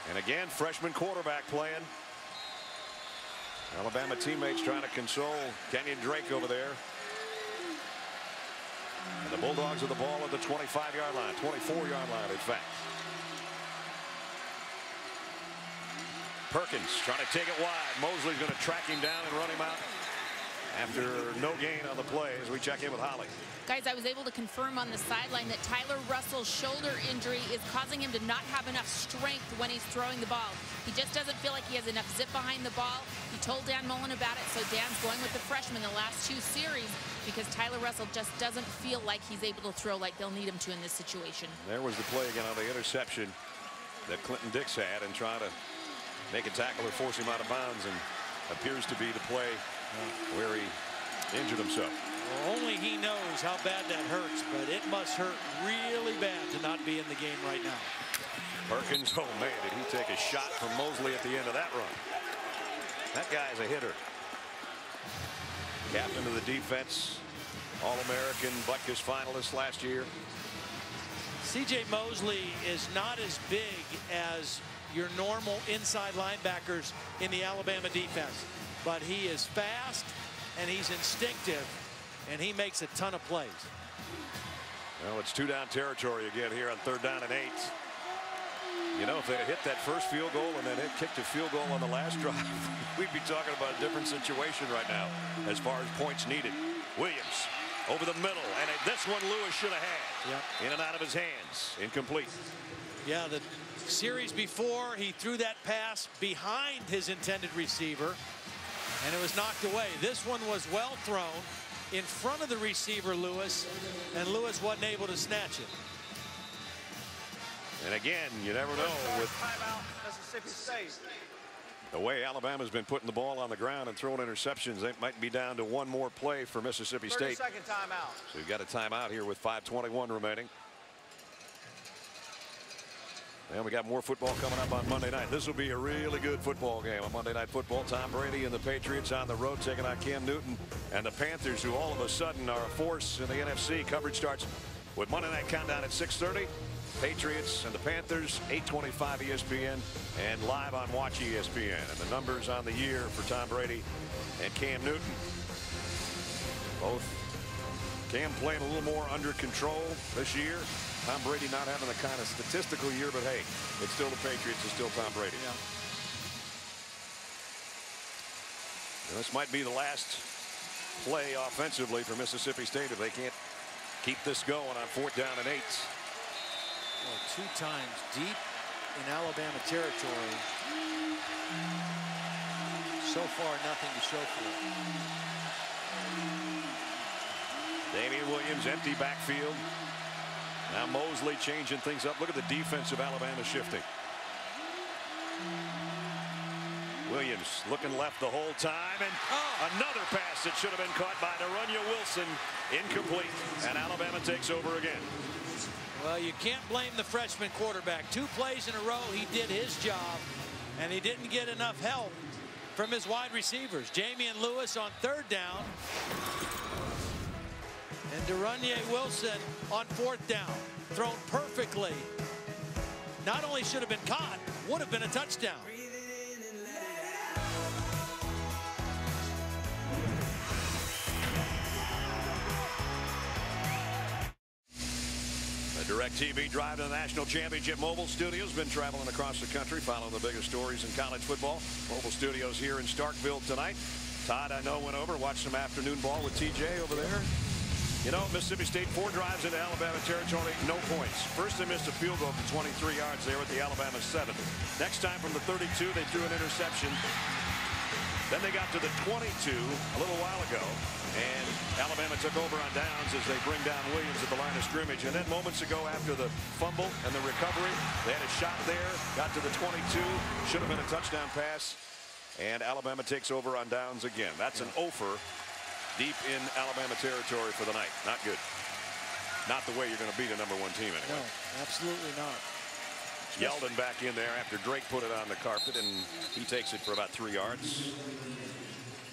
And again, freshman quarterback playing. Alabama teammates trying to console Kenyon Drake over there. And the Bulldogs with the ball at the 25-yard line, 24-yard line, in fact. Perkins trying to take it wide. Mosley's going to track him down and run him out after no gain on the play as we check in with Holly. Guys, I was able to confirm on the sideline that Tyler Russell's shoulder injury is causing him to not have enough strength when he's throwing the ball. He just doesn't feel like he has enough zip behind the ball. He told Dan Mullen about it, so Dan's going with the freshman the last 2 series because Tyler Russell just doesn't feel like he's able to throw like they'll need him to in this situation. There was the play again on the interception that Clinton Dix had and trying to make a tackle or force him out of bounds, and appears to be the play where he injured himself. Well, only he knows how bad that hurts, but it must hurt really bad to not be in the game right now. Perkins, oh man, did he take a shot from Mosley at the end of that run. That guy's a hitter. Captain of the defense, All-American, Butkus finalist last year. C.J. Mosley is not as big as your normal inside linebackers in the Alabama defense, but he is fast and he's instinctive, and he makes a ton of plays. Well, it's 2-down territory again here on 3rd down and 8. You know, if they had hit that first field goal and then kicked a field goal on the last drive, we'd be talking about a different situation right now as far as points needed. Williams over the middle, and this one Lewis should have had. Yep. In and out of his hands, incomplete. Yeah, the series before, he threw that pass behind his intended receiver, and it was knocked away. This one was well thrown in front of the receiver, Lewis, and Lewis wasn't able to snatch it. And again, you never know with Timeout, Mississippi State. the way Alabama's been putting the ball on the ground and throwing interceptions. They might be down to one more play for Mississippi State. 30-second timeout. So you've got a timeout here with 5:21 remaining. And we got more football coming up on Monday night. This will be a really good football game on Monday Night Football. Tom Brady and the Patriots on the road taking on Cam Newton and the Panthers, who all of a sudden are a force in the NFC. Coverage starts with Monday Night Countdown at 6:30. Patriots and the Panthers, 8:25 ESPN, and live on Watch ESPN. And the numbers on the year for Tom Brady and Cam Newton. Both Cam playing a little more under control this year. Tom Brady not having the kind of statistical year, but hey, it's still the Patriots, it's still Tom Brady. Yeah. And this might be the last play offensively for Mississippi State if they can't keep this going on 4th down and 8. Well, 2 times deep in Alabama territory. So far, nothing to show for it. Damian Williams, empty backfield. Now Mosley changing things up. Look at the defense of Alabama shifting. Williams looking left the whole time, and another pass that should have been caught by Darunya Wilson. Incomplete, and Alabama takes over again. Well, you can't blame the freshman quarterback. 2 plays in a row, he did his job, and he didn't get enough help from his wide receivers. Jamian Lewis on 3rd down, and Darunya Wilson on 4th down. Thrown perfectly. Not only should have been caught, would have been a touchdown. DirecTV drive to the National Championship Mobile Studios. Been traveling across the country, following the biggest stories in college football. Mobile Studios here in Starkville tonight. Todd, I know, went over, watched some afternoon ball with TJ over there. You know, Mississippi State 4 drives into Alabama territory, no points. First, they missed a field goal from 23 yards there at the Alabama 7. Next time from the 32, they threw an interception. Then they got to the 22 a little while ago, and Alabama took over on downs as they bring down Williams at the line of scrimmage. And then moments ago, after the fumble and the recovery, they had a shot there, got to the 22, should have been a touchdown pass, and Alabama takes over on downs again. That's an offer deep in Alabama territory for the night. Not good. Not the way you're going to beat a #1 team anyway. No, absolutely not. Yeldon back in there after Drake put it on the carpet, and he takes it for about 3 yards.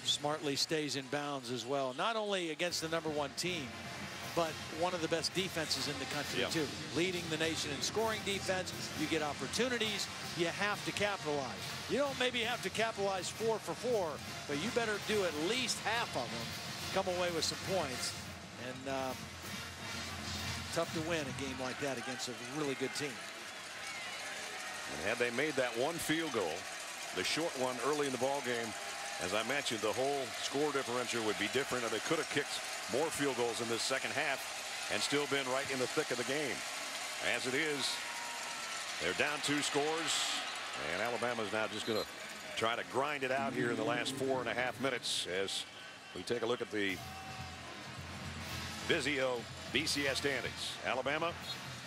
Smartly stays in bounds as well. Not only against the #1 team, but one of the best defenses in the country, too. Leading the nation in scoring defense. You get opportunities. You have to capitalize. You don't maybe have to capitalize 4 for 4, but you better do at least half of them. Come away with some points. And tough to win a game like that against a really good team. And had they made that one field goal, the short one early in the ball game, as I mentioned, the whole score differential would be different, and they could have kicked more field goals in this second half and still been right in the thick of the game. As it is, they're down 2 scores, and Alabama's now just going to try to grind it out here in the last 4.5 minutes as we take a look at the Vizio BCS standings. Alabama,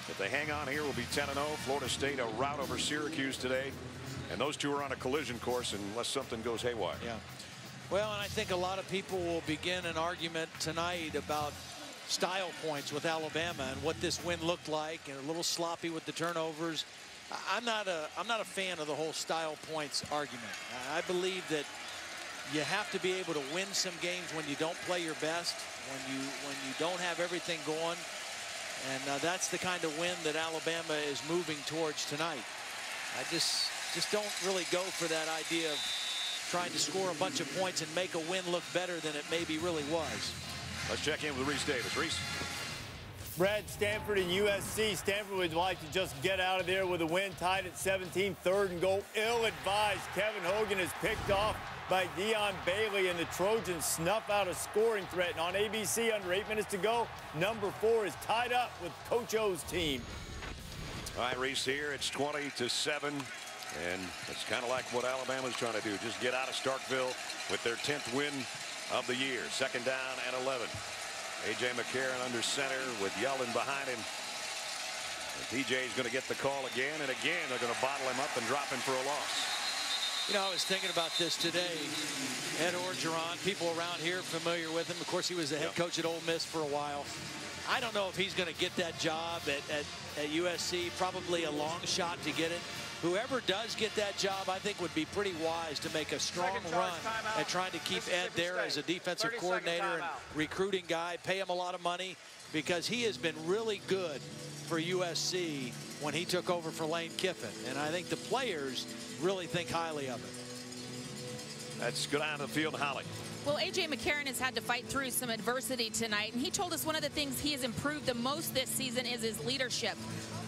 if they hang on here, will be 10-0. Florida State a rout over Syracuse today, and those two are on a collision course unless something goes haywire. Yeah. Well, and I think a lot of people will begin an argument tonight about style points with Alabama and what this win looked like, and a little sloppy with the turnovers. I'm not a fan of the whole style points argument. I believe that you have to be able to win some games when you don't play your best, when you don't have everything going, and that's the kind of win that Alabama is moving towards tonight. I just don't really go for that idea of trying to score a bunch of points and make a win look better than it maybe really was. Let's check in with Reese Davis. Reese. Brad, Stanford and USC. Stanford would like to just get out of there with a win, tied at 17, 3rd and goal. Ill-advised. Kevin Hogan is picked off by Deion Bailey, and the Trojans snuff out a scoring threat. And on ABC, under 8 minutes to go, number 4 is tied up with Coach O's team. All right, Reese, here it's 20-7. And it's kind of like what Alabama's trying to do. Just get out of Starkville with their 10th win of the year. 2nd down and 11. A.J. McCarron under center with Yeldon behind him. And TJ's going to get the call again, and again they're going to bottle him up and drop him for a loss. You know, I was thinking about this today. Ed Orgeron, people around here familiar with him. Of course, he was the head coach at Ole Miss for a while. I don't know if he's going to get that job at USC. Probably a long shot to get it. Whoever does get that job, I think, would be pretty wise to make a strong run at trying to keep Ed there as a defensive coordinator and recruiting guy, pay him a lot of money, because he has been really good for USC when he took over for Lane Kiffin. And I think the players really think highly of it. Let's go down to the field, Holly. Well, A.J. McCarron has had to fight through some adversity tonight, and he told us one of the things he has improved the most this season is his leadership.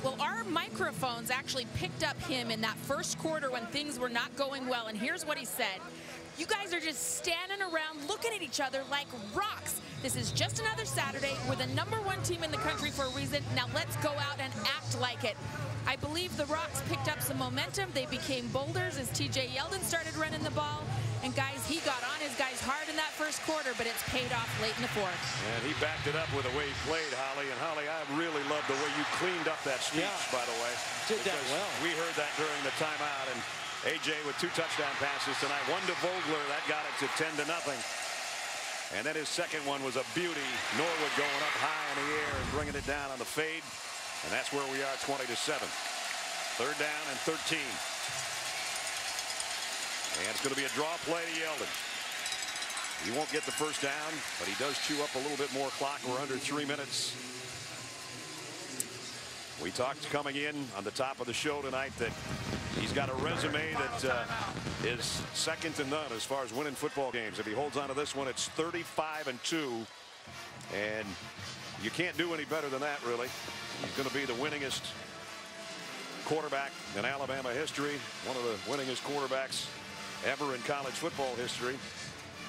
Well, our microphones actually picked up him in that first quarter when things were not going well, and here's what he said. You guys are just standing around looking at each other like rocks. This is just another Saturday. We're the #1 team in the country for a reason. Now let's go out and act like it. I believe the Rocks picked up some momentum. They became boulders as TJ Yeldon started running the ball. And guys, he got on his guys hard in that first quarter, but it's paid off late in the 4th. And he backed it up with the way he played, Holly. And Holly, I really love the way you cleaned up that speech, by the way. Did that well. We heard that during the timeout. And A.J. with 2 touchdown passes tonight. 1 to Vogler. That got it to 10-0. And then his second one was a beauty. Norwood going up high in the air and bringing it down on the fade. And that's where we are, 20-7. 3rd down and 13. And it's going to be a draw play to Yeldon. He won't get the first down, but he does chew up a little bit more clock. We're under 3 minutes. We talked coming in on the top of the show tonight that he's got a resume that is second to none as far as winning football games. If he holds on to this one, it's 35-2. And you can't do any better than that, really. He's going to be the winningest quarterback in Alabama history, one of the winningest quarterbacks ever in college football history.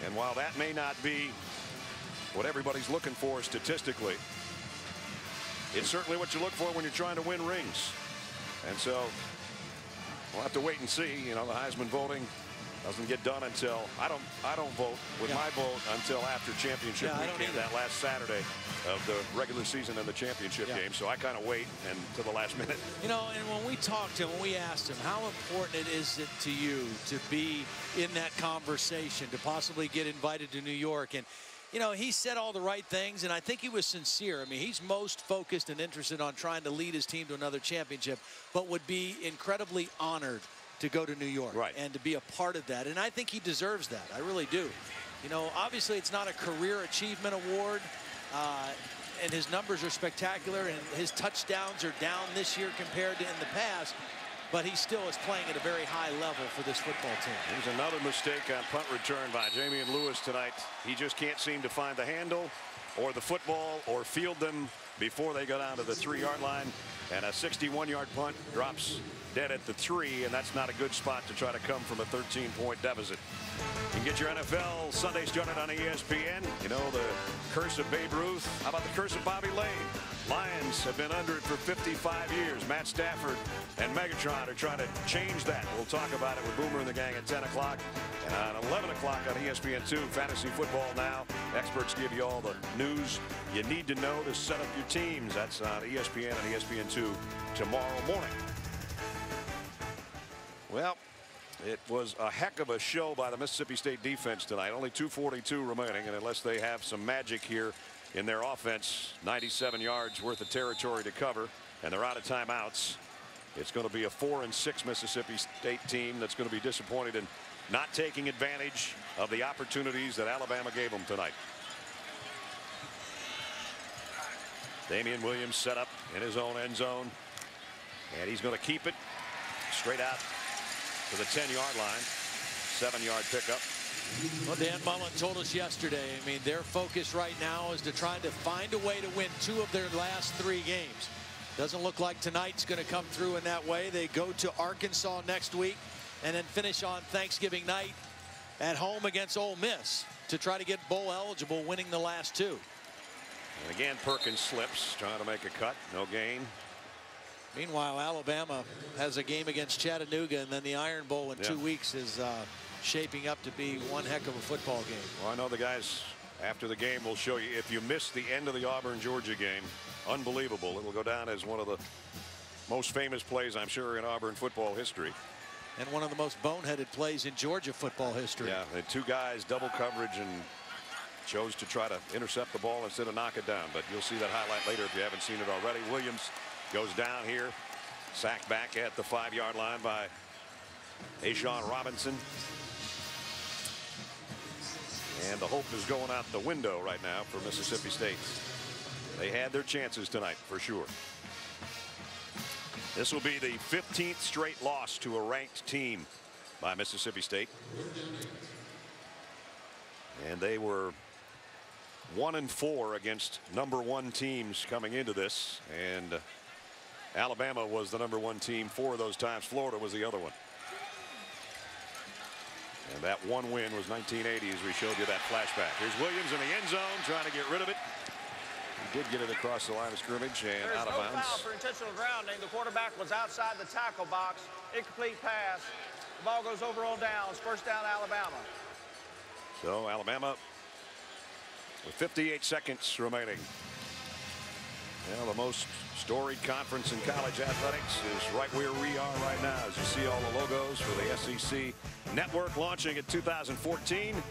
And while that may not be what everybody's looking for statistically, it's certainly what you look for when you're trying to win rings. And so we'll have to wait and see. You know, the Heisman voting doesn't get done until I don't vote with my vote until after championship weekend, that last Saturday of the regular season and the championship game. So I kind of wait until the last minute. You know, and when we talked to him, when we asked him, how important is it to you to be in that conversation, to possibly get invited to New York? And you know, he said all the right things, and I think he was sincere. I mean, he's most focused and interested on trying to lead his team to another championship, but would be incredibly honored to go to New York and to be a part of that. And I think he deserves that. I really do. You know, obviously it's not a career achievement award, and his numbers are spectacular, and his touchdowns are down this year compared to in the past, but he still is playing at a very high level for this football team. There's another mistake on punt return by Jamian Lewis tonight. He just can't seem to find the handle or the football or field them before they go down to the 3-yard line. And a 61-yard punt drops dead at the 3, and that's not a good spot to try to come from a 13-point deficit. You can get your NFL Sunday started on ESPN. You know, the curse of Babe Ruth. How about the curse of Bobby Lane? Lions have been under it for 55 years. Matt Stafford and Megatron are trying to change that. We'll talk about it with Boomer and the gang at 10 o'clock. And at 11 o'clock on ESPN2, Fantasy Football Now. Experts give you all the news you need to know to set up your teams. That's on ESPN and ESPN2 tomorrow morning. Well, It was a heck of a show by the Mississippi State defense tonight. Only 2:42 remaining, and unless they have some magic here in their offense, 97 yards worth of territory to cover, and they're out of timeouts. It's going to be a 4-6 Mississippi State team that's going to be disappointed in not taking advantage of the opportunities that Alabama gave them tonight. Damian Williams set up in his own end zone, and he's going to keep it straight out to the 10-yard line. 7-yard pickup. Well, Dan Mullen told us yesterday, I mean, their focus right now is to try to find a way to win 2 of their last 3 games. Doesn't look like tonight's going to come through in that way. They go to Arkansas next week and then finish on Thanksgiving night at home against Ole Miss to try to get bowl eligible, winning the last 2. And again, Perkins slips, trying to make a cut. No gain. Meanwhile, Alabama has a game against Chattanooga, and then the Iron Bowl in 2 weeks is shaping up to be one heck of a football game. Well, I know the guys after the game will show you, if you missed the end of the Auburn-Georgia game, unbelievable. It will go down as one of the most famous plays, I'm sure, in Auburn football history. And one of the most boneheaded plays in Georgia football history. Yeah, and 2 guys, double coverage, and chose to try to intercept the ball instead of knock it down. But you'll see that highlight later if you haven't seen it already. Williams goes down here, sacked back at the 5-yard line by A'Shawn Robinson. And the hope is going out the window right now for Mississippi State. They had their chances tonight for sure. This will be the 15th straight loss to a ranked team by Mississippi State. And they were 1-4 against #1 teams coming into this, and Alabama was the #1 team 4 of those times. Florida was the other one. And that one win was 1980, as we showed you that flashback. Here's Williams in the end zone trying to get rid of it. He did get it across the line of scrimmage and There's out of no bounds. foul for intentional grounding. The quarterback was outside the tackle box. Incomplete pass. The ball goes over on downs. First down, Alabama. So Alabama with 58 seconds remaining. Well, the most storied conference in college athletics is right where we are right now, as you see all the logos for the SEC Network launching in 2014.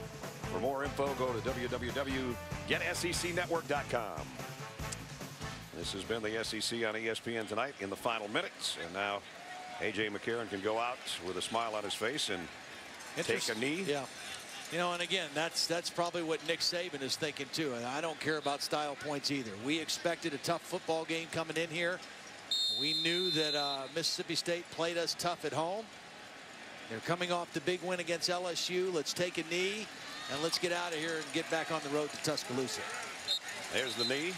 For more info, go to www.getsecnetwork.com. This has been the SEC on ESPN tonight in the final minutes, and now A.J. McCarron can go out with a smile on his face and take a knee. Yeah. You know, and again, that's probably what Nick Saban is thinking too. And I don't care about style points either. We expected a tough football game coming in here. We knew that Mississippi State played us tough at home. They're coming off the big win against LSU. Let's take a knee and let's get out of here and get back on the road to Tuscaloosa. There's the knee.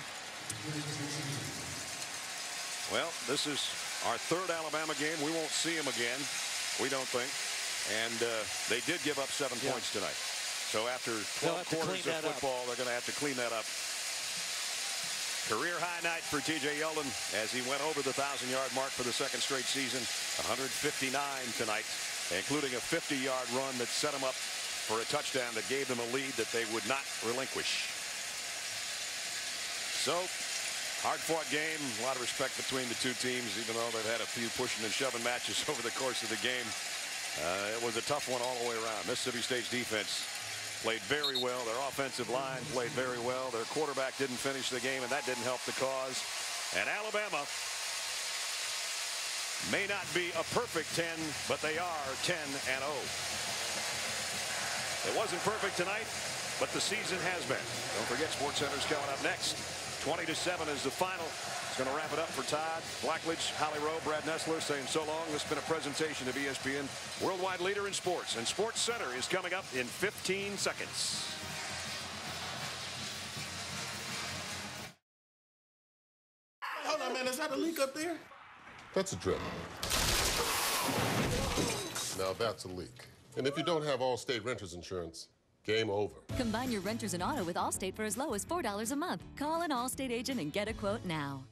Well, this is our 3rd Alabama game. We won't see them again, we don't think. And they did give up 7 points tonight. So after 12 quarters of football, they're going to have to clean that up. Career high night for T.J. Yeldon as he went over the 1,000-yard mark for the 2nd straight season. 159 tonight, including a 50-yard run that set him up for a touchdown that gave them a lead that they would not relinquish. So, hard-fought game. A lot of respect between the 2 teams, even though they've had a few pushing and shoving matches over the course of the game. It was a tough one all the way around. Mississippi State's defense played very well. Their offensive line played very well. Their quarterback didn't finish the game, and that didn't help the cause. And Alabama may not be a perfect 10, but they are 10-0. It wasn't perfect tonight, but the season has been. Don't forget, SportsCenter's coming up next. 20-7 is the final. It's going to wrap it up for Todd Blackledge, Holly Rowe, Brad Nessler saying so long. This has been a presentation of ESPN, worldwide leader in sports. And SportsCenter is coming up in 15 seconds. Hold on, man. Is that a leak up there? That's a drip. Now that's a leak. And if you don't have Allstate Renters Insurance, game over. Combine your renters and auto with Allstate for as low as $4 a month. Call an Allstate agent and get a quote now.